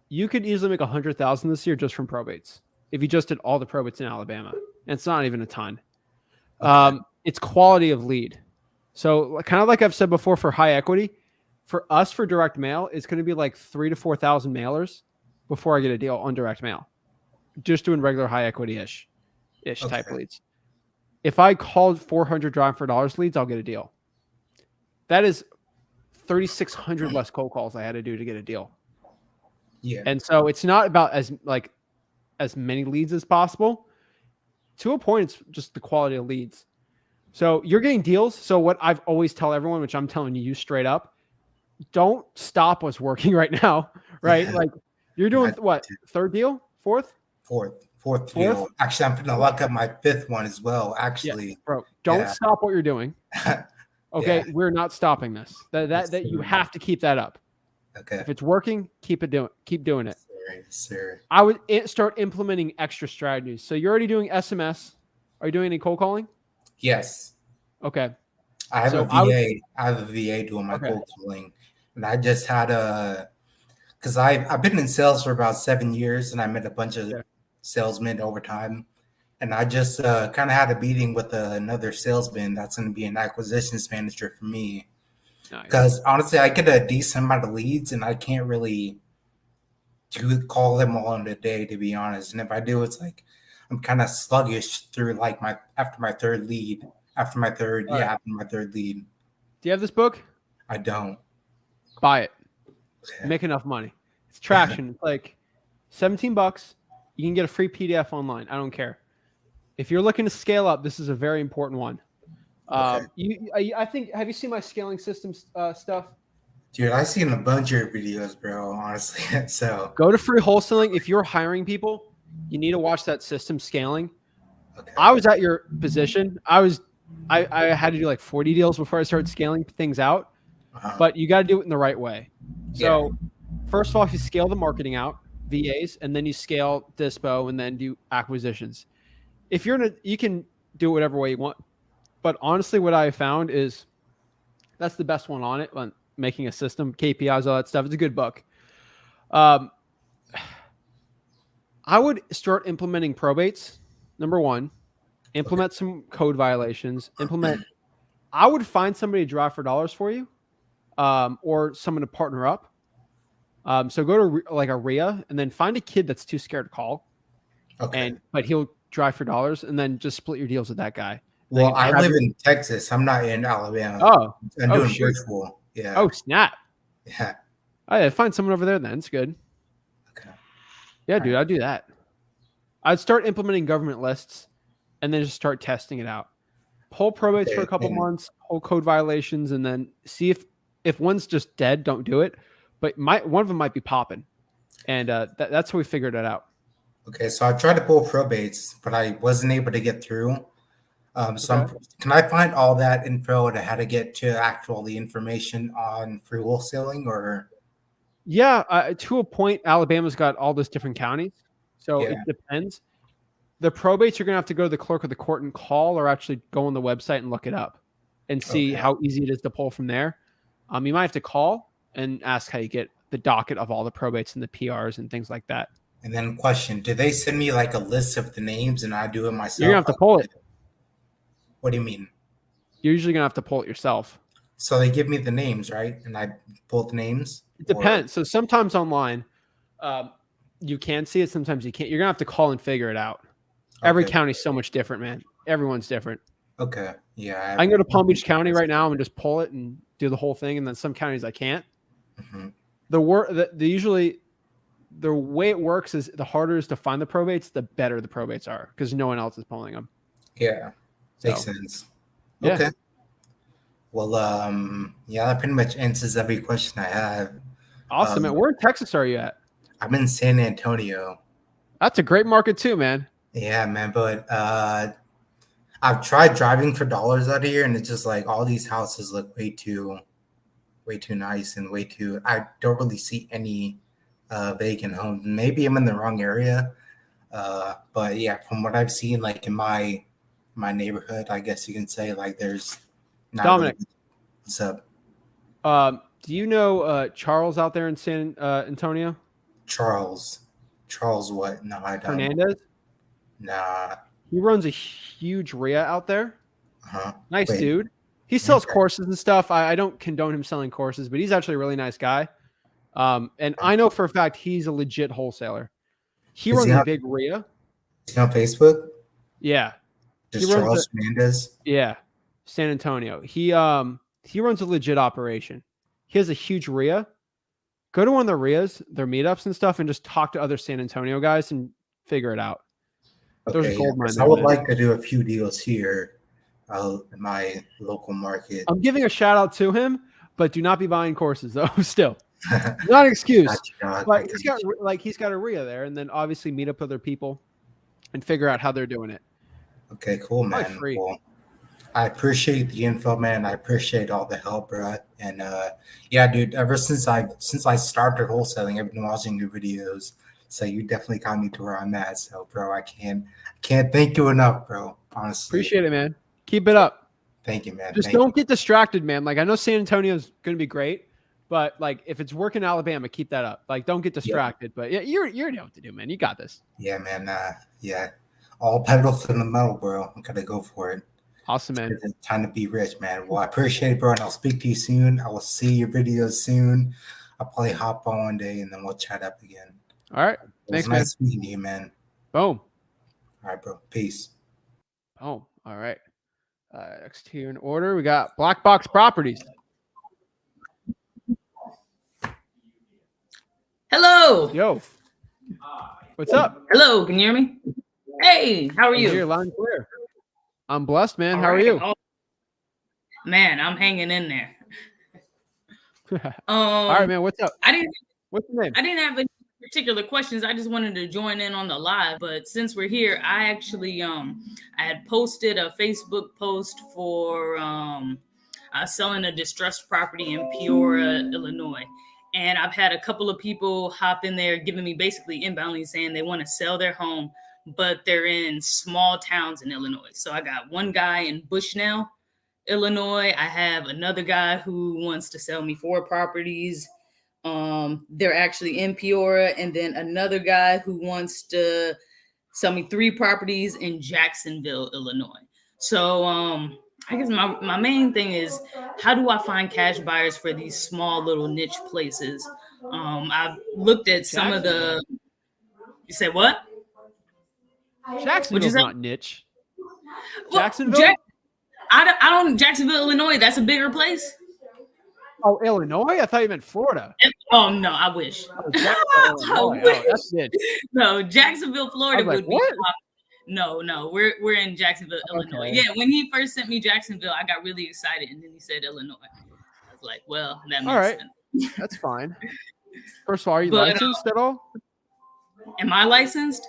You could easily make 100,000 this year just from probates if you just did all the probates in Alabama. And it's not even a ton. Okay. It's quality of lead. So kind of like I've said before, for high equity, for us for direct mail, it's going to be like 3,000 to 4,000 mailers before I get a deal on direct mail. Just doing regular high equity ish type Okay. leads. If I called 400 drive for dollars leads, I'll get a deal. That is 3,600 less cold calls I had to do to get a deal. Yeah. And so it's not about as many leads as possible. To a point, it's just the quality of leads. So you're getting deals. So what I've always tell everyone, which I'm telling you straight up, don't stop what's working right now, right? Yeah. Like you're doing Not what, third deal, fourth? Fourth deal. Actually, I'm gonna lock up my fifth one as well. Yeah, Actually, bro, don't Yeah. stop what you're doing. Okay, Yeah. we're not stopping this. That you have to keep that up. Okay. If it's working, keep doing it. Sir. I would start implementing extra strategies. So you're already doing SMS. Are you doing any cold calling? Yes. Okay. I have So a VA. I have a VA doing my Okay. cold calling, and I just had because I've been in sales for about 7 years, and I met a bunch of Okay. salesmen over time, and I just kind of had a meeting with another salesman that's going to be an acquisitions manager for me. Nice. Because honestly, I get a decent amount of leads, and I can't really call them all in a day, to be honest. And if I do, it's like I'm kind of sluggish through like after my third lead. After my third lead. Do you have this book? I don't. Buy it. Okay. Make enough money. It's traction. It's like $17. You can get a free PDF online. I don't care. If you're looking to scale up, this is a very important one. Okay. I think, have you seen my scaling systems stuff? Dude, I've seen a bunch of your videos, bro, honestly. So Go to Free Wholesaling. If you're hiring people, you need to watch that system scaling. okay. I was at your position. I had to do like 40 deals before I started scaling things out, but you got to do it in the right way. So first of all, if you scale the marketing out, VAs, and then you scale Dispo and then do acquisitions. If you're you can do it whatever way you want. But honestly, what I found is that's the best one on it, on making a system, KPIs, all that stuff. It's a good book. I would start implementing probates. Number one, implement some code violations. I would find somebody to drive for dollars for you, or someone to partner up. So go to like a RIA and then find a kid that's too scared to call. Okay. But he'll drive for dollars, and then just split your deals with that guy. Well, I live in Texas. I'm not in Alabama. Oh, I'm doing virtual. Yeah. Oh, snap. Yeah. I'd find someone over there then. It's good. Okay. Yeah, dude, I'd do that. I'd start implementing government lists and then just start testing it out. Pull probates for a couple months, pull code violations, and then see if one's just dead, don't do it. But one of them might be popping. And that's how we figured it out. Okay, so I tried to pull probates, but I wasn't able to get through. Can I find all that info to how to get to the information on free wholesaling or? Yeah, to a point, Alabama's got all those different counties, so it depends. The probates, you're gonna have to go to the clerk of the court and call, or actually go on the website and look it up, and see how easy it is to pull from there. You might have to call and ask how you get the docket of all the probates and the PRs and things like that. And then question: do they send me like a list of the names and I do it myself? You're gonna have to pull it. What do you mean? You're usually gonna have to pull it yourself. So they give me the names, right? And I pull the names? It depends. So sometimes online, you can see it. Sometimes you can't. You're gonna have to call and figure it out. Every county's so much different, man. Everyone's different. Okay. Yeah. I can go to Palm Beach County right now and just pull it and do the whole thing. And then some counties I can't. Mm-hmm. Usually the way it works is the harder it is to find the probates, the better the probates are because no one else is pulling them. Yeah, So, makes sense. yeah. Okay. Well, yeah, that pretty much answers every question I have. Awesome, man. Where in Texas are you at? I'm in San Antonio. That's a great market too, man. Yeah, man, but I've tried driving for dollars out here, and it's just like all these houses look way too nice and way too. I don't really see any vacant homes. Maybe I'm in the wrong area, but yeah, from what I've seen, like in my neighborhood, I guess you can say like there's not Dominic. Really, what's up, do you know Charles out there in San Antonio? Charles what? No, I don't. Hernandez? Nah. He runs a huge RIA out there. Uh-huh. Nice Wait. dude. He sells courses and stuff. I don't condone him selling courses, but he's actually a really nice guy. And I know for a fact he's a legit wholesaler. He runs a big RIA. Is he on Facebook? Yeah. Just Charles Hernandez? Yeah. San Antonio. He runs a legit operation. He has a huge RIA. Go to one of the RIAs, their meetups and stuff, and just talk to other San Antonio guys and figure it out. There's Okay, gold mines. I would like to do a few deals here in my local market. I'm giving a shout out to him, but do not be buying courses though. Still, not an excuse. But he's got a RIA there, and then obviously meet up with other people and figure out how they're doing it. Okay, cool, man. Well, I appreciate the info, man. I appreciate all the help, bro. And yeah, dude. Ever since I started wholesaling, I've been watching your videos. So you definitely got me to where I'm at. So, bro, I can't thank you enough, bro. Honestly, appreciate it, man. Keep it up. Thank you, man. Just don't get distracted, man. Like I know San Antonio's going to be great, but like if it's working in Alabama, keep that up. Like don't get distracted. But yeah, you know what to do, man. You got this. Yeah, man. Yeah, all pedal to the metal, bro. I'm gonna go for it. Awesome, man. It's time to be rich, man. Well, I appreciate it, bro, and I'll speak to you soon. I will see your videos soon. I'll probably hop on one day and then we'll chat up again. All right. Thanks, man. Nice meeting you, man. Boom. All right, bro. Peace. Oh, all right. Next here in order, we got Black Box Properties. Hello. Yo. What's up? Hello. Can you hear me? Hey, how are you? Here, loud and clear. I'm blessed, man. How are you? Oh, man, I'm hanging in there. All right, man. What's up? What's your name? I didn't have any particular questions. I just wanted to join in on the live, but since we're here, I actually I had posted a Facebook post for selling a distressed property in Peoria, Illinois. And I've had a couple of people hop in there giving me basically inboundly saying they want to sell their home, but they're in small towns in Illinois. So I got one guy in Bushnell, Illinois. I have another guy who wants to sell me 4 properties. They're actually in Peoria, and then another guy who wants to sell me 3 properties in Jacksonville, Illinois. So I guess my main thing is, how do I find cash buyers for these small little niche places? I've looked at some of the. You said what? Jacksonville's not niche. Jacksonville? I don't. Jacksonville, Illinois. That's a bigger place. Oh, Illinois? I thought you meant Florida. Oh no, I wish. I wish. That's niche. No, Jacksonville, Florida would be. What? No, we're in Jacksonville, Illinois. Yeah, when he first sent me Jacksonville, I got really excited, and then he said Illinois. I was like, well, that makes sense. That's fine. First of all, are you licensed at all? Am I licensed?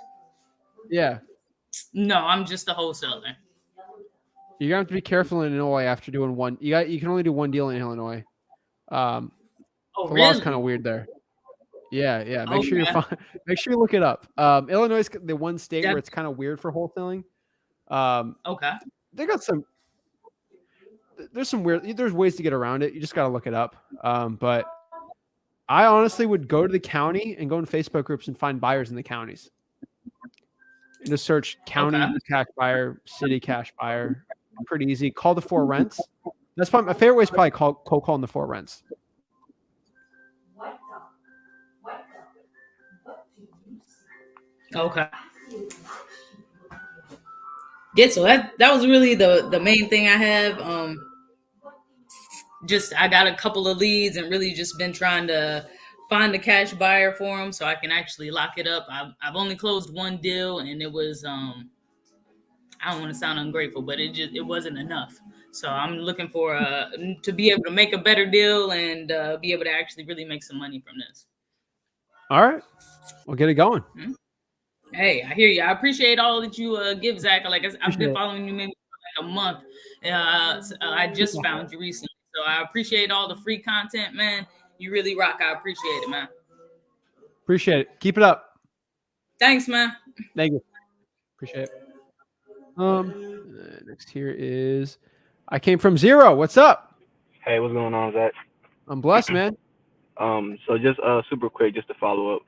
Yeah. No, I'm just a wholesaler. You're gonna have to be careful in Illinois after doing one. You can only do one deal in Illinois. The law's kind of weird there. Yeah. Make sure you're fine. Make sure you look it up. Illinois is the one state where it's kind of weird for wholesaling. Okay. They got some. There's some weird. There's ways to get around it. You just gotta look it up. But I honestly would go to the county and go in Facebook groups and find buyers in the counties. And just search county cash buyer, city cash buyer. Pretty easy. Call the 4 rents. That's probably my favorite way is probably cold calling the 4 rents. Okay. Yeah, so that was really the main thing I have. Just I got a couple of leads and really just been trying to find a cash buyer for them so I can actually lock it up. I've only closed one deal, and it was I don't want to sound ungrateful, but it wasn't enough. So I'm looking for to be able to make a better deal and be able to actually really make some money from this. All right, we'll get it going. Hey, I hear you. I appreciate all that you give, Zach. Like I've been Appreciate it. following you maybe for like a month. I just found you recently, so I appreciate all the free content, man. You really rock. I appreciate it, man. Appreciate it. Keep it up. Thanks, man. Thank you. Appreciate it. Next here is I came from zero. What's up? Hey, what's going on, Zach? I'm blessed, man. So just super quick, just to follow up,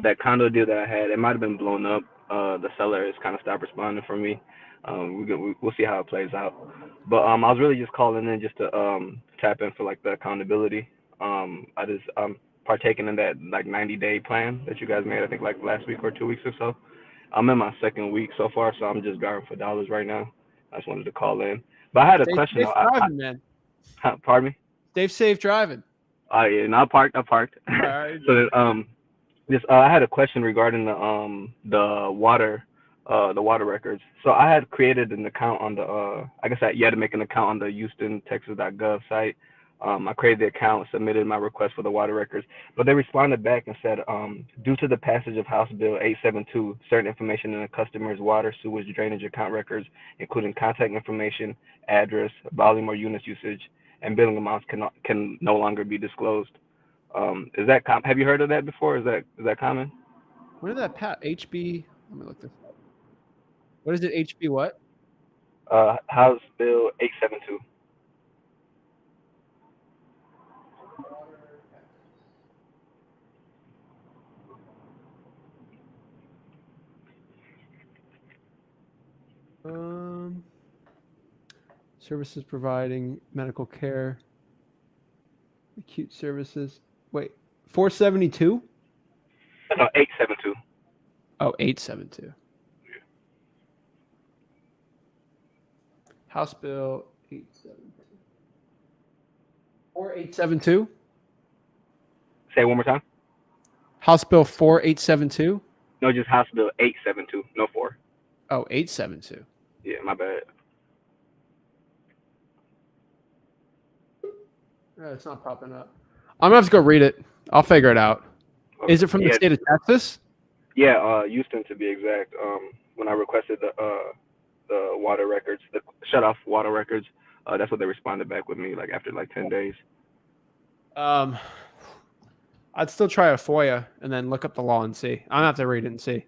that condo deal that I had, it might have been blown up. The seller has kind of stopped responding for me. We'll see how it plays out. But I was really just calling in just to tap in for like the accountability. I'm partaking in that like 90-day plan that you guys made, I think like last week or 2 weeks or so. I'm in my second week so far, so I'm just driving for dollars right now. I just wanted to call in. But I had a question. Safe driving, man. Pardon me? Stay safe driving. Oh yeah, no, I parked. All right. So then, I had a question regarding the water records. So I had created an account on the I guess you had to make an account on the HoustonTexas.gov site. I created the account, submitted my request for the water records, but they responded back and said, due to the passage of House Bill 872, certain information in a customer's water, sewage, drainage account records, including contact information, address, volume or units usage, and billing amounts can no longer be disclosed. Is that have you heard of that before? Is that common? When did that pass? HB. Let me look this up. What is it? HB what? House Bill 872. Services providing medical care, acute services. Wait, 472? No, 872. Oh, 872. House Bill 872. 4872? Say it one more time. House Bill 4872? No, just House Bill 872. No 4. Oh, 872. Yeah, my bad. It's not popping up. I'm gonna have to go read it. I'll figure it out. Okay. Is it from the state of Texas? Yeah, Houston to be exact. When I requested the water records, the shut off water records, that's what they responded back with me like after like 10 days. I'd still try a FOIA and then look up the law and see. I'm gonna have to read it and see.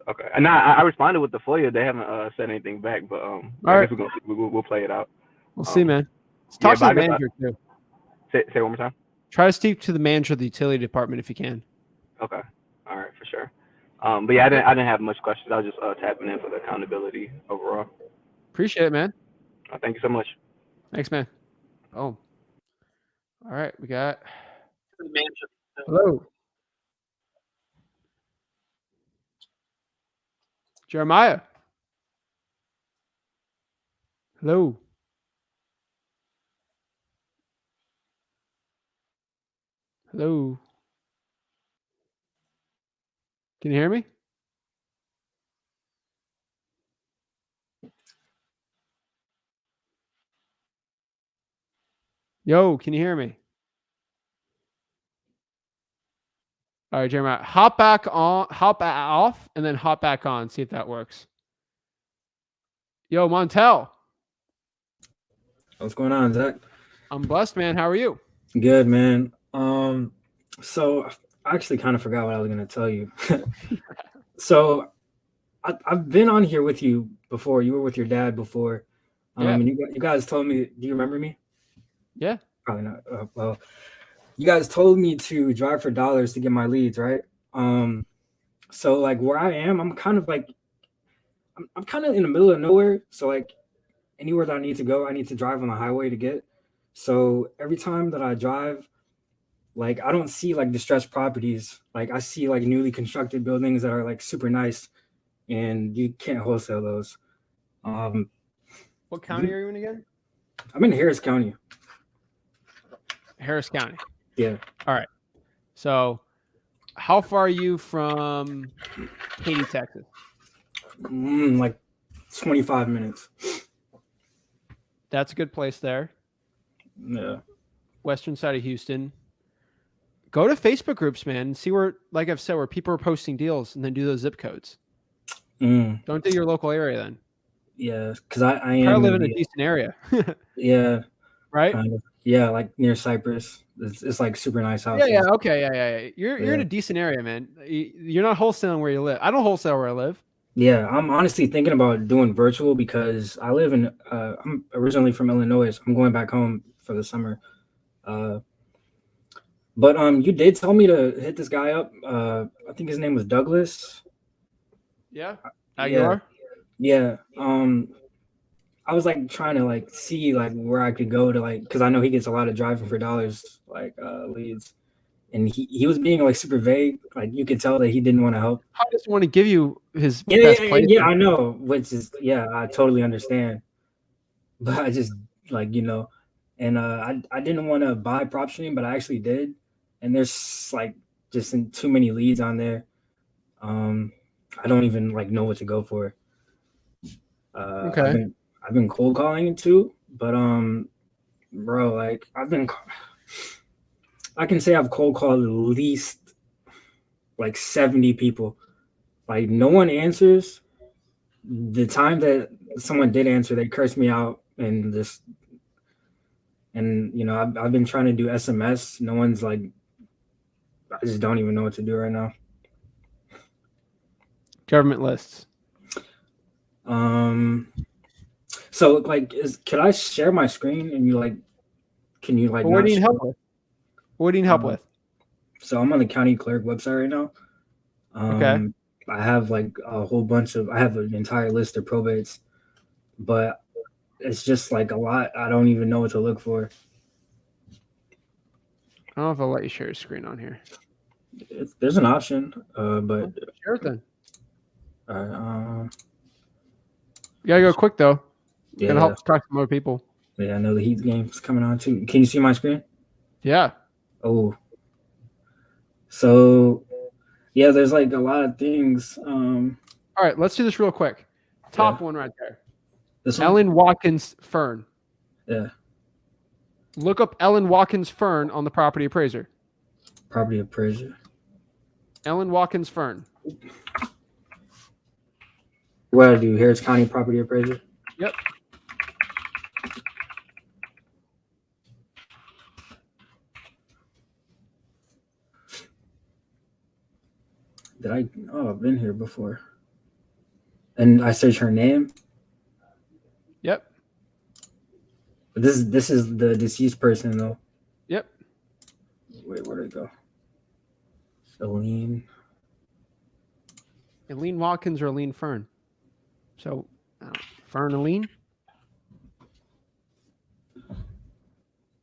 Okay, and I responded with the FOIA. They haven't said anything back, but I guess we'll play it out. We'll see, man. Let's talk to the manager too. Say it one more time. Try to speak to the manager of the utility department if you can. Okay, all right, for sure. But yeah, I didn't have much questions. I was just tapping in for the accountability overall. Appreciate it, man. Thank you so much. Thanks, man. Oh, all right. We got hello, Jeremiah. Hello. Hello. Can you hear me? Yo, can you hear me? All right, Jeremiah. Hop off, and then hop back on. See if that works. Yo, Montel. What's going on, Zach? I'm blessed, man. How are you? Good, man. So I actually kind of forgot what I was going to tell you. So I've been on here with you before. You were with your dad before. And you guys told me, do you remember me? Yeah. Probably not. Well, you guys told me to drive for dollars to get my leads, right? So like where I am, I'm kind of like, I'm kind of in the middle of nowhere. So like anywhere that I need to go, I need to drive on the highway to get. So every time that I drive, like I don't see like distressed properties. Like I see like newly constructed buildings that are like super nice, and you can't wholesale those. What county are you in again? I'm in Harris County. Harris County. Yeah. All right. So, how far are you from Katy, Texas? Like 25 minutes. That's a good place there. Yeah. Western side of Houston. Go to Facebook groups, man, and see where, like I've said, where people are posting deals, and then do those zip codes. Don't do your local area then. Yeah, because I Try am to live in a decent area. Yeah. Right? Kind of. Yeah, like near Cyprus. It's like super nice houses. Yeah. Okay. Yeah. You're in a decent area, man. You're not wholesaling where you live. I don't wholesale where I live. Yeah, I'm honestly thinking about doing virtual because I live in. I'm originally from Illinois, so I'm going back home for the summer. But you did tell me to hit this guy up. I think his name was Douglas. Yeah. Aguilar? Yeah. I was like trying to like see like where I could go to like because I know he gets a lot of driving for dollars like leads, and he was being like super vague. Like you could tell that he didn't want to help. I just want to give you his best place. Yeah, I know. Which is I totally understand. But I just like and I didn't want to buy PropStream, but I actually did, and there's like just too many leads on there. I don't even like know what to go for. Okay. I've been cold calling it too, but bro, like I can say I've cold called at least like 70 people. Like no one answers. The time that someone did answer, they cursed me out and I've been trying to do SMS. No one's like, I just don't even know what to do right now. Government lists. So like, could I share my screen and can you like? What do you need help with? What do you need help with? So I'm on the county clerk website right now. Okay. I have like a whole bunch of. I have an entire list of probates, but it's just like a lot. I don't even know what to look for. I don't know if I'll let you share your screen on here. There's an option, but share it then. You gotta go quick though. Yeah. Gonna help talk to more people. Yeah, I know the Heat game's coming on too. Can you see my screen? Yeah. Oh. So, yeah, there's like a lot of things. All right, let's do this real quick. Top one right there. This one? Ellen Watkins Fern. Yeah. Look up Ellen Watkins Fern on the property appraiser. Property appraiser. Ellen Watkins Fern. What do I do? Harris County property appraiser? Yep. I've been here before. And I search her name? Yep. This is the deceased person though. Yep. Wait, where'd it go? Eileen Watkins or Eileen Fern? So, Fern Eileen?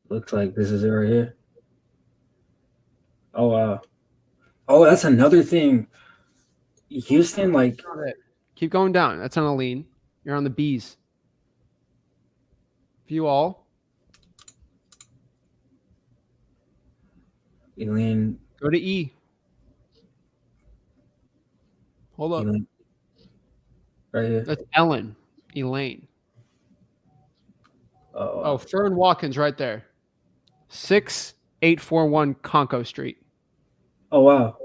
Looks like this is it right here. Oh, wow. Oh, that's another thing. Houston, like... Keep going down. That's on Eileen. You're on the B's. View all. Eileen. Go to E. Hold up. Eileen. Right here. That's Ellen. Elaine. Oh, Fern Watkins right there. 6841 Conco Street. Oh, wow.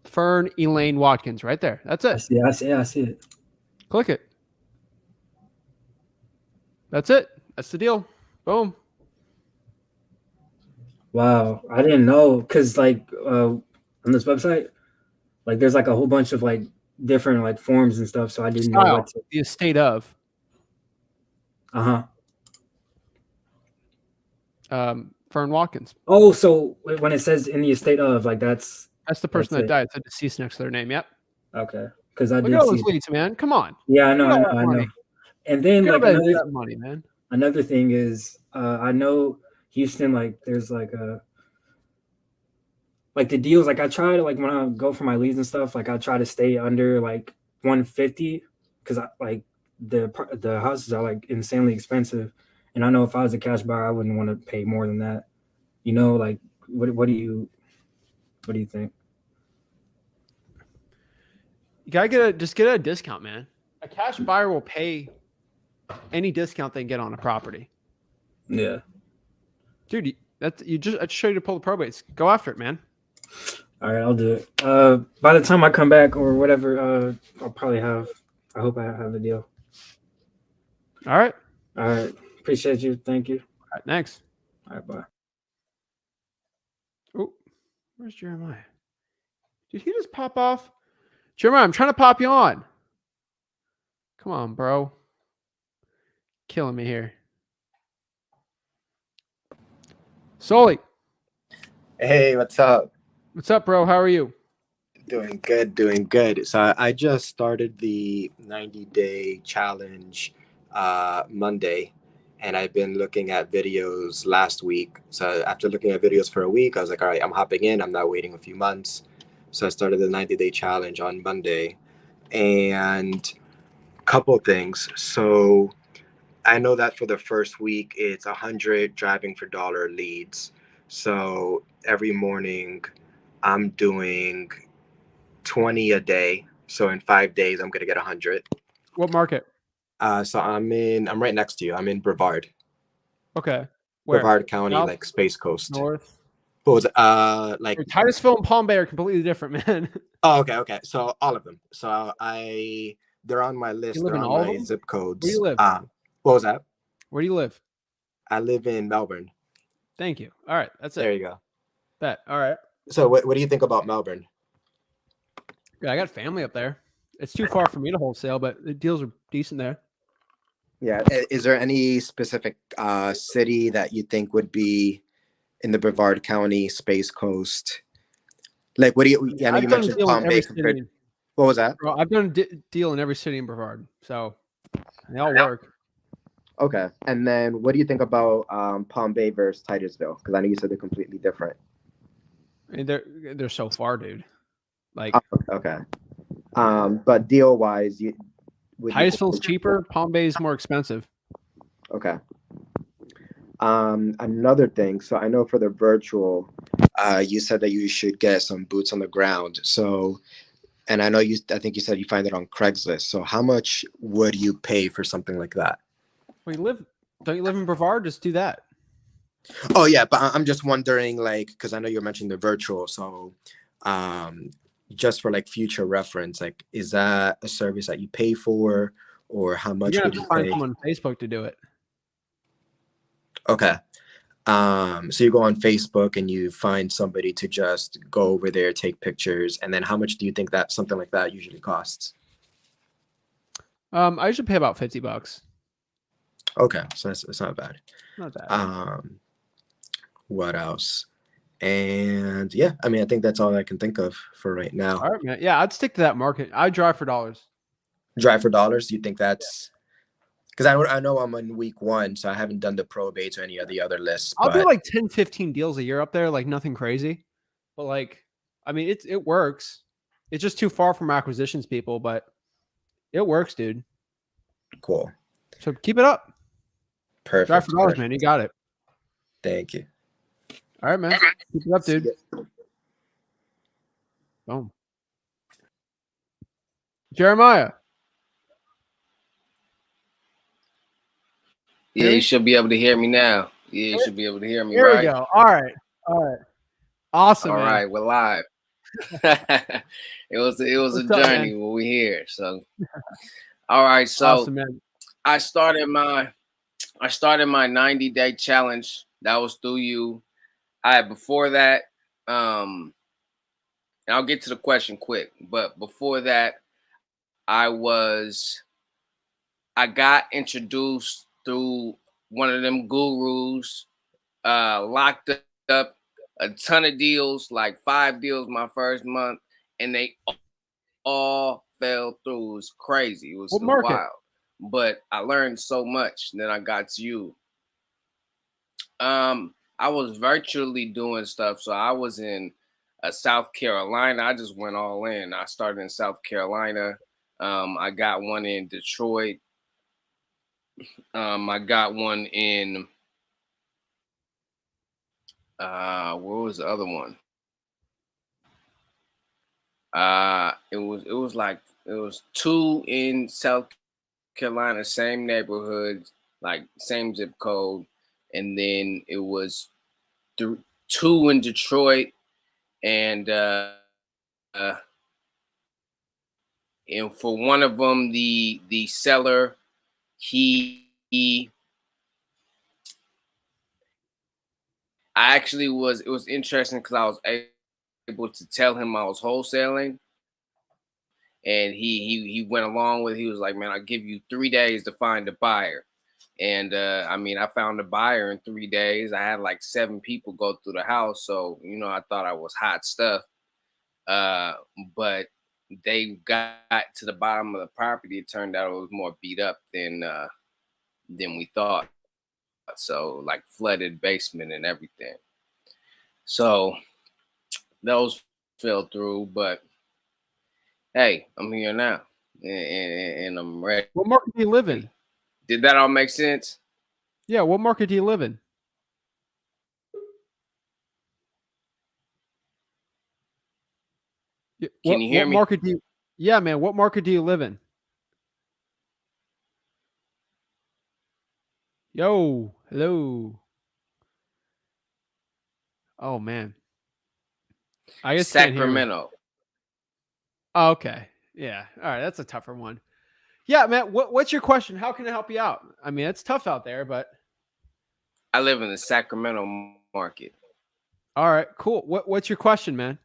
Fern Elaine Watkins right there. That's it. I see it. Click it. That's it. That's the deal. Boom. Wow. I didn't know because like on this website, like there's like a whole bunch of like different like forms and stuff. So I didn't know what to... The estate of. Fern Watkins. Oh, so when it says in the estate of, like that's the person that died. It's a deceased next to their name. Yep. Okay. Because I Look did at all see those leads, man. Come on. Yeah, I know. And then like money, man. Another thing is I know Houston, like there's like the deals, like I try to, like when I go for my leads and stuff, like I try to stay under like 150 because I like the houses are like insanely expensive, and I know if I was a cash buyer I wouldn't want to pay more than that. Like what do you What do you think? You gotta get a discount, man. A cash buyer will pay any discount they can get on a property. Yeah. Dude, I just showed you to pull the probates. Go after it, man. All right, I'll do it. By the time I come back or whatever, I'll probably have. I hope I have the deal. All right. All right. Appreciate you. Thank you. All right, thanks. All right, bye. Oh, where's Jeremiah? Did he just pop off? Jeremiah, I'm trying to pop you on. Come on, bro. Killing me here. Sully. Hey, what's up? What's up, bro? How are you? Doing good, doing good. So I just started the 90-day challenge Monday, and I've been looking at videos last week. So after looking at videos for a week, I was like, all right, I'm hopping in. I'm not waiting a few months. So I started the 90-day challenge on Monday, and a couple of things. So I know that for the first week, it's 100 driving for dollar leads. So every morning, I'm doing 20 a day. So in 5 days, I'm gonna get 100. What market? So I'm right next to you. I'm in Brevard. Okay. Where? Brevard County, South? like Space Coast. North? What was it? Like Dude, Titusville and Palm Bay are completely different, man. oh, okay. So all of them. So they're on my You list. live They're in on all of my them? zip codes. Where do you live? What was that? Where do you live? I live in Melbourne. Thank you. All right. That's it. There you go. Bet. All right. So what do you think about Melbourne? Yeah, I got family up there. It's too far for me to wholesale, but the deals are decent there. Yeah. Is there any specific city that you think would be in the Brevard County, Space Coast? Like, what do you? I know I've you done a mentioned deal in Palm every Bay compared. city. What was that? Bro, I've done a deal in every city in Brevard, so they all work. Okay. And then what do you think about Palm Bay versus Titusville? Because I know you said they're completely different. I mean, they're so far, dude. Like Okay. But deal wise, Titusville's cheaper, Palm Bay is more expensive. Okay. Another thing. So I know for the virtual, you said that you should get some boots on the ground. So, and I think you said you find it on Craigslist. So how much would you pay for something like that? Well, don't you live in Brevard? Just do that. Oh yeah, but I'm just wondering, like, because I know you're mentioning the virtual, so just for like future reference, like, is that a service that you pay for, or how much You're would gonna you have to find pay? someone on Facebook to do it. Okay. So you go on Facebook and you find somebody to just go over there, take pictures, and then how much do you think that something like that usually costs? I usually pay about $50. Okay, so that's not bad. Not bad. What else? And yeah, I mean, I think that's all I can think of for right now. All right, man. Yeah, I'd stick to that market. I drive for dollars. Drive for dollars? You think that's because I know I'm on week 1, so I haven't done the probates or any of the other lists. I'll do But like 10, 15 deals a year up there, like nothing crazy. But like, I mean, it works. It's just too far from acquisitions people, but it works, dude. cool. So keep it up. Perfect. Drive for dollars, Perfect. man. You got it. Thank you. All right, man. Keep it up, dude. Boom. Jeremiah. Yeah, you should be able to hear me now. Yeah, you should be able to hear me, Here right? we go. All right. All right. Awesome, All man. right, we're live. it was a What's up, journey man? when we here. So all right, so Awesome, man. I started my 90-day challenge. That was through you. Before that, and I'll get to the question quick, but before that, I got introduced through one of them gurus, locked up a ton of deals, like 5 deals my first month, and they all fell through. It was crazy. It was What market? wild. But I learned so much. Then I got to you. I was virtually doing stuff. So I was in South Carolina. I just went all in. I started in South Carolina. I got one in Detroit. I got one in where was the other one? It was 2 in South Carolina, same neighborhood, like same zip code, and then it was 2 in Detroit, and uh, and for one of them, the seller, I actually it was interesting because I was able to tell him I was wholesaling, and he went along with it. He was like, man, I'll give you 3 days to find a buyer. And I mean, I found a buyer in 3 days. I had like 7 people go through the house, so I thought I was hot stuff. But they got to the bottom of the property. It turned out it was more beat up than we thought. So like flooded basement and everything. So those fell through, but hey, I'm here now, and I'm ready. What market do you live in? Did that all make sense? Yeah, what market do you live in? Can you hear me? Market do you? Yeah, man. What market do you live in? Yo, hello. Oh man, I guess you can't hear me. Sacramento. Oh, okay, yeah. All right, that's a tougher one. Yeah, man. What's your question? How can I help you out? I mean, it's tough out there, but I live in the Sacramento market. all right, cool. What's your question, man?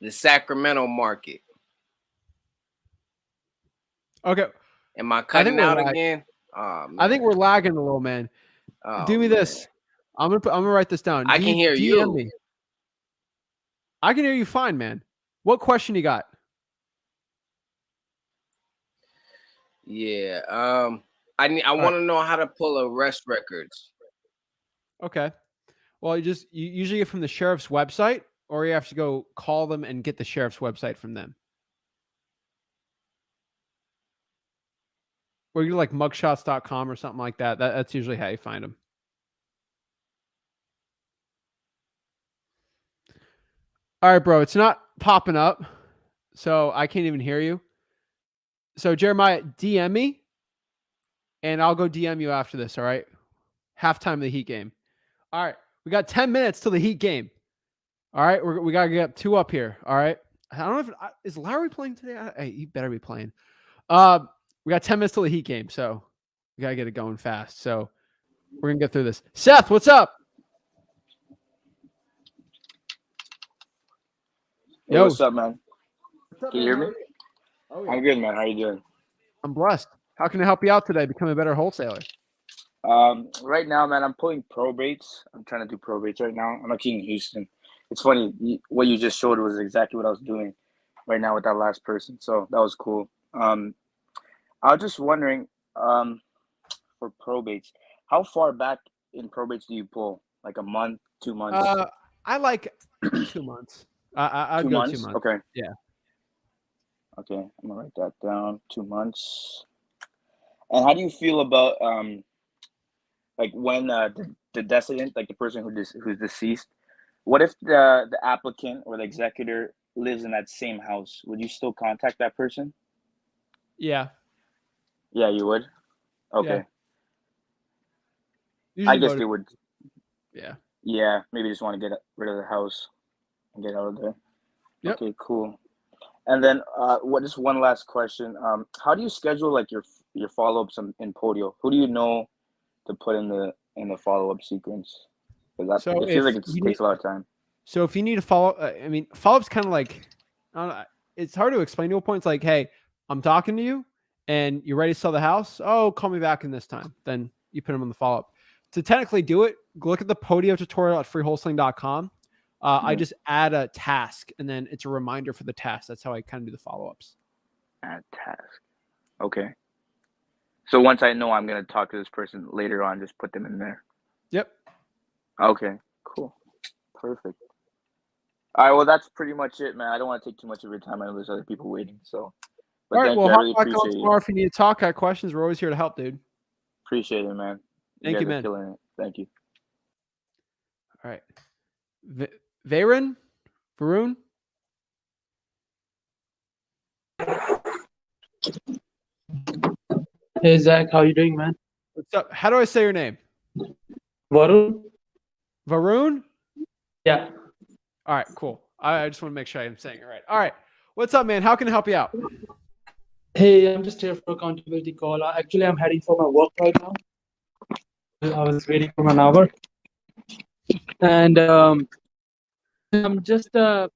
The Sacramento market. Okay. Am I cutting out again? Oh, I think we're lagging a little, man. Do me this. I'm gonna write this down. I can hear DM you. me. I can hear you fine, man. What question you got? Yeah. I want to know how to pull arrest records. Okay. Well, you usually get from the sheriff's website, or you have to go call them and get the sheriff's website from them. Or you like mugshots.com or something like that. That's usually how you find them. All right, bro. It's not popping up, so I can't even hear you. So Jeremiah, DM me, and I'll go DM you after this. All right. Halftime of the Heat game. All right. We got 10 minutes till the Heat game. All right. We got to get 2 up here. All right. I don't know if is Lowry playing today. Hey, he better be playing. We got 10 minutes till the Heat game, so we got to get it going fast. So we're going to get through this. Seth, what's up? Hey, what's up, man? Can you hear me? Oh, yeah. I'm good, man. How you doing? I'm blessed. How can I help you out today? Become a better wholesaler. Right now, man, I'm pulling probates. I'm trying to do probates right now. I'm actually in Houston. It's funny. What you just showed was exactly what I was doing right now with that last person. So that was cool. I was just wondering, for probates, how far back in probates do you pull? Like a month, 2 months? I like 2 months. I'd 2 go months? 2 months. Okay. Yeah. Okay. I'm gonna write that down. 2 months. And how do you feel about like when the decedent, like the person who's deceased, what if the applicant or the executor lives in that same house? Would you still contact that person? Yeah. Yeah, you would. Okay. Yeah. I guess they would. Yeah. Yeah, maybe just want to get rid of the house and get out of there. Yep. Okay, cool. And then just one last question. How do you schedule like your follow-ups in Podio? Who do you know to put in the follow-up sequence? Because So it feels like if it you takes a lot of time. So if you need to follow, I mean, follow-up's kind of like, I don't know, it's hard to explain to a point. It's like, hey, I'm talking to you and you're ready to sell the house. Oh, call me back in this time. Then you put them on the follow-up. To technically do it, look at the Podio tutorial at freewholesaling.com. I just add a task and then it's a reminder for the task. That's how I kind of do the follow-ups. Add task. Okay. So once I know I'm going to talk to this person later on, just put them in there. Yep. Okay, cool. Perfect. All right, well, that's pretty much it, man. I don't want to take too much of your time. I know there's other people waiting, so. But All right, thank well, you. I really hop back on appreciate tomorrow it. if you need to talk, got questions. We're always here to help, dude. Appreciate it, man. Thank you, guys are man. killing it. Thank you. All right. Varen, Varun? Hey Zach, how you doing, man? What's up? How do I say your name? Varun? Varun? Yeah. All right, cool. I just want to make sure I'm saying it right. All right. What's up, man? How can I help you out? Hey, I'm just here for accountability call. Actually, I'm heading for my work right now. I was waiting for an hour, and I'm just for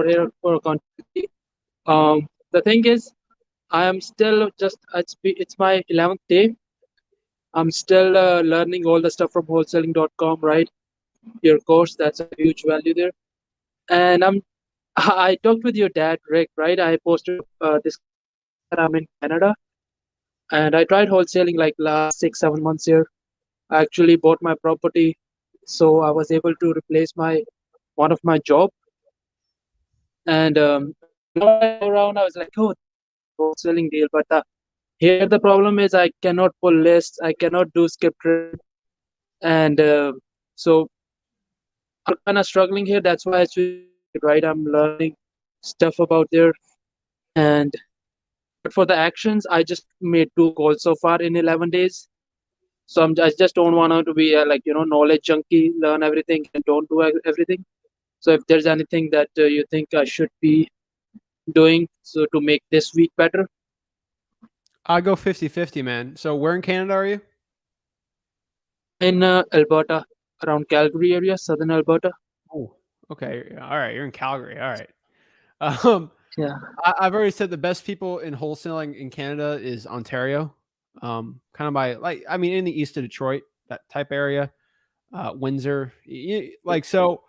here for accountability. The thing is, I am still just it's my 11th day. I'm still learning all the stuff from wholesaling.com, right? Your course, that's a huge value there. And I talked with your dad, Rick, right? I posted this that I'm in Canada, and I tried wholesaling like last 6-7 months here. I actually bought my property, so I was able to replace one of my job. And around, I was like, oh, wholesaling deal. But here the problem is I cannot pull lists, I cannot do script reading, and so I'm kind of struggling here. That's why I switched, right? I'm learning stuff about there, and but for the actions, I just made 2 calls so far in 11 days. So I just don't want to be like knowledge junkie, learn everything and don't do everything. So if there's anything that you think I should be doing so to make this week better. I go 50-50, man. So where in Canada are you? In Alberta, around Calgary area, southern Alberta. Oh, okay. All right. You're in Calgary. All right. Yeah. I've already said the best people in wholesaling in Canada is Ontario. Kind of by in the east of Detroit, that type area, Windsor. So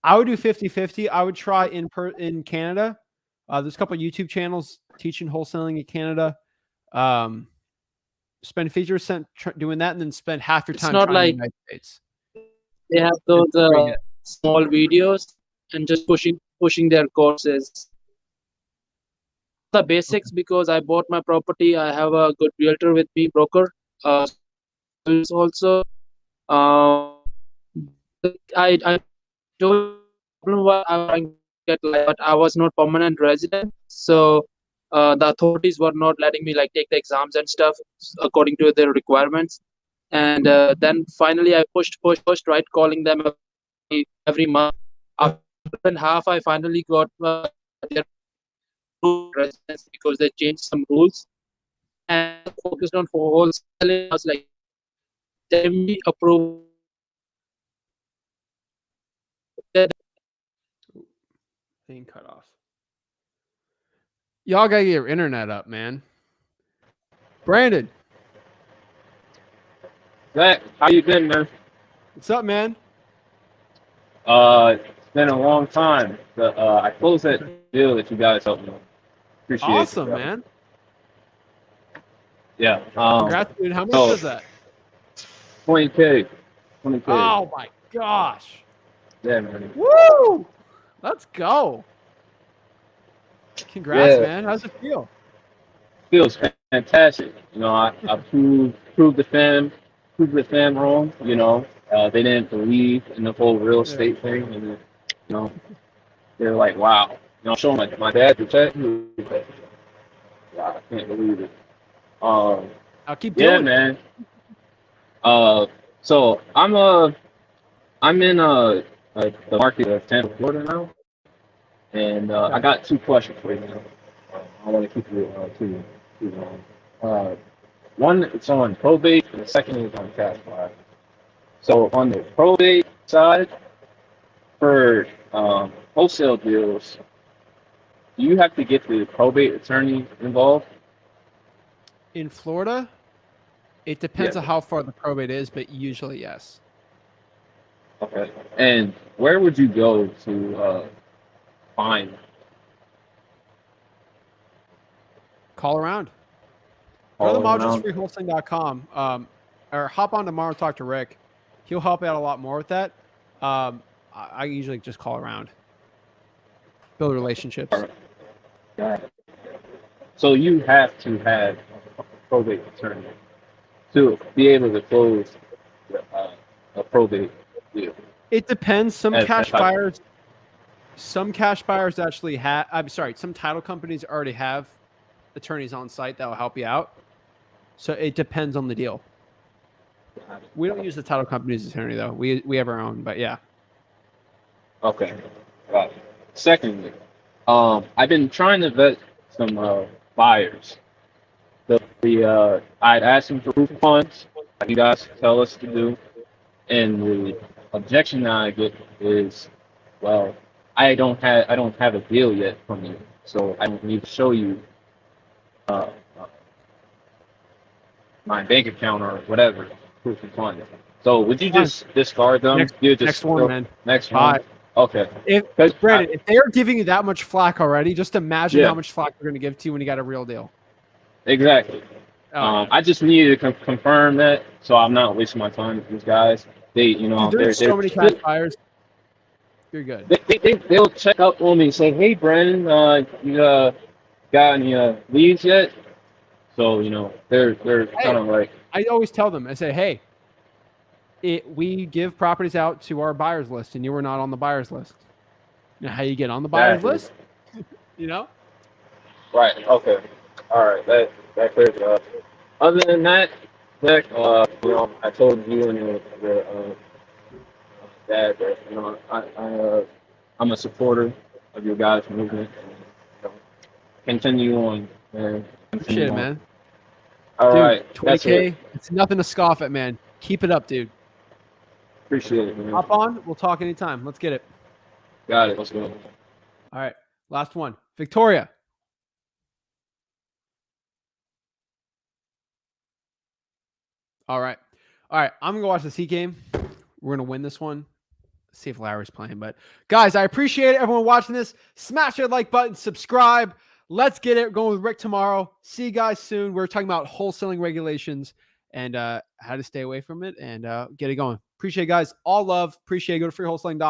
I would do 50-50. I would try in Canada. There's a couple of YouTube channels teaching wholesaling in Canada. Spend 50% doing that, and then spend half your It's time not trying in like the United States. they have those small videos and just pushing their courses. The basics, because I bought my property, I have a good realtor with me, broker. Also, I told I get but I was not permanent resident, so the authorities were not letting me like take the exams and stuff according to their requirements. And then finally I pushed, right, calling them every month. After and half, I finally got their residence because they changed some rules and focused on for wholesaling. I was like, let me approve. Thing cut off. Y'all gotta get your internet up, man. Brandon. Zach, how you been, man? What's up, man? It's been a long time. But I closed that deal that you guys helped me. Appreciate it. Awesome, man. Yeah. Congrats, dude. How much was that? 20K. 20K. Oh my gosh. Yeah, man. Woo! Let's go. Congrats, Yeah. man. How's it feel? Feels fantastic. I proved the fam wrong. They didn't believe in the whole real estate thing, and they're like, wow. Showing my dad the check. Wow, I can't believe it. I'll keep Yeah, doing man. So I'm in the market of Tampa, Florida now, and I got 2 questions for you now. I want to keep it too long. One, it's on probate, and the second is on cash buy. So on the probate side, for wholesale deals, do you have to get the probate attorney involved? In Florida, it depends on how far the probate is, but usually yes. Okay. And where would you go to find? Call around. Go to Call around. modulesfreewholesaling.com, or hop on tomorrow and talk to Rick. He'll help out a lot more with that. I usually just call around, build relationships. Got it. So you have to have a probate attorney to be able to close a probate deal. It depends. Some cash buyers, Some cash buyers actually have. I'm sorry. Some title companies already have attorneys on site that will help you out. So it depends on the deal. We don't use the title company's attorney though. We have our own, but yeah. Okay. Got it. Secondly, I've been trying to vet some buyers. I'd asked them for proof of funds, like you guys tell us to do, and the objection that I get is, well, I don't have a deal yet from you, so I don't need to show you uh, my bank account or whatever proof of funds. So would you just discard them? Next one, man. Next Bye. one. Okay. If Brandon, if they are giving you that much flack already, just imagine Yeah. how much flack they're going to give to you when you got a real deal. Exactly. Oh, I just needed to confirm that, so I'm not wasting my time with these guys. They, dude, there's so many cash buyers. You're good. They'll check up on me and say, "Hey, Brandon, you got any leads yet?" So they're kind of like, I always tell them, I say, hey, we give properties out to our buyers list, and you were not on the buyers list. Now, how you get on the buyers list? Right. Okay. All right. That clears it up. Other than that, Zach, I told you and your dad that I'm a supporter of your guys' movement. Continue on, man. Appreciate it, man. All dude, right. 20K, it's nothing to scoff at, man. Keep it up, dude. Appreciate it, man. Hop on. We'll talk anytime. Let's get it. Got it. Let's go. All right. Last one. Victoria. All right. I'm going to watch the Heat game. We're going to win this one. See if Larry's playing. But, guys, I appreciate everyone watching this. Smash that like button. Subscribe. Let's get it going with Rick tomorrow. See you guys soon. We're talking about wholesaling regulations and how to stay away from it and get it going. Appreciate it, guys. All love. Appreciate it. Go to freewholesaling.com.